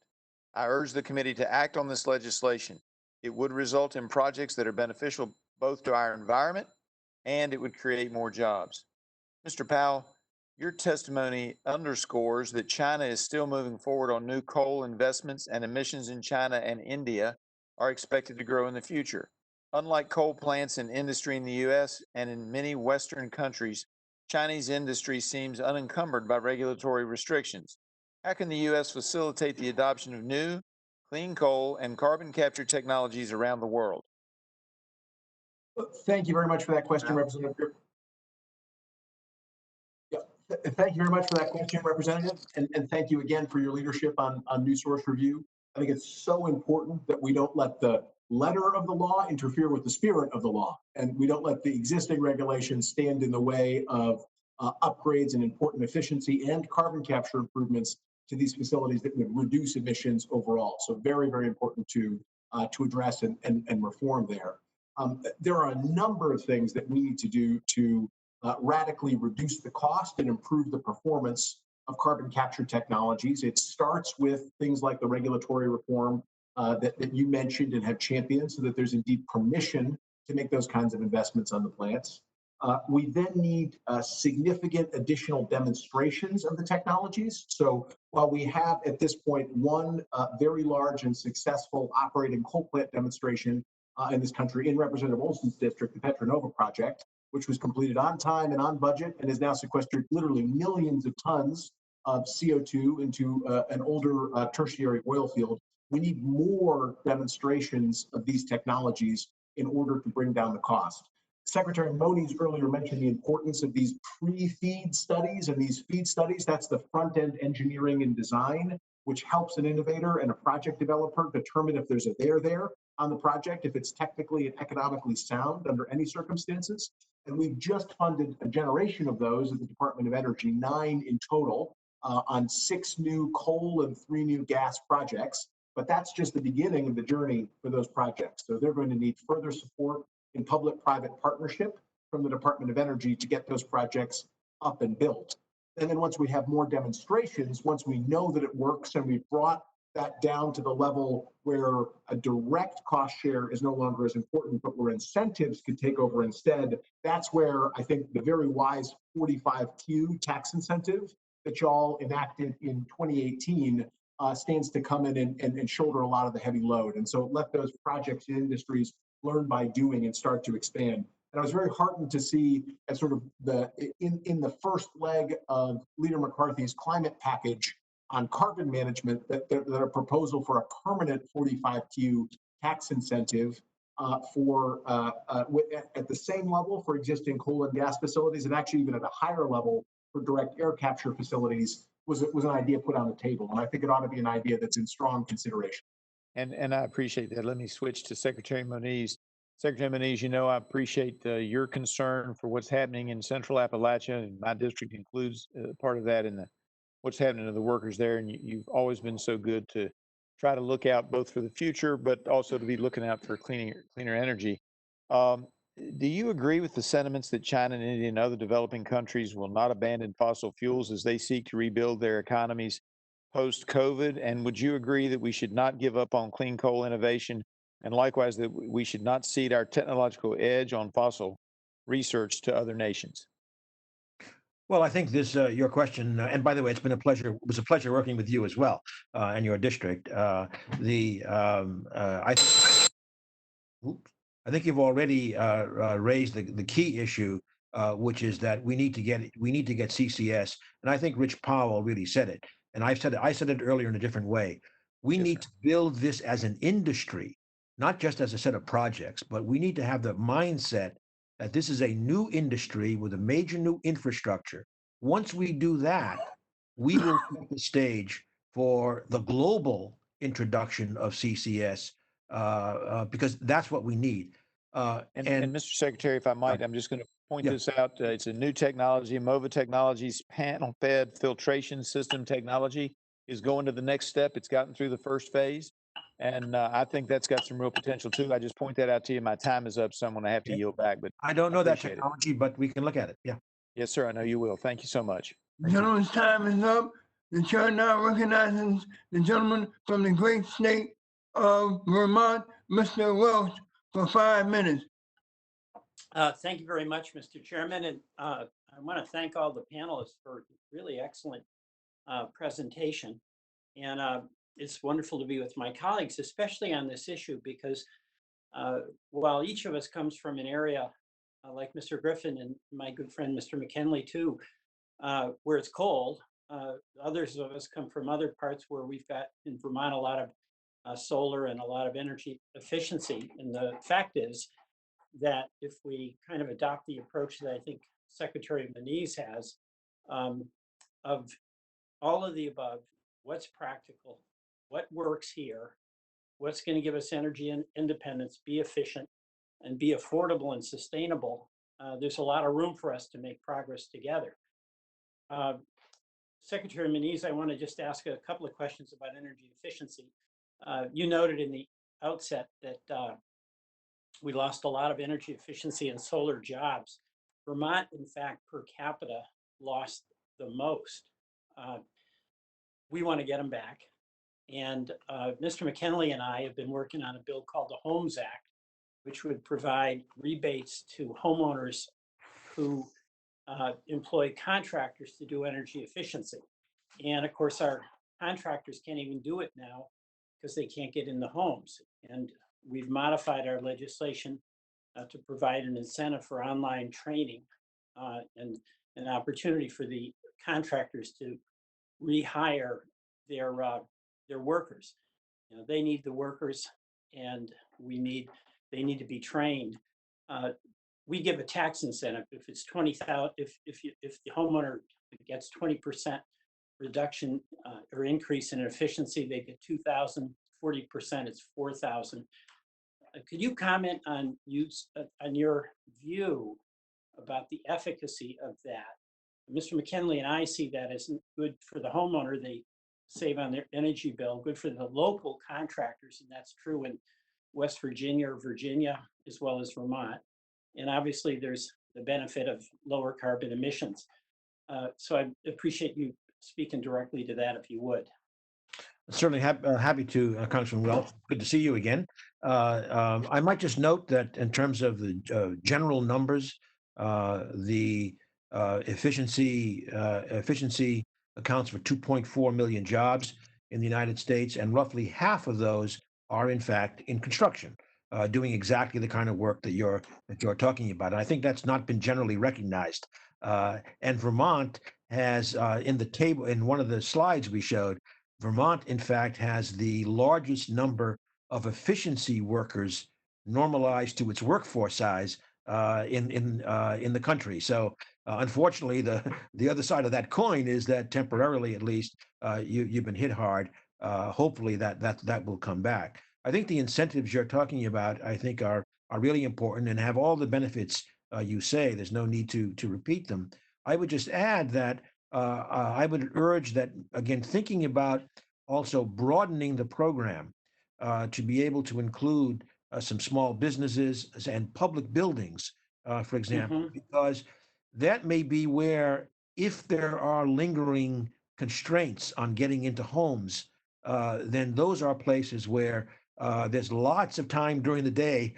I urge the committee to act on this legislation. It would result in projects that are beneficial both to our environment and it would create more jobs. Mr. Powell, your testimony underscores that China is still moving forward on new coal investments, and emissions in China and India are expected to grow in the future. Unlike coal plants and industry in the U.S. and in many Western countries, Chinese industry seems unencumbered by regulatory restrictions. How can the U.S. facilitate the adoption of new, clean coal and carbon capture technologies around the world? Thank you very much for that question, Representative. Thank you very much for that question, Representative, and thank you again for your leadership on new source review. I think it's so important that we don't let the letter of the law interfere with the spirit of the law, and we don't let the existing regulations stand in the way of upgrades and important efficiency and carbon capture improvements to these facilities that would reduce emissions overall. So very, very important to address and reform there. There are a number of things that we need to do to radically reduce the cost and improve the performance of carbon capture technologies. It starts with things like the regulatory reform that you mentioned and have championed, so that there's indeed permission to make those kinds of investments on the plants. We then need significant additional demonstrations of the technologies. So while we have at this point one very large and successful operating coal plant demonstration in this country in Representative Olson's district, the Petronova project, which was completed on time and on budget and has now sequestered literally millions of tons of CO2 into an older tertiary oil field. We need more demonstrations of these technologies in order to bring down the cost. Secretary Moniz earlier mentioned the importance of these pre-feed studies and these feed studies. That's the front-end engineering and design, which helps an innovator and a project developer determine if there's a there on the project, if it's technically and economically sound under any circumstances. And we've just funded a generation of those at the Department of Energy, 9 in total, on 6 new coal and 3 new gas projects. But that's just the beginning of the journey for those projects. So they're going to need further support in public-private partnership from the Department of Energy to get those projects up and built. And then once we have more demonstrations, once we know that it works and we've brought that down to the level where a direct cost share is no longer as important, but where incentives could take over instead, that's where I think the very wise 45Q tax incentive that y'all enacted in 2018 stands to come in and shoulder a lot of the heavy load. And so let those projects and industries learn by doing and start to expand. And I was very heartened to see at sort of in the first leg of Leader McCarthy's climate package on carbon management that a proposal for a permanent 45Q tax incentive at the same level for existing coal and gas facilities, and actually even at a higher level for direct air capture facilities was an idea put on the table. And I think it ought to be an idea that's in strong consideration. And I appreciate that. Let me switch to Secretary Moniz. Secretary Moniz, you know I appreciate your concern for what's happening in Central Appalachia, and my district includes part of that in what's happening to the workers there. And you've always been so good to try to look out both for the future, but also to be looking out for cleaner energy. Do you agree with the sentiments that China and India and other developing countries will not abandon fossil fuels as they seek to rebuild their economies post-COVID? And would you agree that we should not give up on clean coal innovation, and likewise that we should not cede our technological edge on fossil research to other nations? Well, I think this your question, and by the way, it was a pleasure working with you as well, and your district. I think you've already raised the key issue, which is that we need to get CCS, and I think Rich Powell really said it, and I said it earlier in a different way. We need to build this as an industry, not just as a set of projects, but we need to have the mindset that this is a new industry with a major new infrastructure. Once we do that, we will set the stage for the global introduction of CCS, because that's what we need. And Mr. Secretary, if I might, I'm just going to point this out. It's a new technology. MOVA Technologies panel-fed filtration system technology is going to the next step. It's gotten through the first phase, and I think that's got some real potential too. I just point that out to you. My time is up, so I'm going to have to yield back. But I don't know that appreciate it. technology, but we can look at it. Yeah. Yes, sir. I know you will. Thank you so much. The gentleman's time is up. The chair now recognizes the gentleman from the great state of Vermont, Mr. Welch, for 5 minutes. Thank you very much, Mr. Chairman. And I want to thank all the panelists for really excellent presentation. And it's wonderful to be with my colleagues, especially on this issue, because while each of us comes from an area like Mr. Griffin and my good friend, Mr. McKinley, too, where it's cold, others of us come from other parts where we've got in Vermont a lot of solar and a lot of energy efficiency. And the fact is that if we kind of adopt the approach that I think Secretary Moniz has, of all of the above, what's practical, what works here, what's going to give us energy and independence, be efficient, and be affordable and sustainable, there's a lot of room for us to make progress together. Secretary Moniz, I want to just ask a couple of questions about energy efficiency. You noted in the outset that we lost a lot of energy efficiency and solar jobs. Vermont, in fact, per capita, lost the most. We want to get them back. And Mr. McKinley and I have been working on a bill called the Homes Act, which would provide rebates to homeowners who employ contractors to do energy efficiency. And of course, our contractors can't even do it now because they can't get in the homes. And we've modified our legislation to provide an incentive for online training and an opportunity for the contractors to rehire their workers. You know, they need the workers, and they need to be trained. We give a tax incentive if it's 20,000. If the homeowner gets 20% reduction or increase in efficiency, they get 2,000. 40%, it's 4,000. Could you comment on your view about the efficacy of that? Mr. McKinley and I see that as good for the homeowner. They save on their energy bill, good for the local contractors, and that's true in West Virginia or Virginia, as well as Vermont. And obviously there's the benefit of lower carbon emissions. So I appreciate you speaking directly to that, if you would. Certainly happy to, Congressman Welch. Good to see you again. I might just note that in terms of the general numbers, the efficiency accounts for 2.4 million jobs in the United States, and roughly half of those are in fact in construction, doing exactly the kind of work that you're talking about. And I think that's not been generally recognized. And Vermont has in the table, in one of the slides we showed, Vermont, in fact, has the largest number of efficiency workers normalized to its workforce size in the country. So, unfortunately, the other side of that coin is that temporarily, at least, you've been hit hard. Hopefully, that will come back. I think the incentives you're talking about, I think, are really important and have all the benefits you say. There's no need to repeat them. I would just add that I would urge that, again, thinking about also broadening the program to be able to include some small businesses and public buildings, for example, because that may be where, if there are lingering constraints on getting into homes, then those are places where there's lots of time during the day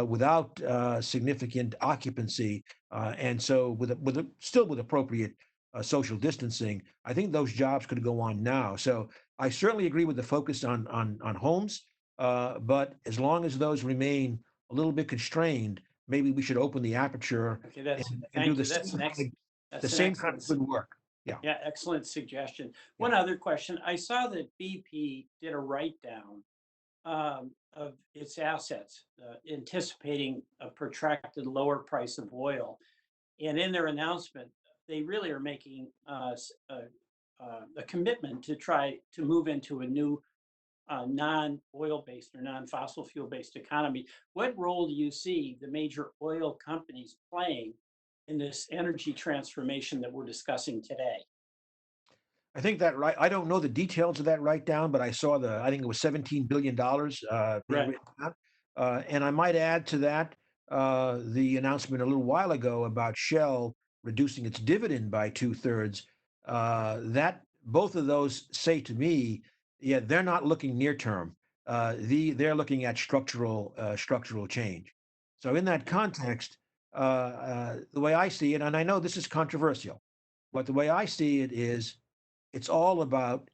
without significant occupancy, and so still with appropriate social distancing, I think those jobs could go on now. So I certainly agree with the focus on homes, but as long as those remain a little bit constrained, maybe we should open the aperture Okay, that's, and thank do you. the That's same an kind that's the an same kind excellent, of good work. Yeah. yeah, excellent suggestion. One other question. I saw that BP did a write down of its assets, anticipating a protracted lower price of oil. And in their announcement, they really are making a commitment to try to move into a new non-oil based or non-fossil fuel based economy. What role do you see the major oil companies playing in this energy transformation that we're discussing today? I think that I don't know the details of that write down, but I saw I think it was $17 billion being Right. written down. And I might add to that the announcement a little while ago about Shell reducing its dividend by 2/3. That both of those say to me, yeah, they're not looking near term. They're looking at structural change. So in that context, the way I see it, and I know this is controversial, but the way I see it is, it's all about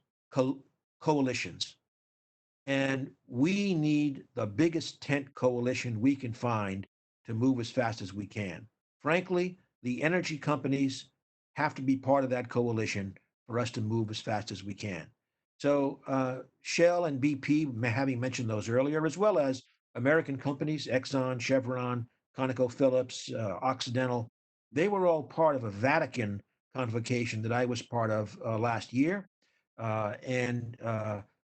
coalitions. And we need the biggest tent coalition we can find to move as fast as we can. Frankly, the energy companies have to be part of that coalition for us to move as fast as we can. So Shell and BP, having mentioned those earlier, as well as American companies, Exxon, Chevron, ConocoPhillips, Occidental, they were all part of a Vatican convocation that I was part of last year. And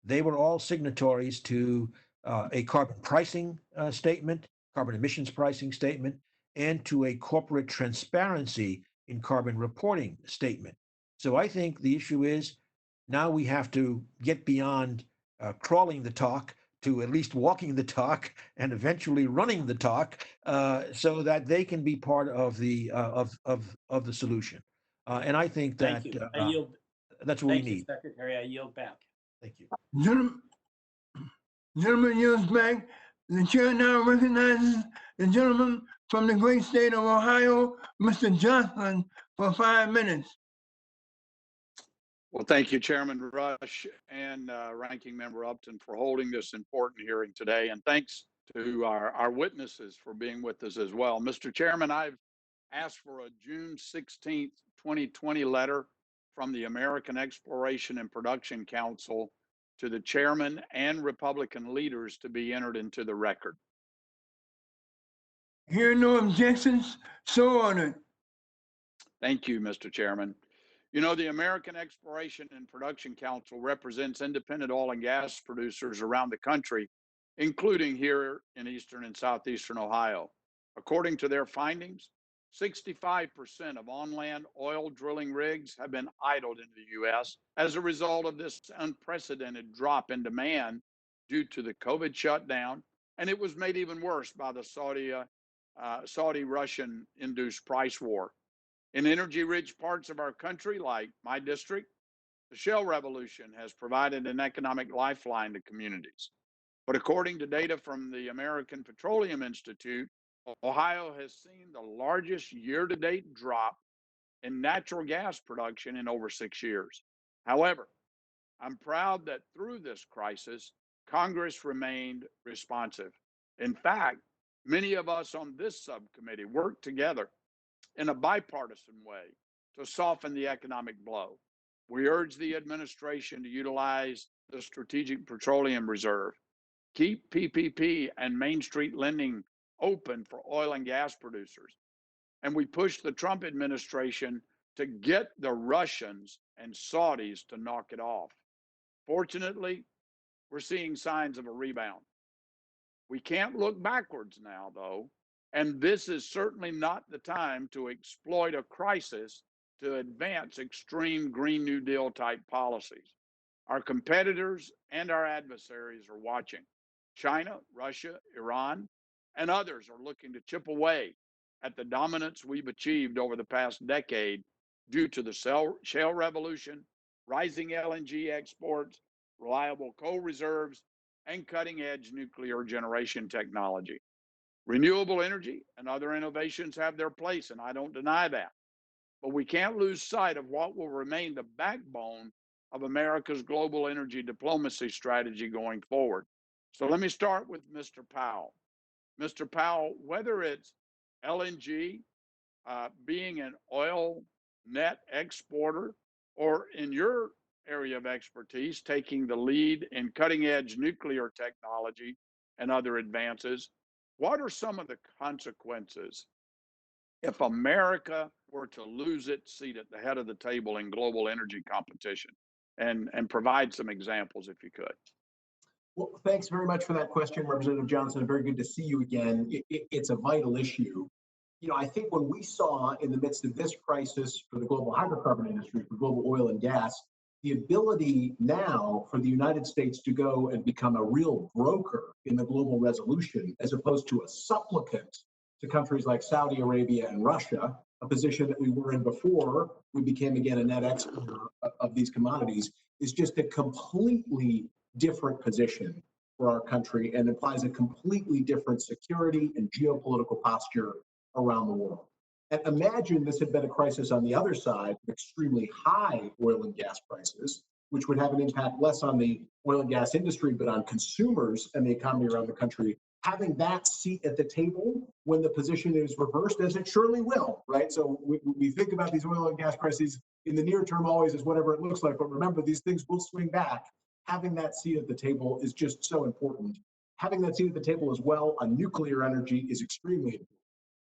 they were all signatories to a carbon pricing statement, carbon emissions pricing statement, and to a corporate transparency in carbon reporting statement. So I think the issue is, now we have to get beyond crawling the talk to at least walking the talk and eventually running the talk, so that they can be part of the solution. And I think that Thank you. I yield. that's what we Thank you, need. Secretary. I yield back. Thank you. Gentleman yields back. The chair now recognizes the gentleman from the great state of Ohio, Mr. Johnson, for 5 minutes. Well, thank you, Chairman Rush and Ranking Member Upton, for holding this important hearing today. And thanks to our witnesses for being with us as well. Mr. Chairman, I've asked for a June 16th, 2020 letter from the American Exploration and Production Council to the chairman and Republican leaders to be entered into the record. Hearing no objections, so ordered. Thank you, Mr. Chairman. You know, the American Exploration and Production Council represents independent oil and gas producers around the country, including here in eastern and southeastern Ohio. According to their findings, 65% of on-land oil drilling rigs have been idled in the U.S. as a result of this unprecedented drop in demand due to the COVID shutdown, and it was made even worse by the Saudi-Russian-induced price war. In energy-rich parts of our country, like my district, the shale revolution has provided an economic lifeline to communities. But according to data from the American Petroleum Institute, Ohio has seen the largest year-to-date drop in natural gas production in over 6 years. However, I'm proud that through this crisis, Congress remained responsive. In fact, many of us on this subcommittee worked together in a bipartisan way to soften the economic blow. We urge the administration to utilize the Strategic Petroleum Reserve, keep PPP and Main Street lending open for oil and gas producers. And we push the Trump administration to get the Russians and Saudis to knock it off. Fortunately, we're seeing signs of a rebound. We can't look backwards now, though, and this is certainly not the time to exploit a crisis to advance extreme Green New Deal type policies. Our competitors and our adversaries are watching. China, Russia, Iran, and others are looking to chip away at the dominance we've achieved over the past decade due to the shale revolution, rising LNG exports, reliable coal reserves, and cutting-edge nuclear generation technology. Renewable energy and other innovations have their place, and I don't deny that. But we can't lose sight of what will remain the backbone of America's global energy diplomacy strategy going forward. So let me start with Mr. Powell. Mr. Powell, whether it's LNG, being an oil net exporter, or in your area of expertise, taking the lead in cutting edge nuclear technology and other advances, what are some of the consequences if America were to lose its seat at the head of the table in global energy competition? And provide some examples if you could. Well, thanks very much for that question, Representative Johnson. Very good to see you again. It's a vital issue. You know, I think when we saw in the midst of this crisis for the global hydrocarbon industry, for global oil and gas, the ability now for the United States to go and become a real broker in the global resolution, as opposed to a supplicant to countries like Saudi Arabia and Russia, a position that we were in before we became again a net exporter of these commodities, is just a completely different position for our country and implies a completely different security and geopolitical posture around the world. And imagine this had been a crisis on the other side, extremely high oil and gas prices, which would have an impact less on the oil and gas industry, but on consumers and the economy around the country. Having that seat at the table when the position is reversed, as it surely will, right? So we think about these oil and gas prices in the near term always as whatever it looks like, but remember, these things will swing back. Having that seat at the table is just so important. Having that seat at the table as well on nuclear energy is extremely important.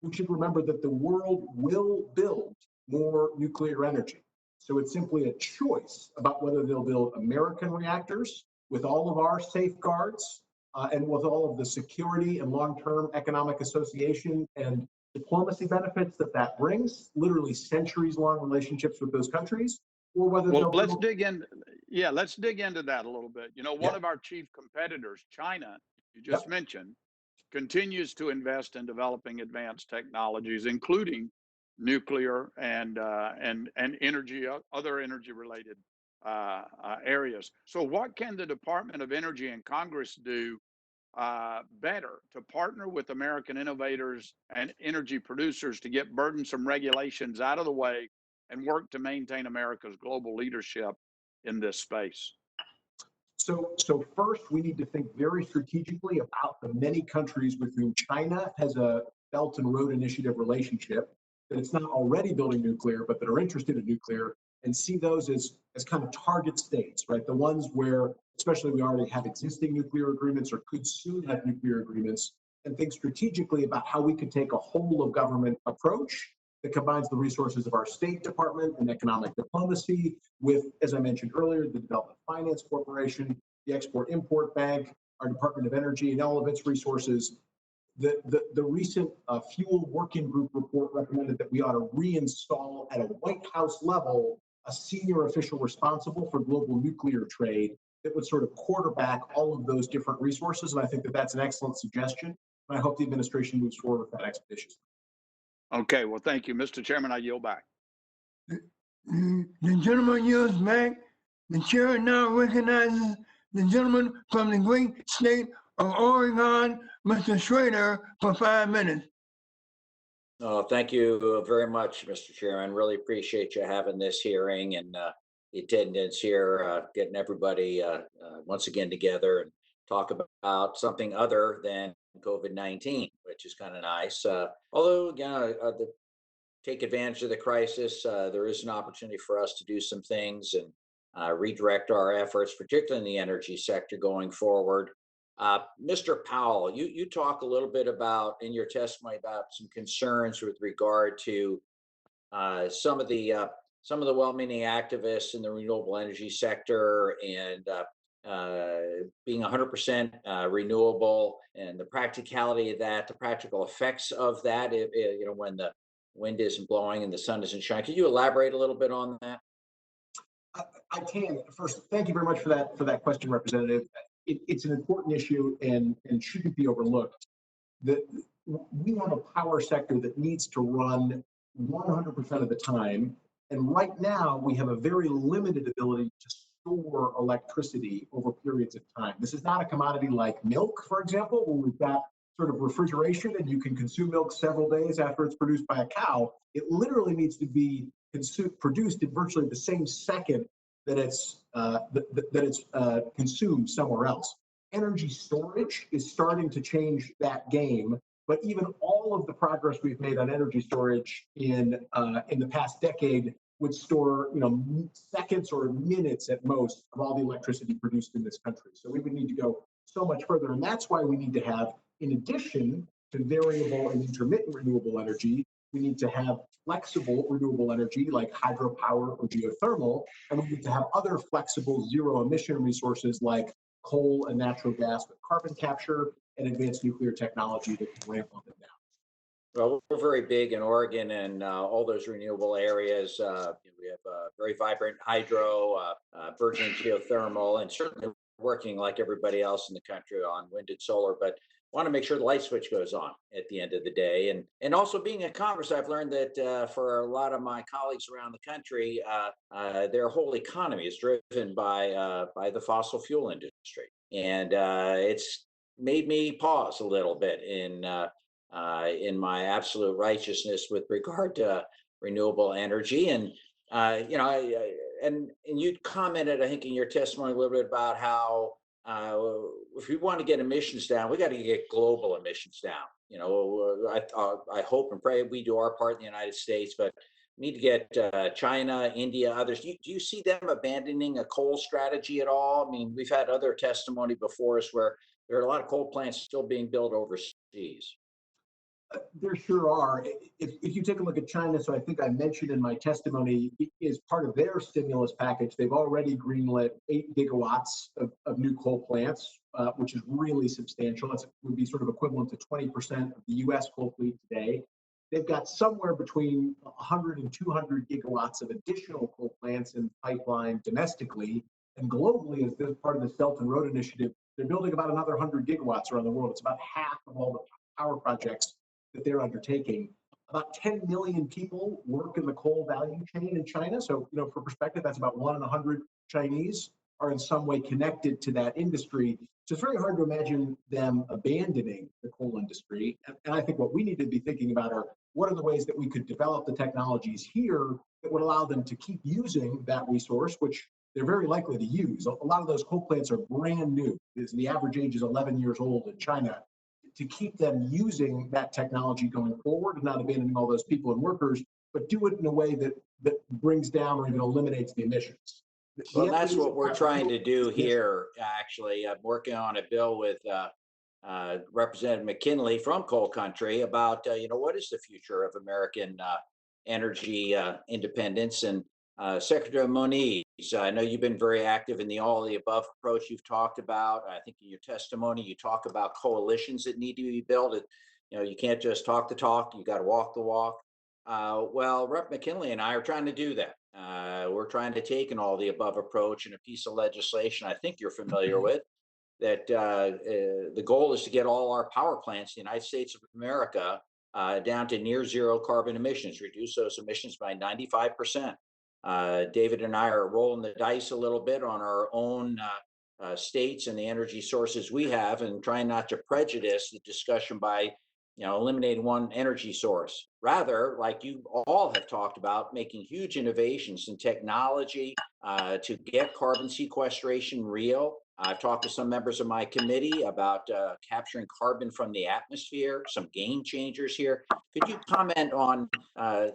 We should remember that the world will build more nuclear energy. So it's simply a choice about whether they'll build American reactors with all of our safeguards and with all of the security and long-term economic association and diplomacy benefits that brings, literally centuries-long relationships with those countries, or whether well, let's dig in. Yeah, let's dig into that a little bit. You know, one of our chief competitors, China, you just mentioned, continues to invest in developing advanced technologies, including nuclear and energy, other energy-related areas. So, what can the Department of Energy and Congress do better to partner with American innovators and energy producers to get burdensome regulations out of the way and work to maintain America's global leadership in this space? So first, we need to think very strategically about the many countries with whom China has a Belt and Road Initiative relationship, that it's not already building nuclear, but that are interested in nuclear, and see those as kind of target states, right? The ones where, especially we already have existing nuclear agreements or could soon have nuclear agreements, and think strategically about how we could take a whole of government approach that combines the resources of our State Department and economic diplomacy with, as I mentioned earlier, the Development Finance Corporation, the Export-Import Bank, our Department of Energy, and all of its resources. The recent Fuel Working Group report recommended that we ought to reinstall at a White House level a senior official responsible for global nuclear trade that would sort of quarterback all of those different resources. And I think that that's an excellent suggestion. And I hope the administration moves forward with that expeditiously. Okay, well, thank you. Mr. Chairman, I yield back. The gentleman yields back. The chair now recognizes the gentleman from the great state of Oregon, Mr. Schrader, for 5 minutes. Thank you very much, Mr. Chairman. Really appreciate you having this hearing and the attendance here, getting everybody once again together and talk about something other than COVID-19, which is kind of nice. Although, again, to take advantage of the crisis, there is an opportunity for us to do some things and redirect our efforts, particularly in the energy sector going forward. Mr. Powell, you talk a little bit about, in your testimony, about some concerns with regard to some of the well-meaning activists in the renewable energy sector and being 100% renewable and the practicality of that, the practical effects of that, when the wind isn't blowing and the sun isn't shining. Could you elaborate a little bit on that? I can. First, thank you very much for that question, Representative. It's an important issue and shouldn't be overlooked. We have a power sector that needs to run 100% of the time. And right now, we have a very limited ability to store electricity over periods of time. This is not a commodity like milk, for example, where we've got sort of refrigeration and you can consume milk several days after it's produced by a cow. It literally needs to be produced in virtually the same second that it's consumed somewhere else. Energy storage is starting to change that game, but even all of the progress we've made on energy storage in the past decade would store, seconds or minutes at most of all the electricity produced in this country. So we would need to go so much further, and that's why we need to have, in addition to variable and intermittent renewable energy, we need to have flexible renewable energy like hydropower or geothermal, and we need to have other flexible zero emission resources like coal and natural gas with carbon capture and advanced nuclear technology that can ramp up and down. Well, we're very big in Oregon and all those renewable areas. We have very vibrant hydro, burgeoning geothermal, and certainly working like everybody else in the country on wind and solar, but want to make sure the light switch goes on at the end of the day. And also being in Congress, I've learned that for a lot of my colleagues around the country, their whole economy is driven by the fossil fuel industry. And it's made me pause a little bit in my absolute righteousness with regard to renewable energy. And and you commented, I think, in your testimony a little bit about how if we want to get emissions down, we got to get global emissions down. I hope and pray we do our part in the United States, but we need to get China, India, others. Do you see them abandoning a coal strategy at all? I mean, we've had other testimony before us where there are a lot of coal plants still being built overseas. There sure are. If you take a look at China, so I think I mentioned in my testimony, is part of their stimulus package, they've already greenlit 8 gigawatts of new coal plants, which is really substantial. It would be sort of equivalent to 20% of the US coal fleet today. They've got somewhere between 100 and 200 gigawatts of additional coal plants in pipeline domestically. And globally, as this part of the Belt and Road Initiative, they're building about another 100 gigawatts around the world. It's about half of all the power projects that they're undertaking. About 10 million people work in the coal value chain in China. So, for perspective, that's about 1 in 100 Chinese are in some way connected to that industry. So it's very hard to imagine them abandoning the coal industry. And I think what we need to be thinking about are what are the ways that we could develop the technologies here that would allow them to keep using that resource, which they're very likely to use. A lot of those coal plants are brand new. The average age is 11 years old in China. To keep them using that technology going forward and not abandoning all those people and workers, but do it in a way that brings down or even eliminates the emissions. Well, that's what we're trying to do here, actually. I'm working on a bill with Representative McKinley from Coal Country about, what is the future of American energy independence. And Secretary Moniz, I know you've been very active in the all of the above approach you've talked about. I think in your testimony, you talk about coalitions that need to be built. You can't just talk the talk, you got to walk the walk. Well, Rep. McKinley and I are trying to do that. We're trying to take an all the above approach in a piece of legislation I think you're familiar with, that the goal is to get all our power plants in the United States of America down to near zero carbon emissions, reduce those emissions by 95%. David and I are rolling the dice a little bit on our own states and the energy sources we have, and trying not to prejudice the discussion by eliminating one energy source. Rather, like you all have talked about, making huge innovations in technology to get carbon sequestration real. I've talked to some members of my committee about capturing carbon from the atmosphere, some game changers here. Could you comment on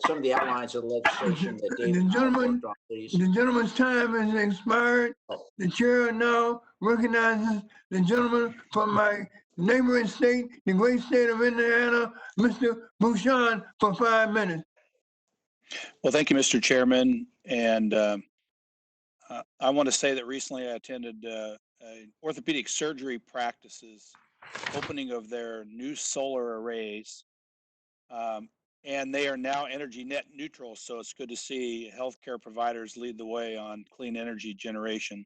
some of the outlines of the legislation that David and I worked on, please? The gentleman's time has expired. The chair now recognizes the gentleman from my neighboring state, the great state of Indiana, Mr. Bouchon, for 5 minutes. Well, thank you, Mr. Chairman. And I want to say that recently I attended orthopedic surgery practices opening of their new solar arrays. and they are now energy net neutral. So it's good to see healthcare providers lead the way on clean energy generation.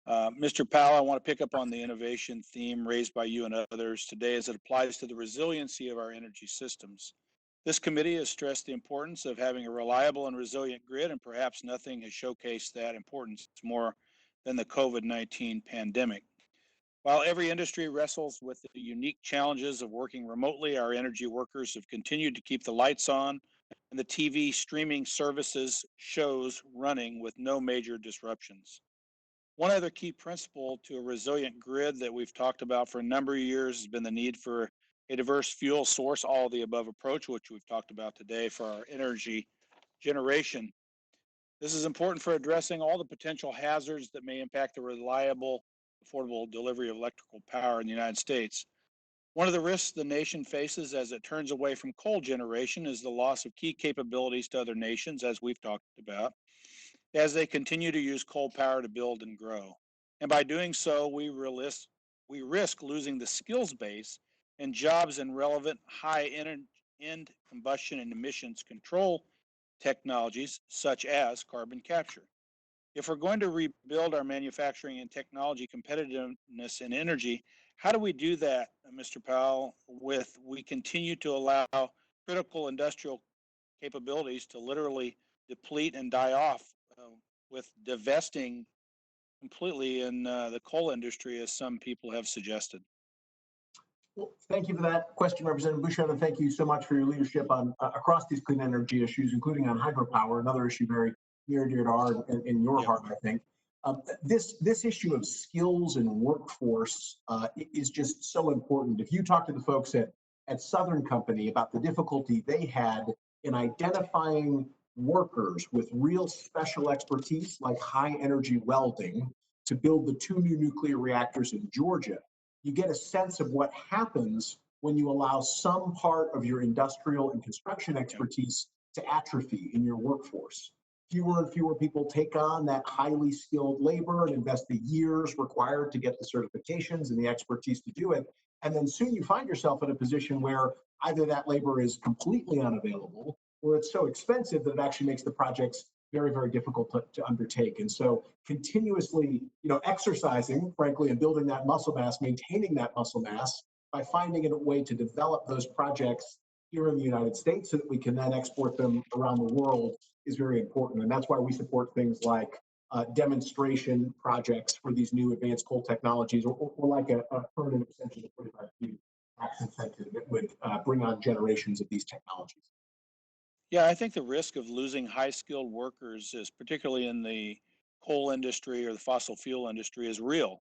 Mr. Powell, I want to pick up on the innovation theme raised by you and others today as it applies to the resiliency of our energy systems. This committee has stressed the importance of having a reliable and resilient grid, and perhaps nothing has showcased that importance more than the COVID-19 pandemic. While every industry wrestles with the unique challenges of working remotely, our energy workers have continued to keep the lights on and the TV streaming services shows running with no major disruptions. One other key principle to a resilient grid that we've talked about for a number of years has been the need for a diverse fuel source, all of the above approach, which we've talked about today for our energy generation. This is important for addressing all the potential hazards that may impact the reliable, affordable delivery of electrical power in the United States. One of the risks the nation faces as it turns away from coal generation is the loss of key capabilities to other nations, as we've talked about, as they continue to use coal power to build and grow. And by doing so, we risk losing the skills base and jobs in relevant high-end combustion and emissions control technologies, such as carbon capture. If we're going to rebuild our manufacturing and technology competitiveness in energy, how do we do that, Mr. Powell, we continue to allow critical industrial capabilities to literally deplete and die off with divesting completely in the coal industry, as some people have suggested? Well, thank you for that question, Representative Bouchard, and thank you so much for your leadership on across these clean energy issues, including on hydropower, another issue very near and dear to our in your heart, I think. This issue of skills and workforce is just so important. If you talk to the folks at Southern Company about the difficulty they had in identifying workers with real special expertise like high energy welding to build the 2 new nuclear reactors in Georgia, you get a sense of what happens when you allow some part of your industrial and construction expertise to atrophy in your workforce. Fewer and fewer people take on that highly skilled labor and invest the years required to get the certifications and the expertise to do it. And then soon you find yourself in a position where either that labor is completely unavailable or it's so expensive that it actually makes the projects very, very difficult to undertake. And so continuously, exercising, frankly, and building that muscle mass, maintaining that muscle mass by finding a way to develop those projects here in the United States so that we can then export them around the world is very important. And that's why we support things like demonstration projects for these new advanced coal technologies, or like a permanent extension of 45Q tax incentive that would bring on generations of these technologies. Yeah, I think the risk of losing high-skilled workers, is particularly in the coal industry or the fossil fuel industry, is real.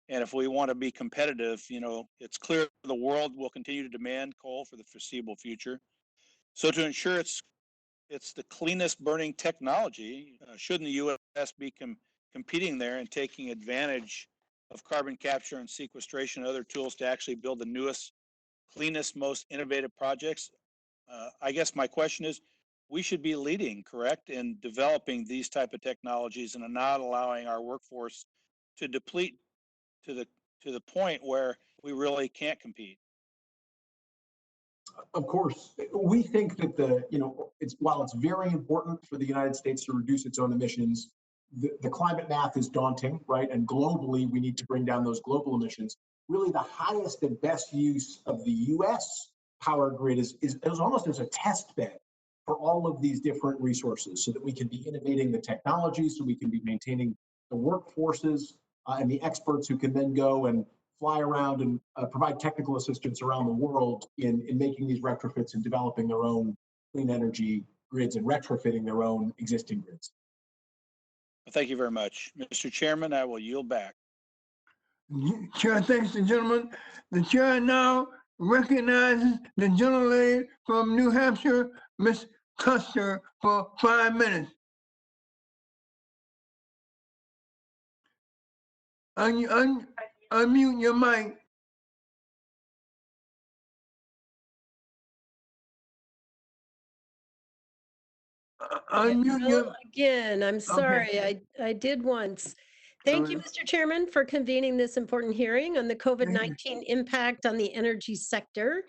And if we want to be competitive, it's clear the world will continue to demand coal for the foreseeable future. So to ensure it's the cleanest burning technology, shouldn't the U.S. be competing there and taking advantage of carbon capture and sequestration and other tools to actually build the newest, cleanest, most innovative projects? I guess my question is, we should be leading, correct, in developing these type of technologies and not allowing our workforce to deplete to the point where we really can't compete. Of course, we think that while it's very important for the United States to reduce its own emissions, the climate math is daunting, right? And globally, we need to bring down those global emissions. Really, the highest and best use of the U.S. power grid is almost as a test bed for all of these different resources, so that we can be innovating the technology, so we can be maintaining the workforces and the experts who can then go and fly around and provide technical assistance around the world in making these retrofits and developing their own clean energy grids and retrofitting their own existing grids. Well, thank you very much. Mr. Chairman, I will yield back. Chair, thanks the gentleman. The chair now recognizes the gentlelady from New Hampshire, Ms. Custer, for 5 minutes. Unmute your mic. Unmute your. Again, I'm sorry, I did once. Thank you, Mr. Chairman, for convening this important hearing on the COVID-19 impact on the energy sector.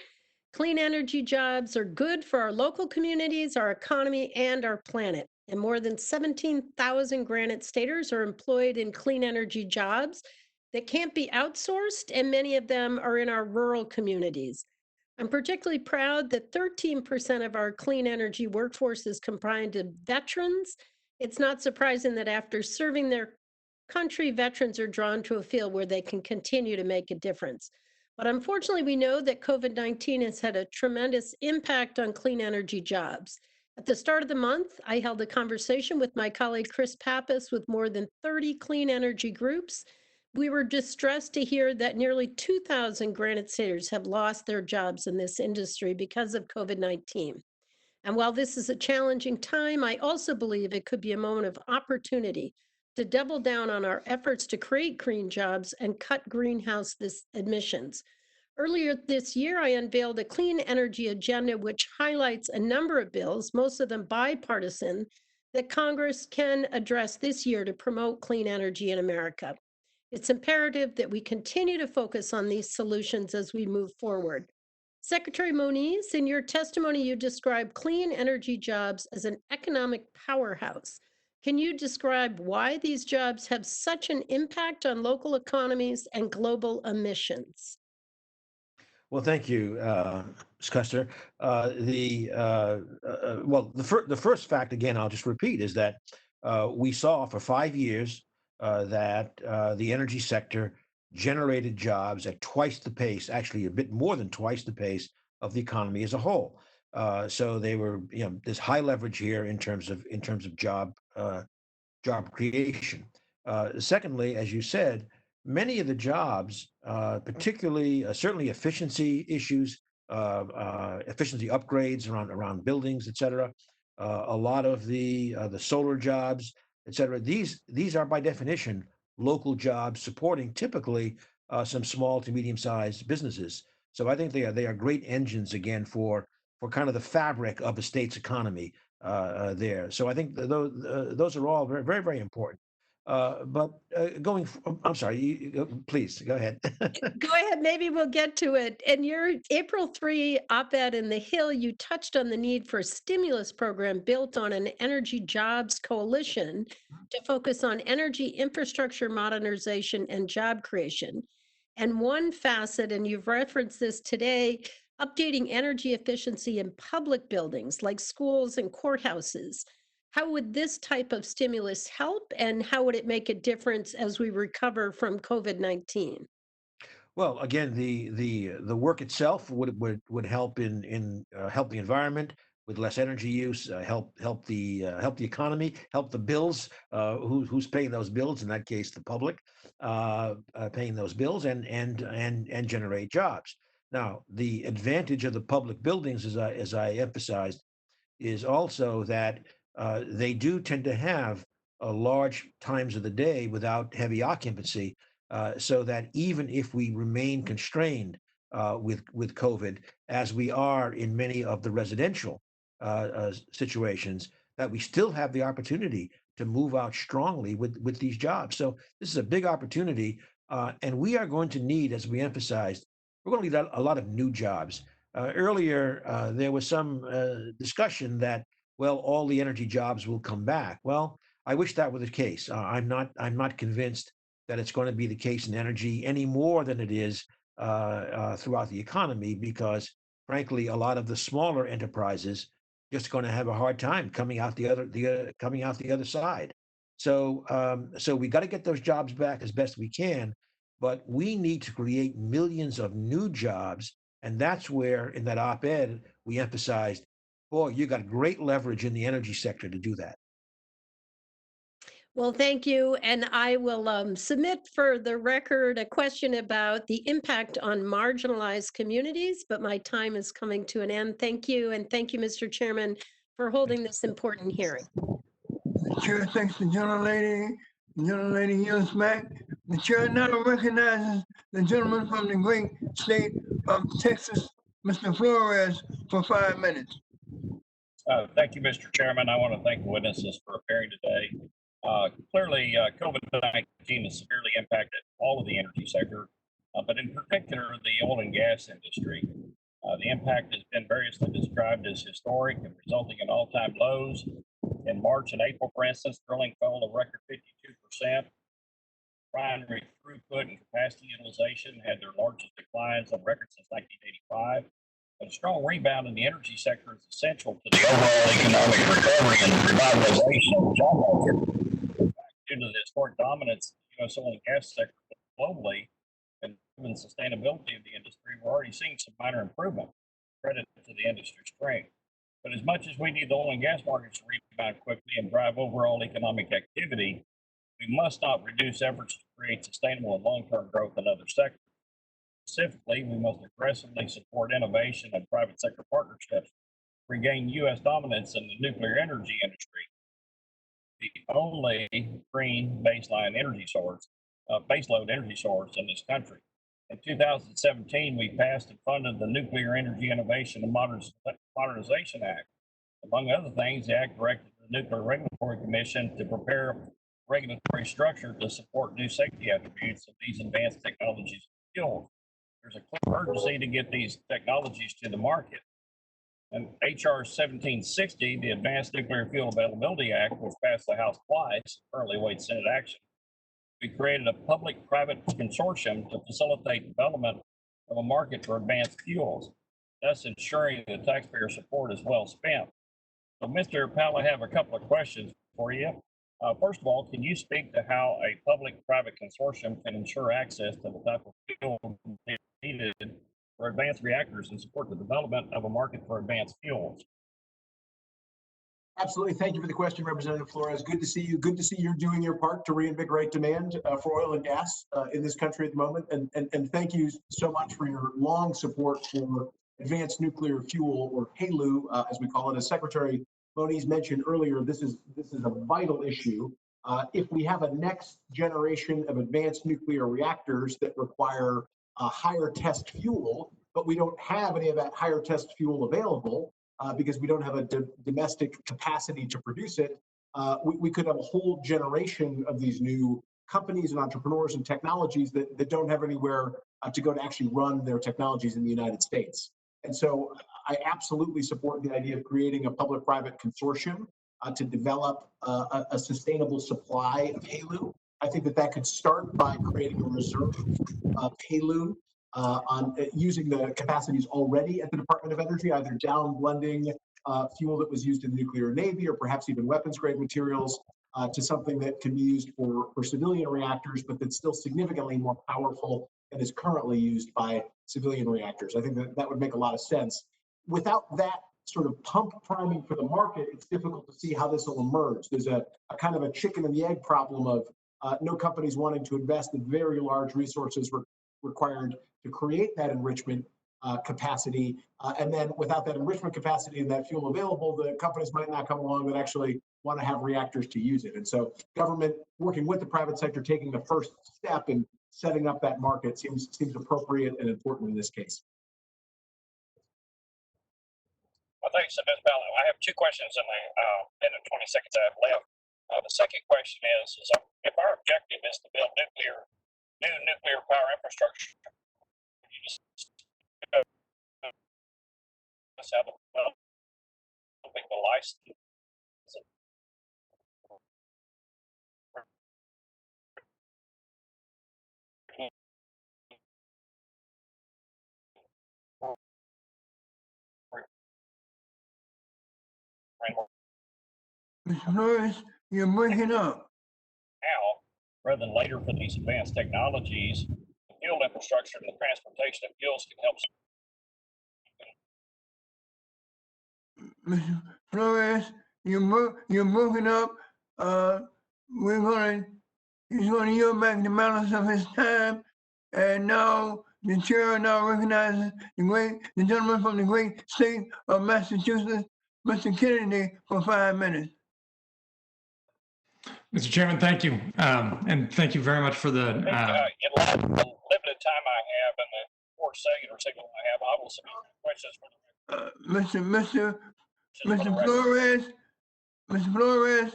Clean energy jobs are good for our local communities, our economy, and our planet. And more than 17,000 Granite Staters are employed in clean energy jobs that can't be outsourced, and many of them are in our rural communities. I'm particularly proud that 13% of our clean energy workforce is comprised of veterans. It's not surprising that after serving their country, veterans are drawn to a field where they can continue to make a difference. But unfortunately, we know that COVID-19 has had a tremendous impact on clean energy jobs. At the start of the month, I held a conversation with my colleague Chris Pappas with more than 30 clean energy groups. We were distressed to hear that nearly 2,000 Granite Staters have lost their jobs in this industry because of COVID-19. And while this is a challenging time, I also believe it could be a moment of opportunity to double down on our efforts to create green jobs and cut greenhouse emissions. Earlier this year, I unveiled a clean energy agenda which highlights a number of bills, most of them bipartisan, that Congress can address this year to promote clean energy in America. It's imperative that we continue to focus on these solutions as we move forward. Secretary Moniz, in your testimony, you described clean energy jobs as an economic powerhouse. Can you describe why these jobs have such an impact on local economies and global emissions? Well, thank you, Ms. Custer. The first fact, again, I'll just repeat, is that we saw for 5 years that the energy sector generated jobs at twice the pace, actually a bit more than twice the pace of the economy as a whole. So they were, there's high leverage here in terms of job creation. Secondly, as you said, many of the jobs, particularly certainly efficiency issues, efficiency upgrades around buildings, et cetera, a lot of the solar jobs, et cetera, these are by definition local jobs supporting typically some small to medium-sized businesses. So I think they are great engines again for kind of the fabric of a state's economy there. So I think those are all very, very, very important. I'm sorry, please go ahead. Go ahead, maybe we'll get to it. In your April 3 op-ed in The Hill, you touched on the need for a stimulus program built on an energy jobs coalition to focus on energy infrastructure modernization and job creation. And one facet, and you've referenced this today, updating energy efficiency in public buildings like schools and courthouses. How would this type of stimulus help, and how would it make a difference as we recover from COVID-19? Well, again, the work itself would help help the environment with less energy use, help the economy, help the bills. Who's paying those bills? In that case, the public paying those bills, and generate jobs. Now, the advantage of the public buildings, as I emphasized, is also that they do tend to have large times of the day without heavy occupancy, so that even if we remain constrained with COVID, as we are in many of the residential situations, that we still have the opportunity to move out strongly with these jobs. So this is a big opportunity, and we are going to need, as we emphasized, we're going to need a lot of new jobs. Earlier, there was some discussion that, well, all the energy jobs will come back. Well, I wish that were the case. I'm not convinced that it's going to be the case in energy any more than it is throughout the economy, because frankly, a lot of the smaller enterprises just going to have a hard time coming out the other side. So we got to get those jobs back as best we can, but we need to create millions of new jobs, and that's where in that op-ed we emphasized, boy, you got great leverage in the energy sector to do that. Well, thank you. And I will submit for the record a question about the impact on marginalized communities, but my time is coming to an end. Thank you. And thank you, Mr. Chairman, for holding this important hearing. The chair thanks the gentlelady. The gentlelady yields back. The chair now recognizes the gentleman from the great state of Texas, Mr. Flores, for 5 minutes. Thank you, Mr. Chairman. I want to thank the witnesses for appearing today. Clearly, COVID-19 has severely impacted all of the energy sector, but in particular, the oil and gas industry. The impact has been variously described as historic and resulting in all-time lows. In March and April, for instance, drilling fell a record 52%. Refinery throughput and capacity utilization had their largest declines on record since 1985. But a strong rebound in the energy sector is essential to the overall economic recovery and revitalization of the job market. Due to the historic dominance of the U.S. oil and gas sector globally and the sustainability of the industry, we're already seeing some minor improvement. Credit to the industry's strength. But as much as we need the oil and gas markets to rebound quickly and drive overall economic activity, we must not reduce efforts to create sustainable and long-term growth in other sectors. Specifically, we must aggressively support innovation and private sector partnerships to regain U.S. dominance in the nuclear energy industry, the only green baseload energy source in this country. In 2017, we passed and funded the Nuclear Energy Innovation and Modernization Act. Among other things, the act directed the Nuclear Regulatory Commission to prepare a regulatory structure to support new safety attributes of these advanced technologies and fuels. There's a clear urgency to get these technologies to the market. And HR 1760, the Advanced Nuclear Fuel Availability Act, which passed the House twice, currently awaits Senate action. We created a public-private consortium to facilitate development of a market for advanced fuels, thus ensuring that taxpayer support is well spent. So, Mr. Powell, I have a couple of questions for you. First of all, can you speak to how a public-private consortium can ensure access to the type of fuel needed for advanced reactors and support the development of a market for advanced fuels? Absolutely. Thank you for the question, Representative Flores. Good to see you. Good to see you're doing your part to reinvigorate demand for oil and gas in this country at the moment. And thank you so much for your long support for advanced nuclear fuel, or HALEU, as we call it. As Secretary Moniz mentioned earlier, this is a vital issue. If we have a next generation of advanced nuclear reactors that require a higher test fuel, but we don't have any of that higher test fuel available, because we don't have a domestic capacity to produce it, we could have a whole generation of these new companies and entrepreneurs and technologies that don't have anywhere to go to actually run their technologies in the United States. And so I absolutely support the idea of creating a public-private consortium to develop a sustainable supply of HALEU. I think that could start by creating a reserve of HALEU on using the capacities already at the Department of Energy, either down blending fuel that was used in the nuclear navy, or perhaps even weapons grade materials, to something that can be used for civilian reactors, but that's still significantly more powerful than is currently used by civilian reactors. I think that would make a lot of sense. Without that sort of pump priming for the market, it's difficult to see how this will emerge. There's a kind of a chicken and the egg problem of no companies wanting to invest in very large resources required to create that enrichment capacity. And then without that enrichment capacity and that fuel available, the companies might not come along that actually want to have reactors to use it. And so government working with the private sector, taking the first step in setting up that market seems appropriate and important in this case. Well, thanks, Ms. Bell. I have two questions in the minute 20 seconds I have left. The second question is if our objective is to build new nuclear power infrastructure, you just have the license. Mr. Flores, you're breaking up. Now, rather than later for these advanced technologies, the fuel infrastructure and the transportation of fuels can help. Mr. Flores, you're broken up. He's going to yield back the balance of his time. And now the chair now recognizes the gentleman from the great state of Massachusetts, Mr. Kennedy, for 5 minutes. Mr. Chairman, thank you. And thank you very much for the... in light of the limited time I have and the poor cellular signal I have, I will submit questions for the Mr. Flores,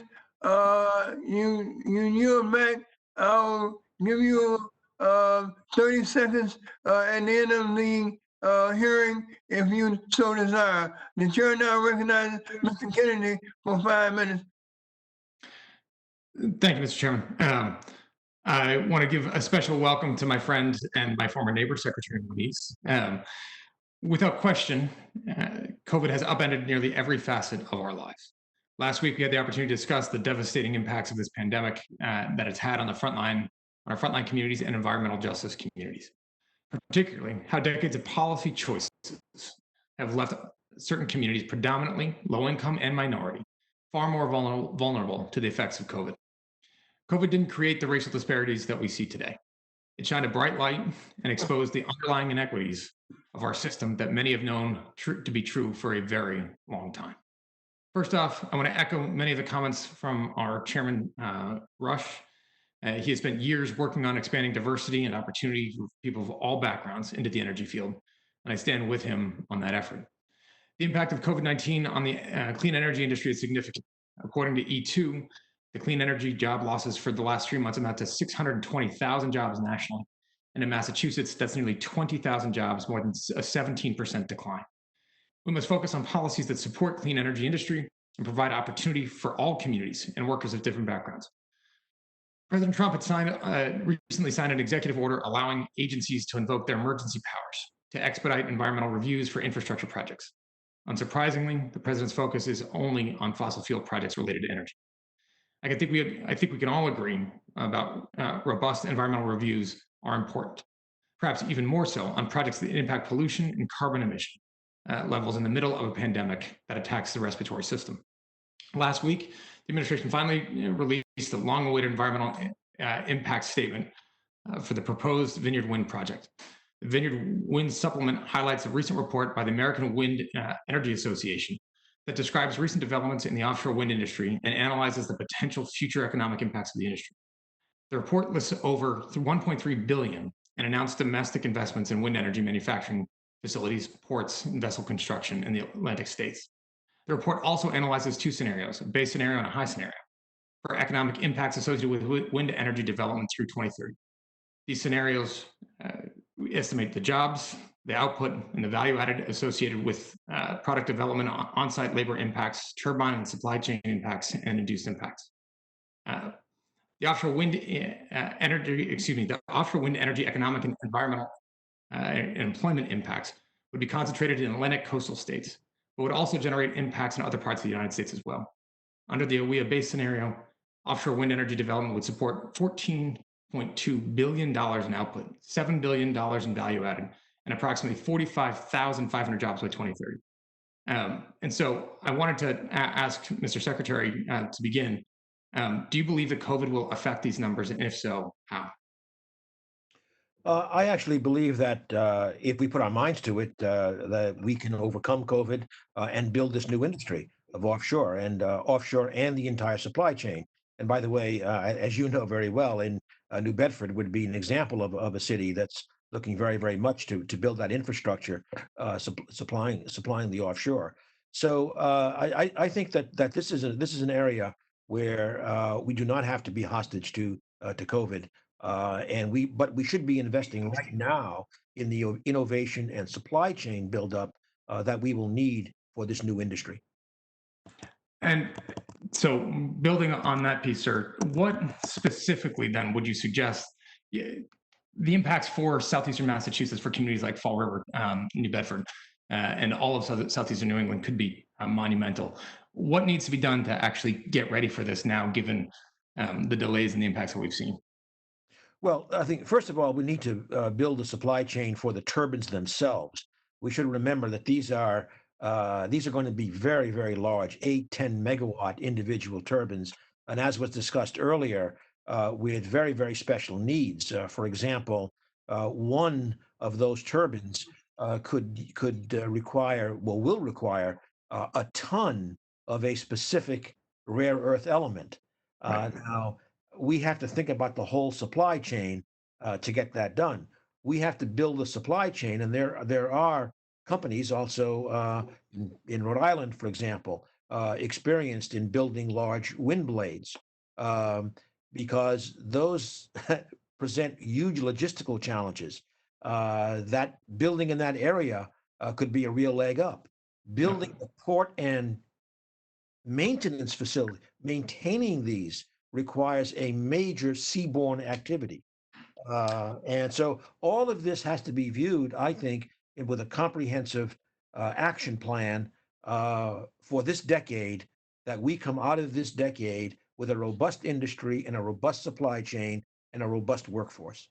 you yield back. I'll give you 30 seconds at the end of the hearing if you so desire. The chair now recognizes Mr. Kennedy for 5 minutes. Thank you, Mr. Chairman. I want to give a special welcome to my friend and my former neighbor, Secretary Moniz. Without question, COVID has upended nearly every facet of our lives. Last week, we had the opportunity to discuss the devastating impacts of this pandemic that it's had on our frontline communities and environmental justice communities. Particularly, how decades of policy choices have left certain communities, predominantly low income and minority, far more vulnerable to the effects of COVID. COVID didn't create the racial disparities that we see today. It shined a bright light and exposed the underlying inequities of our system that many have known to be true for a very long time. First off, I want to echo many of the comments from our chairman, Rush. He has spent years working on expanding diversity and opportunity for people of all backgrounds into the energy field, and I stand with him on that effort. The impact of COVID-19 on the clean energy industry is significant. According to E2, the clean energy job losses for the last 3 months amount to 620,000 jobs nationally. And in Massachusetts, that's nearly 20,000 jobs, more than a 17% decline. We must focus on policies that support clean energy industry and provide opportunity for all communities and workers of different backgrounds. President Trump had recently signed an executive order allowing agencies to invoke their emergency powers to expedite environmental reviews for infrastructure projects. Unsurprisingly, the president's focus is only on fossil fuel projects related to energy. I think we can all agree about robust environmental reviews are important, perhaps even more so on projects that impact pollution and carbon emission levels in the middle of a pandemic that attacks the respiratory system. Last week, the administration finally released the long-awaited environmental impact statement for the proposed Vineyard Wind project. The Vineyard Wind supplement highlights a recent report by the American Wind Energy Association that describes recent developments in the offshore wind industry and analyzes the potential future economic impacts of the industry. The report lists over $1.3 billion and announced domestic investments in wind energy manufacturing facilities, ports, and vessel construction in the Atlantic states. The report also analyzes two scenarios, a base scenario and a high scenario, for economic impacts associated with wind energy development through 2030. These scenarios estimate the jobs, the output, and the value added associated with product development, on-site labor impacts, turbine and supply chain impacts, and induced impacts. The offshore wind energy economic and environmental and employment impacts would be concentrated in Atlantic coastal states, but would also generate impacts in other parts of the United States as well. Under the AWEA base scenario, offshore wind energy development would support $14.2 billion in output, $7 billion in value added, and approximately 45,500 jobs by 2030. And so I wanted to ask Mr. Secretary to begin, do you believe that COVID will affect these numbers, and if so, how? I actually believe that if we put our minds to it, that we can overcome COVID and build this new industry of offshore and the entire supply chain. And by the way, as you know very well, in New Bedford would be an example of a city that's looking very, very much to build that infrastructure, supplying the offshore. So I think that this is an area where we do not have to be hostage to COVID. But we should be investing right now in the innovation and supply chain buildup that we will need for this new industry. And so building on that piece, sir, what specifically then would you suggest the impacts for southeastern Massachusetts, for communities like Fall River, New Bedford, and all of southeastern New England could be monumental? What needs to be done to actually get ready for this now, given the delays and the impacts that we've seen? Well, I think, first of all, we need to build a supply chain for the turbines themselves. We should remember that these are going to be very, very large, 8, 10 megawatt individual turbines. And as was discussed earlier, with very, very special needs. For example, one of those turbines will require a ton of a specific rare earth element. Now, we have to think about the whole supply chain to get that done. We have to build the supply chain, and there are companies also in Rhode Island, for example, experienced in building large wind blades because those present huge logistical challenges. that building in that area could be a real leg up. Building the port and maintenance facility, maintaining these requires a major seaborne activity. And so all of this has to be viewed, I think, with a comprehensive action plan for this decade, that we come out of this decade with a robust industry and a robust supply chain and a robust workforce.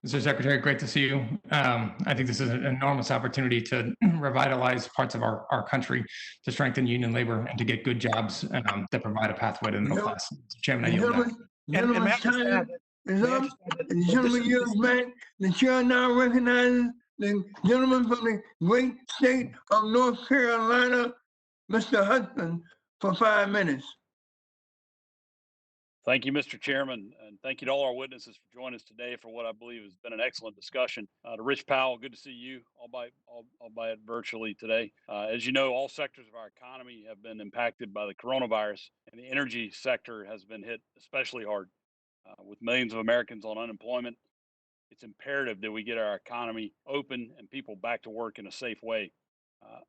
Mr. Secretary, great to see you. I think this is an enormous opportunity to revitalize parts of our country, to strengthen union labor, and to get good jobs that provide a pathway to the middle class. Mr. Chairman, I yield back. Gentleman's time is up. The gentleman yields back. The chair now recognizes the gentleman from the great state of North Carolina, Mr. Hudson, for 5 minutes. Thank you, Mr. Chairman, and thank you to all our witnesses for joining us today for what I believe has been an excellent discussion. To Rich Powell, good to see you, albeit virtually today. As you know, all sectors of our economy have been impacted by the coronavirus, and the energy sector has been hit especially hard. With millions of Americans on unemployment, it's imperative that we get our economy open and people back to work in a safe way.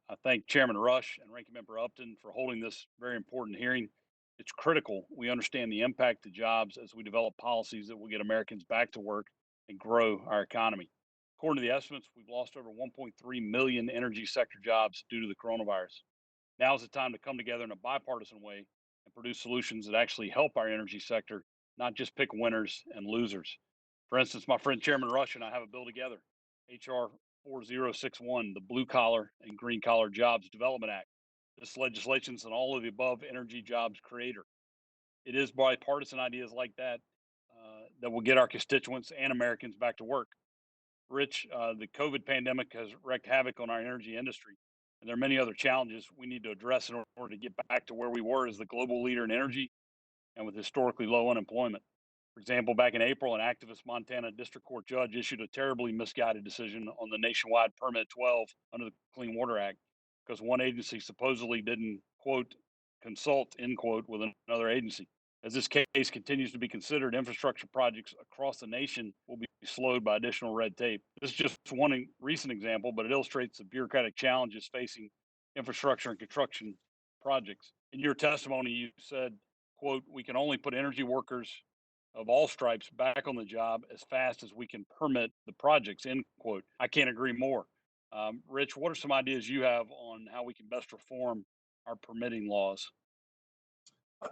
I thank Chairman Rush and Ranking Member Upton for holding this very important hearing. It's critical we understand the impact to jobs as we develop policies that will get Americans back to work and grow our economy. According to the estimates, we've lost over 1.3 million energy sector jobs due to the coronavirus. Now is the time to come together in a bipartisan way and produce solutions that actually help our energy sector, not just pick winners and losers. For instance, my friend Chairman Rush and I have a bill together, HR 4061, the Blue Collar and Green Collar Jobs Development Act. This legislation is an all of the above energy jobs creator. It is bipartisan ideas like that that will get our constituents and Americans back to work. Rich, the COVID pandemic has wreaked havoc on our energy industry, and there are many other challenges we need to address in order to get back to where we were as the global leader in energy and with historically low unemployment. For example, back in April, an activist Montana District Court judge issued a terribly misguided decision on the nationwide Permit 12 under the Clean Water Act, because one agency supposedly didn't, quote, consult, end quote, with another agency. As this case continues to be considered, infrastructure projects across the nation will be slowed by additional red tape. This is just one recent example, but it illustrates the bureaucratic challenges facing infrastructure and construction projects. In your testimony, you said, quote, we can only put energy workers of all stripes back on the job as fast as we can permit the projects, end quote. I can't agree more. Rich, what are some ideas you have on how we can best reform our permitting laws?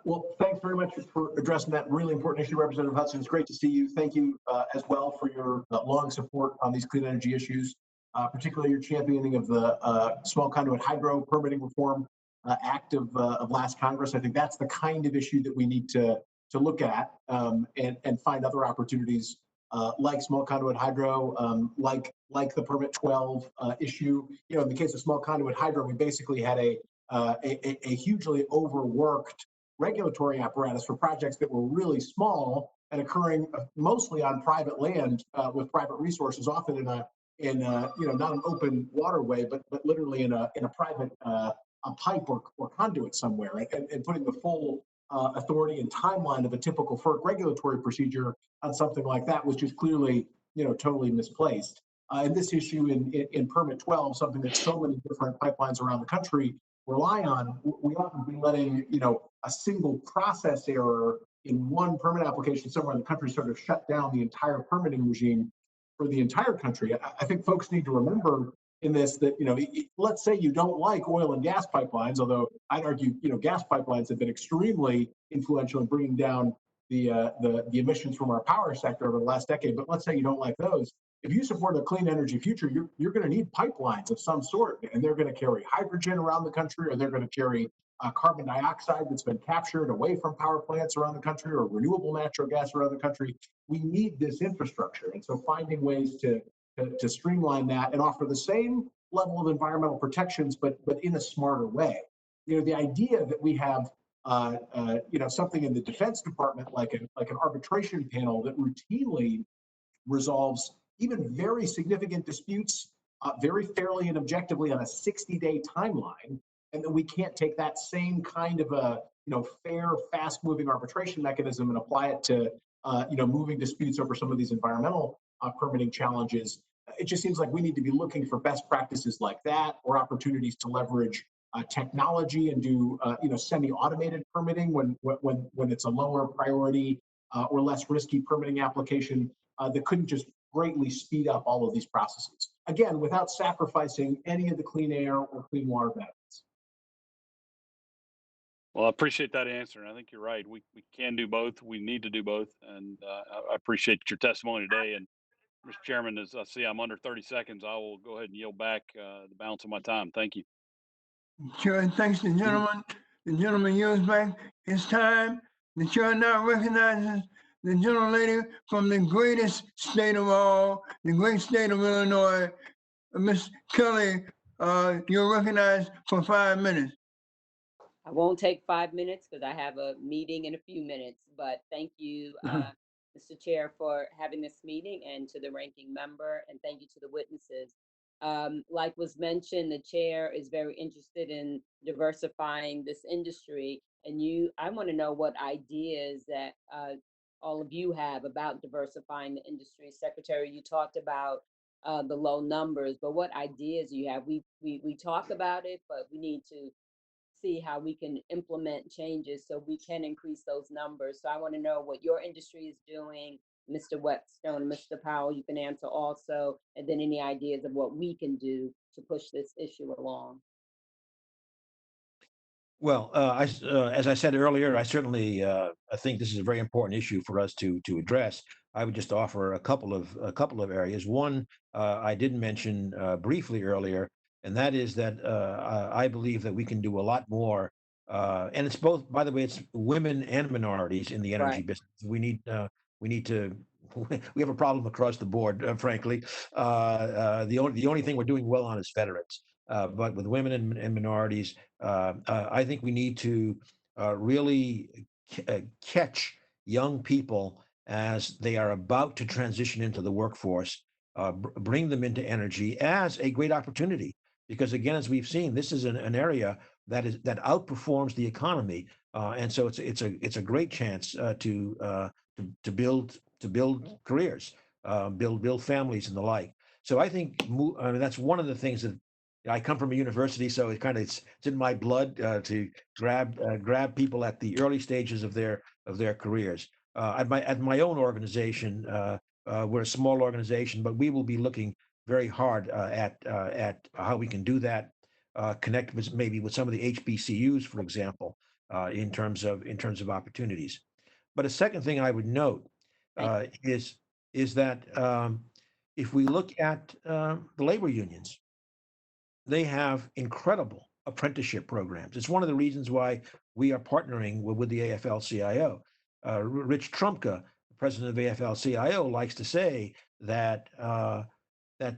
Well, thanks very much for addressing that really important issue, Representative Hudson. It's great to see you. Thank you as well for your long support on these clean energy issues, particularly your championing of the Small Conduit Hydro Permitting Reform Act of last Congress. I think that's the kind of issue that we need to look at and find other opportunities like small conduit hydro, like the Permit 12 issue. You know, in the case of small conduit hydro, we basically had a hugely overworked regulatory apparatus for projects that were really small and occurring mostly on private land with private resources, often in not an open waterway, but literally in a private a pipe or conduit somewhere, and putting the full authority and timeline of a typical FERC regulatory procedure on something like that was just clearly, totally misplaced. And this issue in Permit 12, something that so many different pipelines around the country rely on, we often be letting, a single process error in one permit application somewhere in the country sort of shut down the entire permitting regime for the entire country. I think folks need to remember in this that, let's say you don't like oil and gas pipelines, although I'd argue, gas pipelines have been extremely influential in bringing down the emissions from our power sector over the last decade. But let's say you don't like those. If you support a clean energy future, you're going to need pipelines of some sort, and they're going to carry hydrogen around the country, or they're going to carry carbon dioxide that's been captured away from power plants around the country, or renewable natural gas around the country. We need this infrastructure, and so finding ways to streamline that and offer the same level of environmental protections, but in a smarter way. The idea that we have something in the Defense Department like an arbitration panel that routinely resolves even very significant disputes very fairly and objectively on a 60-day timeline, and that we can't take that same kind of a fair, fast-moving arbitration mechanism and apply it to moving disputes over some of these environmental permitting challenges It just seems like we need to be looking for best practices like that, or opportunities to leverage technology and do semi-automated permitting when it's a lower priority or less risky permitting application that couldn't just greatly speed up all of these processes. Again, without sacrificing any of the clean air or clean water benefits. Well, I appreciate that answer. And I think you're right. We can do both. We need to do both. And I appreciate your testimony today. And Mr. Chairman, as I see I'm under 30 seconds, I will go ahead and yield back the balance of my time. Thank you. Chair thanks the gentleman. The gentleman yields back his time. The chair now recognizes the gentlelady from the greatest state of all, the great state of Illinois. Ms. Kelly, you're recognized for 5 minutes. I won't take 5 minutes because I have a meeting in a few minutes, but thank you, Mr. Chair, for having this meeting, and to the ranking member, and thank you to the witnesses. Like was mentioned, the chair is very interested in diversifying this industry, and I want to know what ideas that all of you have about diversifying the industry. Secretary, you talked about the low numbers, but what ideas do you have? We talk about it, but we need to see how we can implement changes so we can increase those numbers. So I want to know what your industry is doing. Mr. Whetstone, Mr. Powell, you can answer also, and then any ideas of what we can do to push this issue along. Well, as I said earlier, I certainly I think this is a very important issue for us to address. I would just offer a couple of areas. One, I did mention briefly earlier, and that is that I believe that we can do a lot more. And it's both, by the way, it's women and minorities in the energy business. We need to. We have a problem across the board, frankly. The only thing we're doing well on is veterans. But with women and minorities, I think we need to really catch young people as they are about to transition into the workforce, bring them into energy as a great opportunity. Because again, as we've seen, this is an area that outperforms the economy, and so it's a great chance to build careers, build families and the like. So I think that's one of the things that I come from a university, so it's in my blood to grab people at the early stages of their careers. At my own organization, we're a small organization, but we will be looking very hard at how we can do that. Connect with some of the HBCUs, for example, in terms of opportunities. But a second thing I would note is that if we look at the labor unions, they have incredible apprenticeship programs. It's one of the reasons why we are partnering with the AFL-CIO. Rich Trumka, the president of AFL-CIO, likes to say that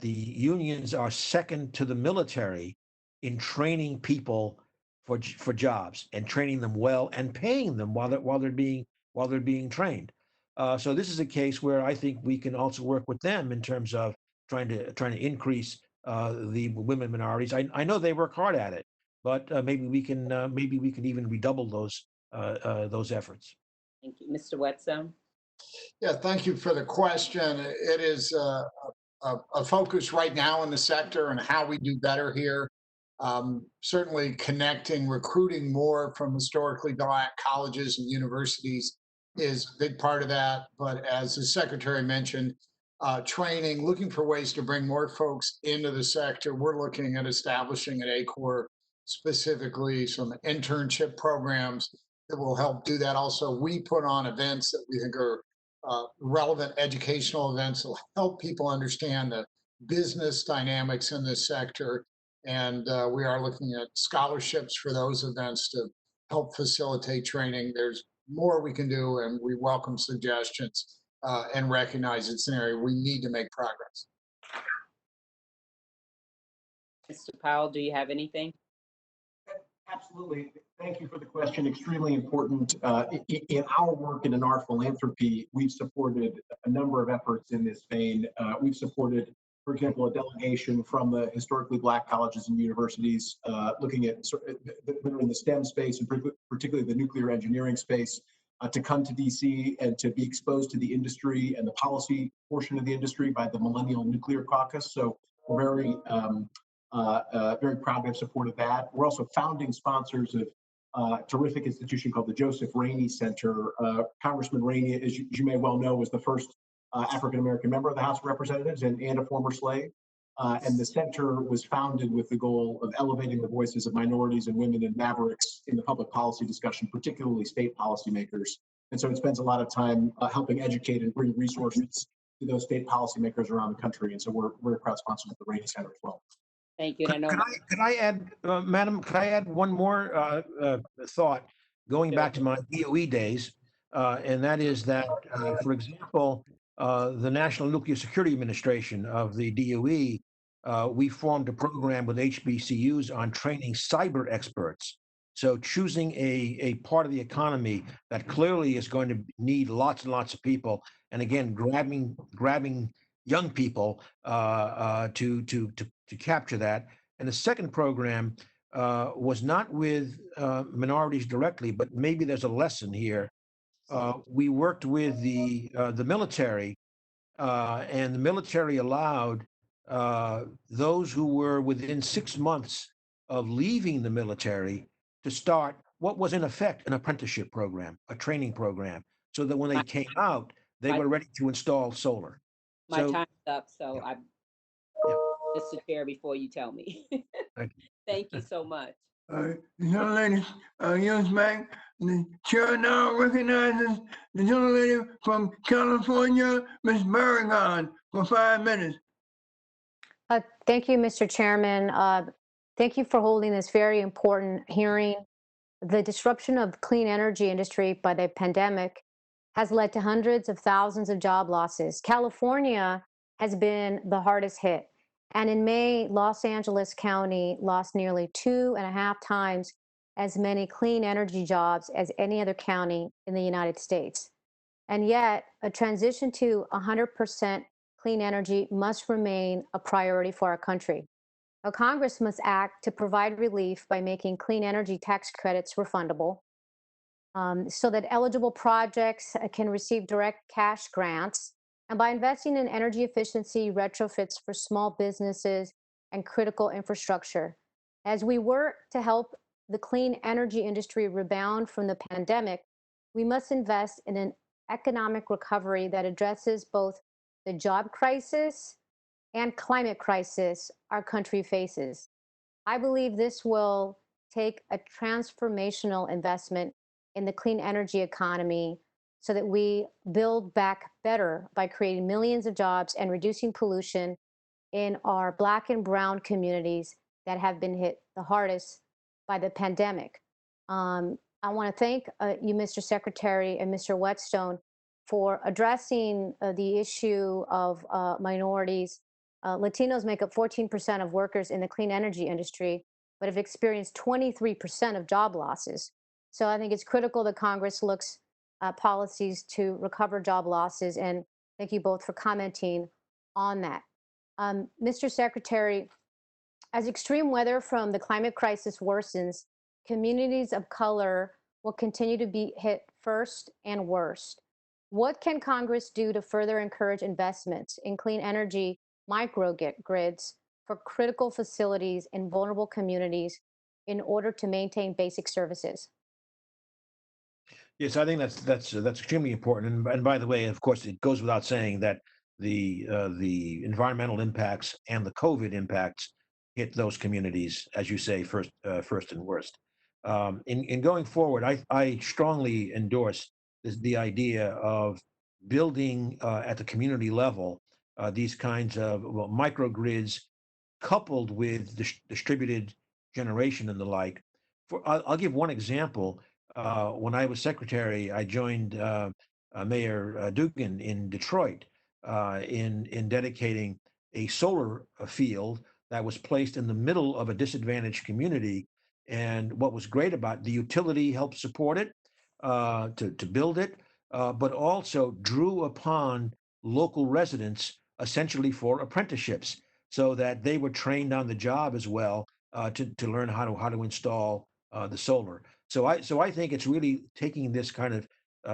the unions are second to the military in training people for jobs, and training them well and paying them while they're being trained. So this is a case where I think we can also work with them in terms of trying to increase the women minorities. I know they work hard at it, but maybe we can even redouble those efforts. Thank you, Mr. Whetstone. Yeah, thank you for the question. It is a focus right now in the sector and how we do better here. Certainly connecting, recruiting more from historically black colleges and universities is a big part of that. But as the secretary mentioned, training, looking for ways to bring more folks into the sector. We're looking at establishing at ACOR specifically some internship programs that will help do that. Also, we put on events that we think are relevant educational events that will help people understand the business dynamics in this sector. And we are looking at scholarships for those events to help facilitate training. There's more we can do, and we welcome suggestions and recognize it's an area we need to make progress. Mr. Powell, do you have anything? Absolutely. Thank you for the question. Extremely important. In our work and in our philanthropy, we've supported a number of efforts in this vein. We've supported, for example, a delegation from the historically black colleges and universities looking at that are in the STEM space, and particularly the nuclear engineering space, to come to DC and to be exposed to the industry and the policy portion of the industry by the Millennial Nuclear Caucus. So we're very proud to have supported that. We're also founding sponsors of a terrific institution called the Joseph Rainey Center. Congressman Rainey, as you may well know, was the first African-American member of the House of Representatives and a former slave. And the center was founded with the goal of elevating the voices of minorities and women and mavericks in the public policy discussion, particularly state policymakers. And so it spends a lot of time helping educate and bring resources to those state policymakers around the country. And so we're a proud sponsor of the Rainey Center as well. Thank you. Could I add, Madam, could I add one more thought going back to my DOE days? And that is that, for example, the National Nuclear Security Administration of the DOE, we formed a program with HBCUs on training cyber experts. So choosing a part of the economy that clearly is going to need lots and lots of people, and again, grabbing young people to capture that. And the second program was not with minorities directly, but maybe there's a lesson here. We worked with the military, and the military allowed those who were within 6 months of leaving the military to start what was in effect an apprenticeship program, a training program, so that when they came out, they were ready to install solar. My time's up, so I, Mr. Chair, before you tell me. Thank you so much. Young lady, yields back. The chair now recognizes the young lady from California, Ms. Barragan, for 5 minutes. Thank you, Mr. Chairman. Thank you for holding this very important hearing. The disruption of the clean energy industry by the pandemic has led to hundreds of thousands of job losses. California has been the hardest hit. And in May, Los Angeles County lost nearly 2.5 times as many clean energy jobs as any other county in the United States. And yet, a transition to 100% clean energy must remain a priority for our country. Now, Congress must act to provide relief by making clean energy tax credits refundable, so that eligible projects can receive direct cash grants, and by investing in energy efficiency retrofits for small businesses and critical infrastructure. As we work to help the clean energy industry rebound from the pandemic, we must invest in an economic recovery that addresses both the job crisis and climate crisis our country faces. I believe this will take a transformational investment in the clean energy economy so that we build back better by creating millions of jobs and reducing pollution in our Black and Brown communities that have been hit the hardest by the pandemic. I want to thank you, Mr. Secretary, and Mr. Whetstone for addressing the issue of minorities. Latinos make up 14% of workers in the clean energy industry, but have experienced 23% of job losses. So I think it's critical that Congress looks at policies to recover job losses, and thank you both for commenting on that. Mr. Secretary, as extreme weather from the climate crisis worsens, communities of color will continue to be hit first and worst. What can Congress do to further encourage investments in clean energy microgrids for critical facilities in vulnerable communities in order to maintain basic services? Yes, I think that's extremely important. And by the way, of course, it goes without saying that the environmental impacts and the COVID impacts hit those communities, as you say, first and worst. In going forward, I strongly endorse the idea of building at the community level these kinds of microgrids coupled with distributed generation and the like. I'll give one example. When I was secretary, I joined Mayor Dugan in Detroit in dedicating a solar field that was placed in the middle of a disadvantaged community. And what was great about the utility helped support it, to build it, but also drew upon local residents essentially for apprenticeships, so that they were trained on the job as well to learn how to install the solar. So I think it's really taking this kind of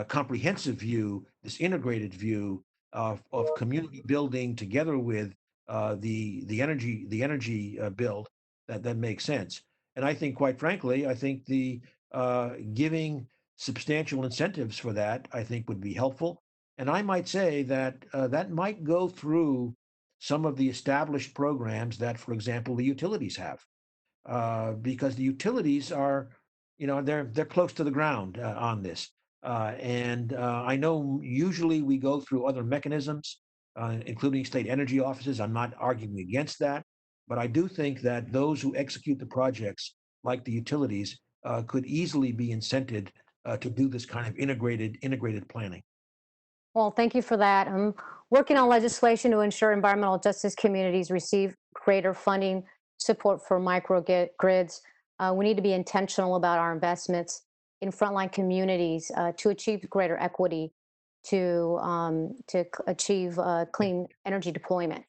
comprehensive view, this integrated view of community building together with the energy build that makes sense. And I think, quite frankly, I think the giving substantial incentives for that, I think, would be helpful. And I might say that that might go through some of the established programs that, for example, the utilities have, because the utilities are, they're close to the ground on this. And I know usually we go through other mechanisms, including state energy offices. I'm not arguing against that, but I do think that those who execute the projects, like the utilities, could easily be incented to do this kind of integrated planning. Well, thank you for that. I'm working on legislation to ensure environmental justice communities receive greater funding support for microgrids. We need to be intentional about our investments in frontline communities to achieve greater equity, to achieve clean energy deployment.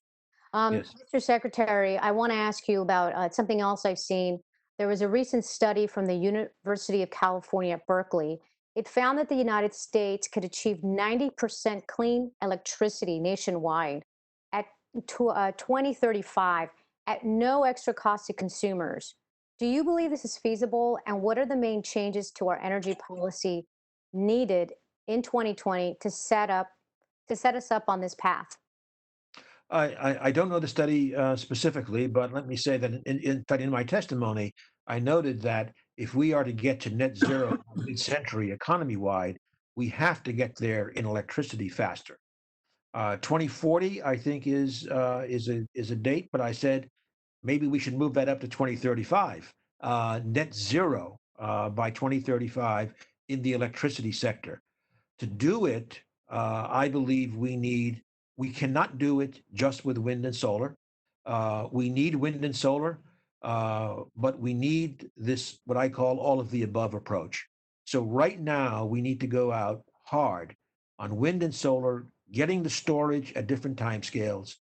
Yes. Mr. Secretary, I want to ask you about something else I've seen. There was a recent study from the University of California at Berkeley. It found that the United States could achieve 90% clean electricity nationwide at 2035 at no extra cost to consumers. Do you believe this is feasible? And what are the main changes to our energy policy needed in 2020 to set us up on this path? I don't know the study specifically, but let me say that in fact, in my testimony, I noted that if we are to get to net zero mid-century economy-wide, we have to get there in electricity faster. 2040, I think, is a date, but I said maybe we should move that up to 2035, net zero by 2035 in the electricity sector. To do it, I believe we cannot do it just with wind and solar. We need wind and solar, but we need this, what I call all of the above approach. So right now, we need to go out hard on wind and solar, getting the storage at different timescales,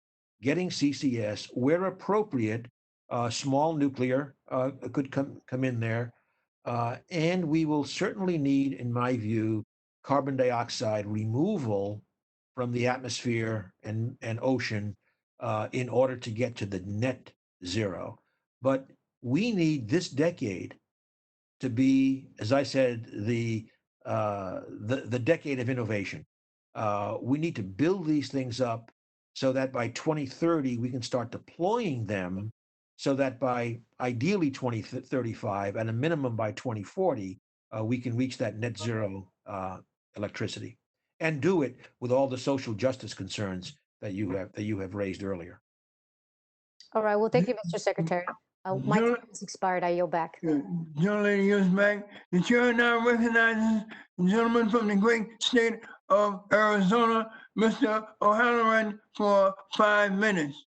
getting CCS where appropriate. Small nuclear could come in there, and we will certainly need, in my view, carbon dioxide removal from the atmosphere and ocean in order to get to the net zero. But we need this decade to be, as I said, the decade of innovation. We need to build these things up so that by 2030 we can start deploying them, so that by ideally 2035, at a minimum by 2040, we can reach that net zero electricity, and do it with all the social justice concerns that you have raised earlier. All right. Well, thank you, Mr. Secretary. My time has expired. I yield back. Gentleman yields back. The chair now recognizes the gentleman from the great state of Arizona, Mr. O'Halloran, for 5 minutes.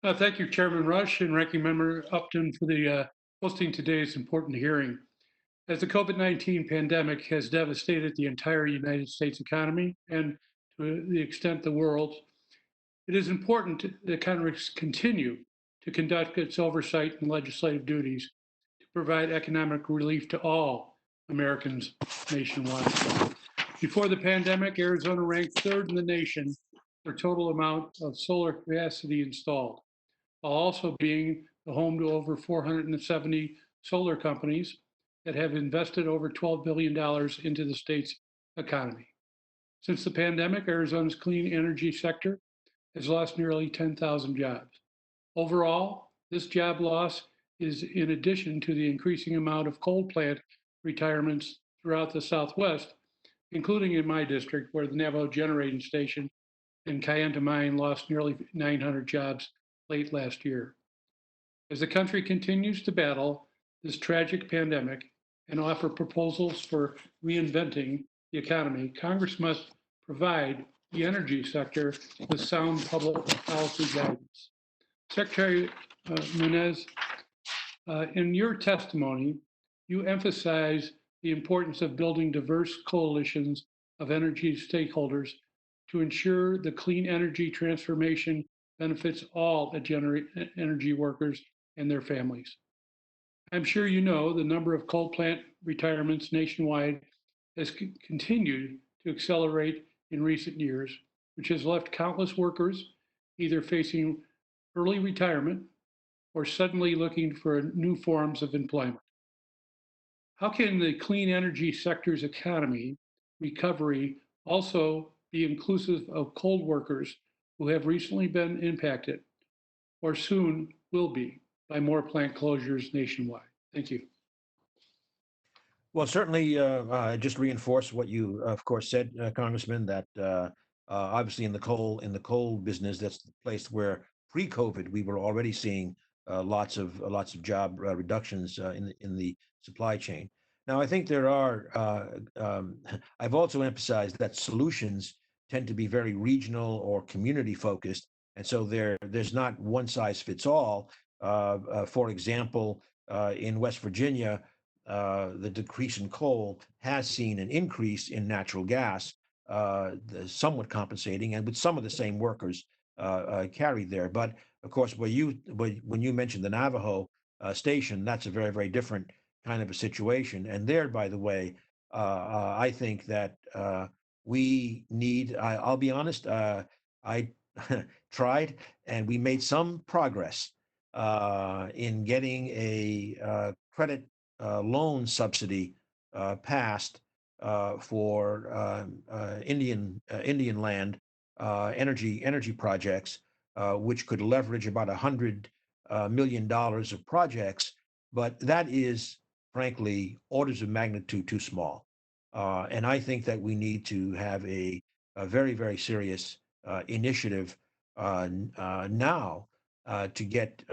Thank you, Chairman Rush and Ranking Member Upton, for the hosting today's important hearing. As the COVID-19 pandemic has devastated the entire United States economy and to the extent the world, it is important that Congress continue to conduct its oversight and legislative duties to provide economic relief to all Americans nationwide. Before the pandemic, Arizona ranked third in the nation for total amount of solar capacity installed, while also being the home to over 470 solar companies that have invested over $12 billion into the state's economy. Since the pandemic, Arizona's clean energy sector has lost nearly 10,000 jobs. Overall, this job loss is in addition to the increasing amount of coal plant retirements throughout the Southwest, including in my district, where the Navajo Generating Station and Kayenta Mine lost nearly 900 jobs late last year. As the country continues to battle this tragic pandemic and offer proposals for reinventing the economy, Congress must provide the energy sector with sound public policy guidance. Secretary Munez, in your testimony, you emphasize the importance of building diverse coalitions of energy stakeholders to ensure the clean energy transformation benefits all energy workers and their families. I'm sure you know the number of coal plant retirements nationwide has continued to accelerate in recent years, which has left countless workers either facing early retirement or suddenly looking for new forms of employment. How can the clean energy sector's economy recovery also be inclusive of coal workers who have recently been impacted or soon will be by more plant closures nationwide? Thank you. Well, certainly, just reinforce what you, of course, said, Congressman. That obviously in the coal business, that's the place where pre-COVID we were already seeing lots of job reductions in the supply chain. Now, I think there are. I've also emphasized that solutions tend to be very regional or community focused, and so there's not one size fits all. For example, in West Virginia, the decrease in coal has seen an increase in natural gas, somewhat compensating, and with some of the same workers carried there. But of course, when you mentioned the Navajo station, that's a very, very different kind of a situation. And there, by the way, I think that we need. I'll be honest. I tried, and we made some progress in getting a credit loan subsidy passed for Indian land energy projects, which could leverage about $100 million of projects, but that is frankly orders of magnitude too small. And I think that we need to have a very, very serious initiative now to get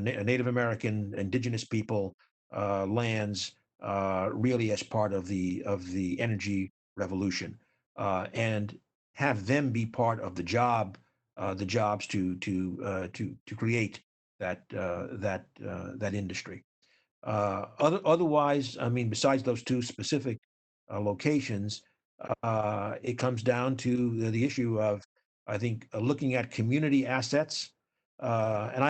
Native American, indigenous people lands really as part of the energy revolution, and have them be part of the jobs to create that industry. Otherwise, I mean, besides those two specific locations, it comes down to the issue of, I think, looking at community assets. And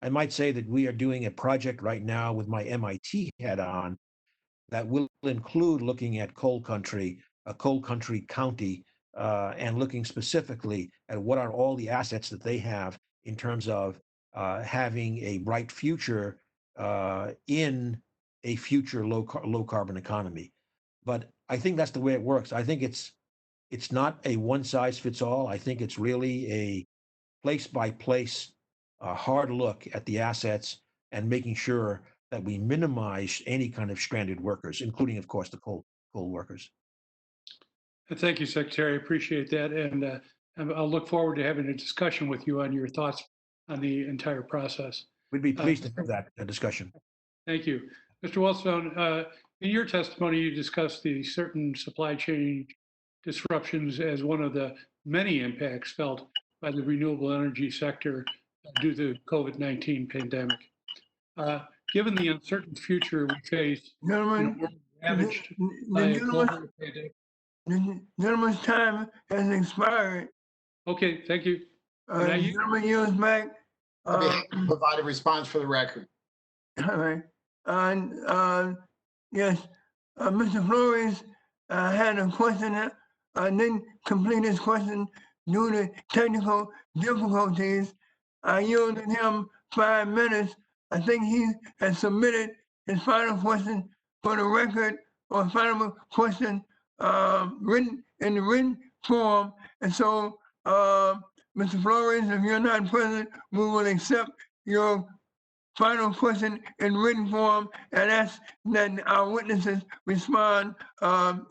I might say that we are doing a project right now with my MIT hat on that will include looking at a coal country county, and looking specifically at what are all the assets that they have in terms of having a bright future in a future low carbon economy. But I think that's the way it works. I think it's not a one size fits all. I think it's really a place by place, hard look at the assets and making sure that we minimize any kind of stranded workers, including, of course, the coal workers. Thank you, Secretary. I appreciate that. And I'll look forward to having a discussion with you on your thoughts on the entire process. We'd be pleased to have that discussion. Thank you. Mr. Whetstone, in your testimony, you discussed the certain supply chain disruptions as one of the many impacts felt by the renewable energy sector due to the COVID-19 pandemic. Given the uncertain future we face, ravaged by a global pandemic. The gentleman's time has expired. Okay, thank you. The gentleman yields back. Provide a response for the record. All right. Yes, Mr. Flores had a question. Didn't complete his question due to technical difficulties. I yielded him 5 minutes. I think he has submitted his final question for the record, or final question written in the written form. And so, Mr. Flores, if you're not present, we will accept your final question in written form and ask that our witnesses respond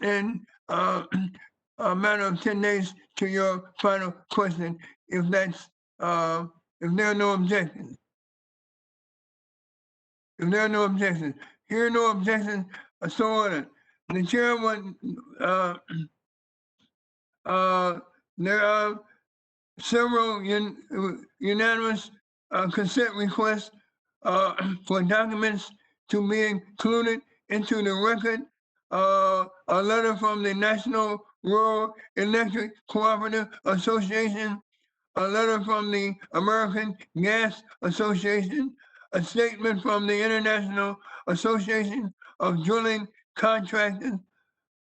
in a matter of 10 days to your final question, if that's if there are no objections. If there are no objections, here are no objections, so ordered. The chair would, there are several unanimous consent requests for documents to be included into the record. A letter from the National Rural Electric Cooperative Association, a letter from the American Gas Association, a statement from the International Association of Drilling Contractors,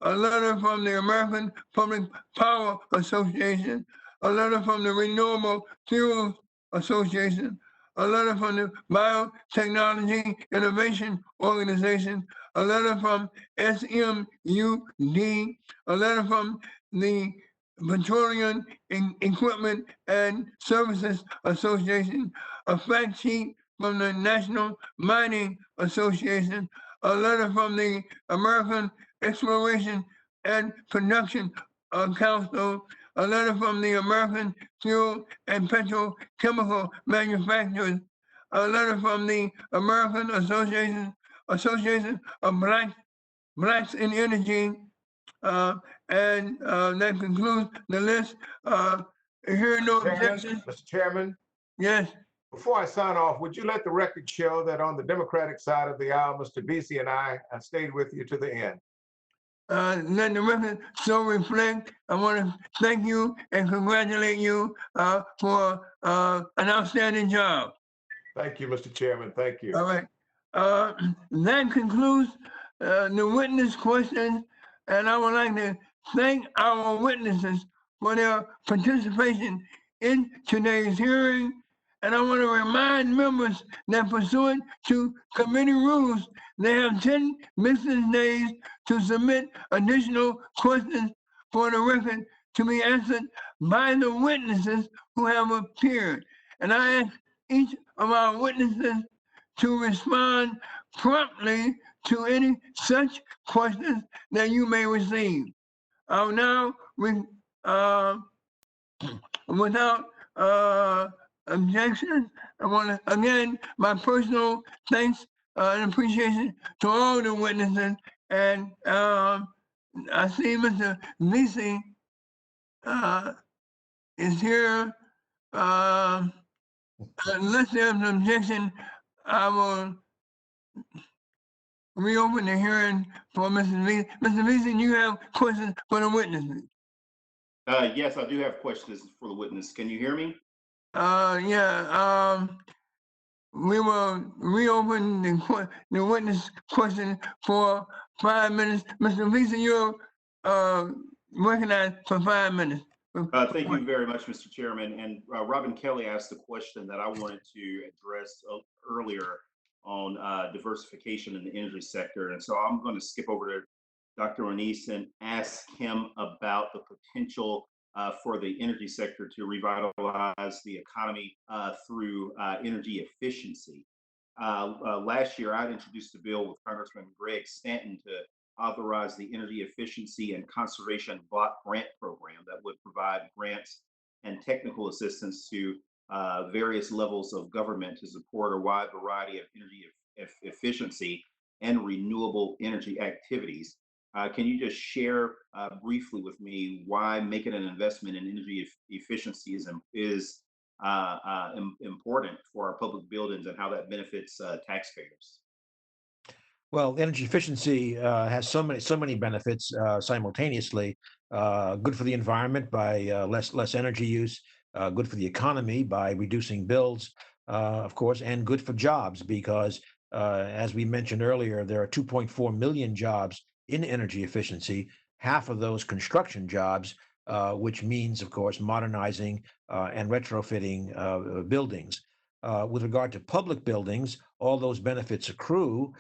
a letter from the American Public Power Association, a letter from the Renewable Fuels Association, a letter from the Biotechnology Innovation Organization, a letter from SMUD, a letter from the Petroleum Equipment and Services Association, a fact sheet from the National Mining Association, a letter from the American Exploration and Production Council, a letter from the American Fuel and Petrochemical Manufacturers, a letter from the American Association of Blacks in Energy, and that concludes the list. Hearing no objections. Mr. Chairman, Yes. before I sign off, would you let the record show that on the Democratic side of the aisle, Mr. Vesey and I stayed with you to the end? Let the record so reflect. I want to thank you and congratulate you for an outstanding job. Thank you, Mr. Chairman. Thank you. All right. That concludes the witness questions, and I would like to thank our witnesses for their participation in today's hearing. And I want to remind members that pursuant to committee rules, they have 10 business days to submit additional questions for the record to be answered by the witnesses who have appeared. And I ask each of our witnesses to respond promptly to any such questions that you may receive. I'll now, without objection, I want to, again, my personal thanks and appreciation to all the witnesses. And I see Mr. Vesey is here. Unless there's an objection, I will reopen the hearing for Mr. Vesey. Mr. Vesey, you have questions for the witnesses? Yes, I do have questions for the witness. Can you hear me? Yeah. We will reopen the witness question for 5 minutes. Mr. Vesey, you're recognized for 5 minutes. Thank you very much, Mr. Chairman. And Robin Kelly asked a question that I wanted to address earlier on diversification in the energy sector. And so I'm going to skip over to Dr. Onís and ask him about the potential for the energy sector to revitalize the economy through energy efficiency. Last year, I introduced a bill with Congressman Greg Stanton to authorize the Energy Efficiency and Conservation Block Grant Program that would provide grants and technical assistance to various levels of government to support a wide variety of energy efficiency and renewable energy activities. Can you just share briefly with me why making an investment in energy efficiency is important for our public buildings and how that benefits taxpayers? Well, energy efficiency has so many benefits simultaneously. Good for the environment by less energy use. Good for the economy by reducing bills, of course, and good for jobs because, as we mentioned earlier, there are 2.4 million jobs in energy efficiency. Half of those construction jobs, which means, of course, modernizing and retrofitting buildings. With regard to public buildings, all those benefits accrue.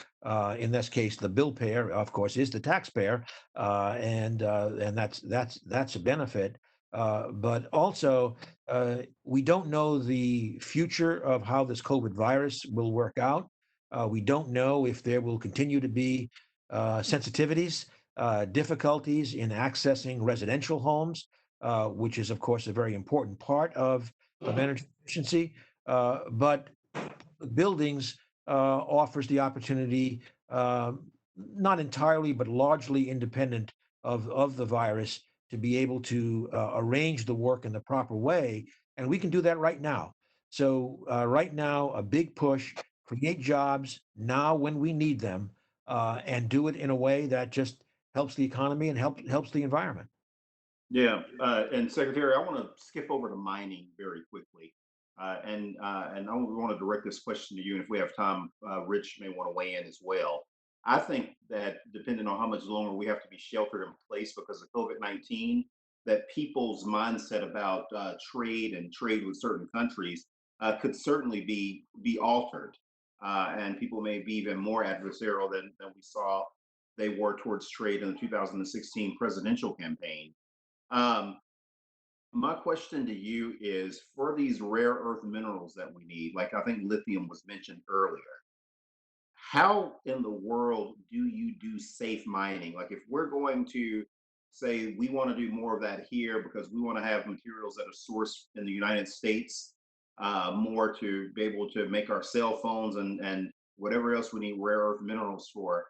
In this case, the bill payer, of course, is the taxpayer, and that's a benefit. But also, we don't know the future of how this COVID virus will work out. We don't know if there will continue to be sensitivities, difficulties in accessing residential homes, which is, of course, a very important part of energy efficiency. But buildings offers the opportunity, not entirely, but largely independent of the virus, to be able to arrange the work in the proper way. And we can do that right now. So right now, a big push, create jobs now when we need them, and do it in a way that just helps the economy and helps the environment. Yeah, and Secretary, I want to skip over to mining very quickly. And I want to direct this question to you, and if we have time, Rich may want to weigh in as well. I think that depending on how much longer we have to be sheltered in place because of COVID-19, that people's mindset about trade and trade with certain countries could certainly be altered. And people may be even more adversarial than we saw they were towards trade in the 2016 presidential campaign. My question to you is, for these rare earth minerals that we need, like I think lithium was mentioned earlier, how in the world do you do safe mining? Like if we're going to say we want to do more of that here because we want to have materials that are sourced in the United States, more to be able to make our cell phones and whatever else we need rare earth minerals for,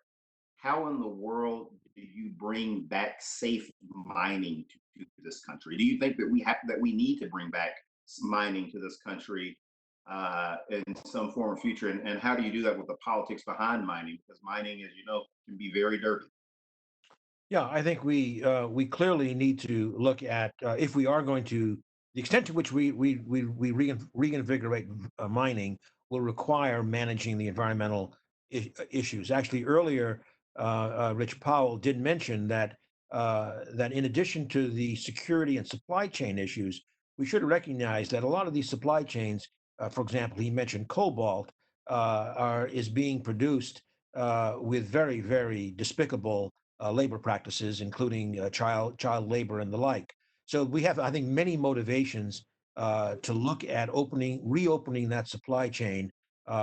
how in the world do you bring back safe mining to this country? Do you think that we need to bring back mining to this country in some form or future? And how do you do that with the politics behind mining? Because mining, as you know, can be very dirty. Yeah, I think we clearly need to look at if we are going to the extent to which we reinvigorate mining will require managing the environmental issues. Actually, earlier, Rich Powell did mention that that in addition to the security and supply chain issues, we should recognize that a lot of these supply chains, for example, he mentioned cobalt, is being produced with very, very despicable labor practices, including child labor and the like. So we have, I think, many motivations to look at reopening that supply chain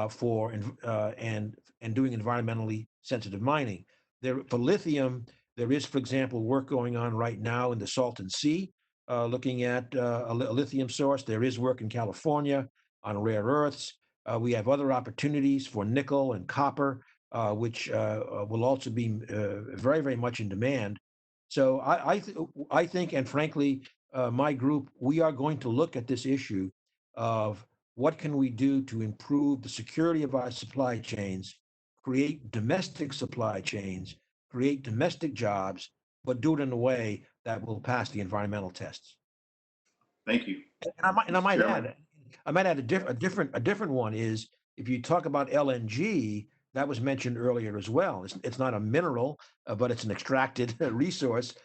for and doing environmentally sensitive mining. For lithium, there is, for example, work going on right now in the Salton Sea, looking at a lithium source. There is work in California on rare earths. We have other opportunities for nickel and copper, which will also be very, very much in demand. So I think, and frankly, my group, we are going to look at this issue of what can we do to improve the security of our supply chains, create domestic supply chains, create domestic jobs, but do it in a way that will pass the environmental tests. Thank you. And I might add a different one is if you talk about LNG, that was mentioned earlier as well. It's not a mineral, but it's an extracted resource.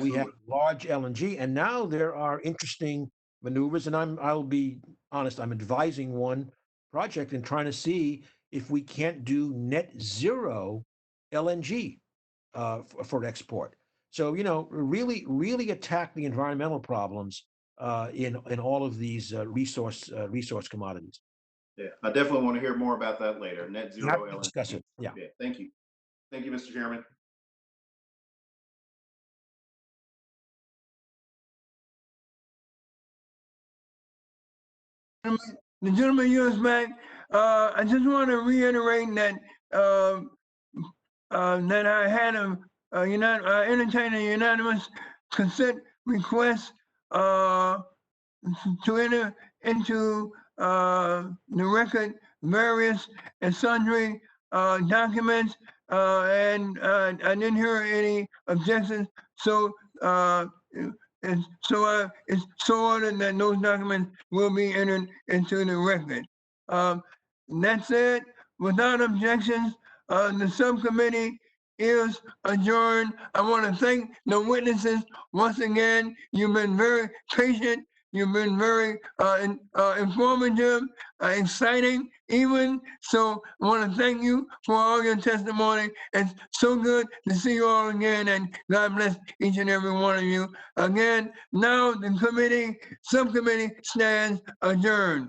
We have large LNG, and now there are interesting maneuvers. And I'll be honest, I'm advising one project and trying to see if we can't do net zero LNG for export. So really attack the environmental problems in all of these resource commodities. Yeah, I definitely want to hear more about that later. Net zero LNG. Discuss it. Yeah. Thank you. Thank you, Mr. Chairman. The gentleman yields back. I just want to reiterate that that I had entertained a unanimous consent request to enter into the record various and sundry documents, and I didn't hear any objections. So it's so ordered that those documents will be entered into the record. That said, without objections, the subcommittee is adjourned. I want to thank the witnesses once again. You've been very patient. You've been very informative, exciting even. So I want to thank you for all your testimony. It's so good to see you all again, and God bless each and every one of you. Again, now the subcommittee stands adjourned.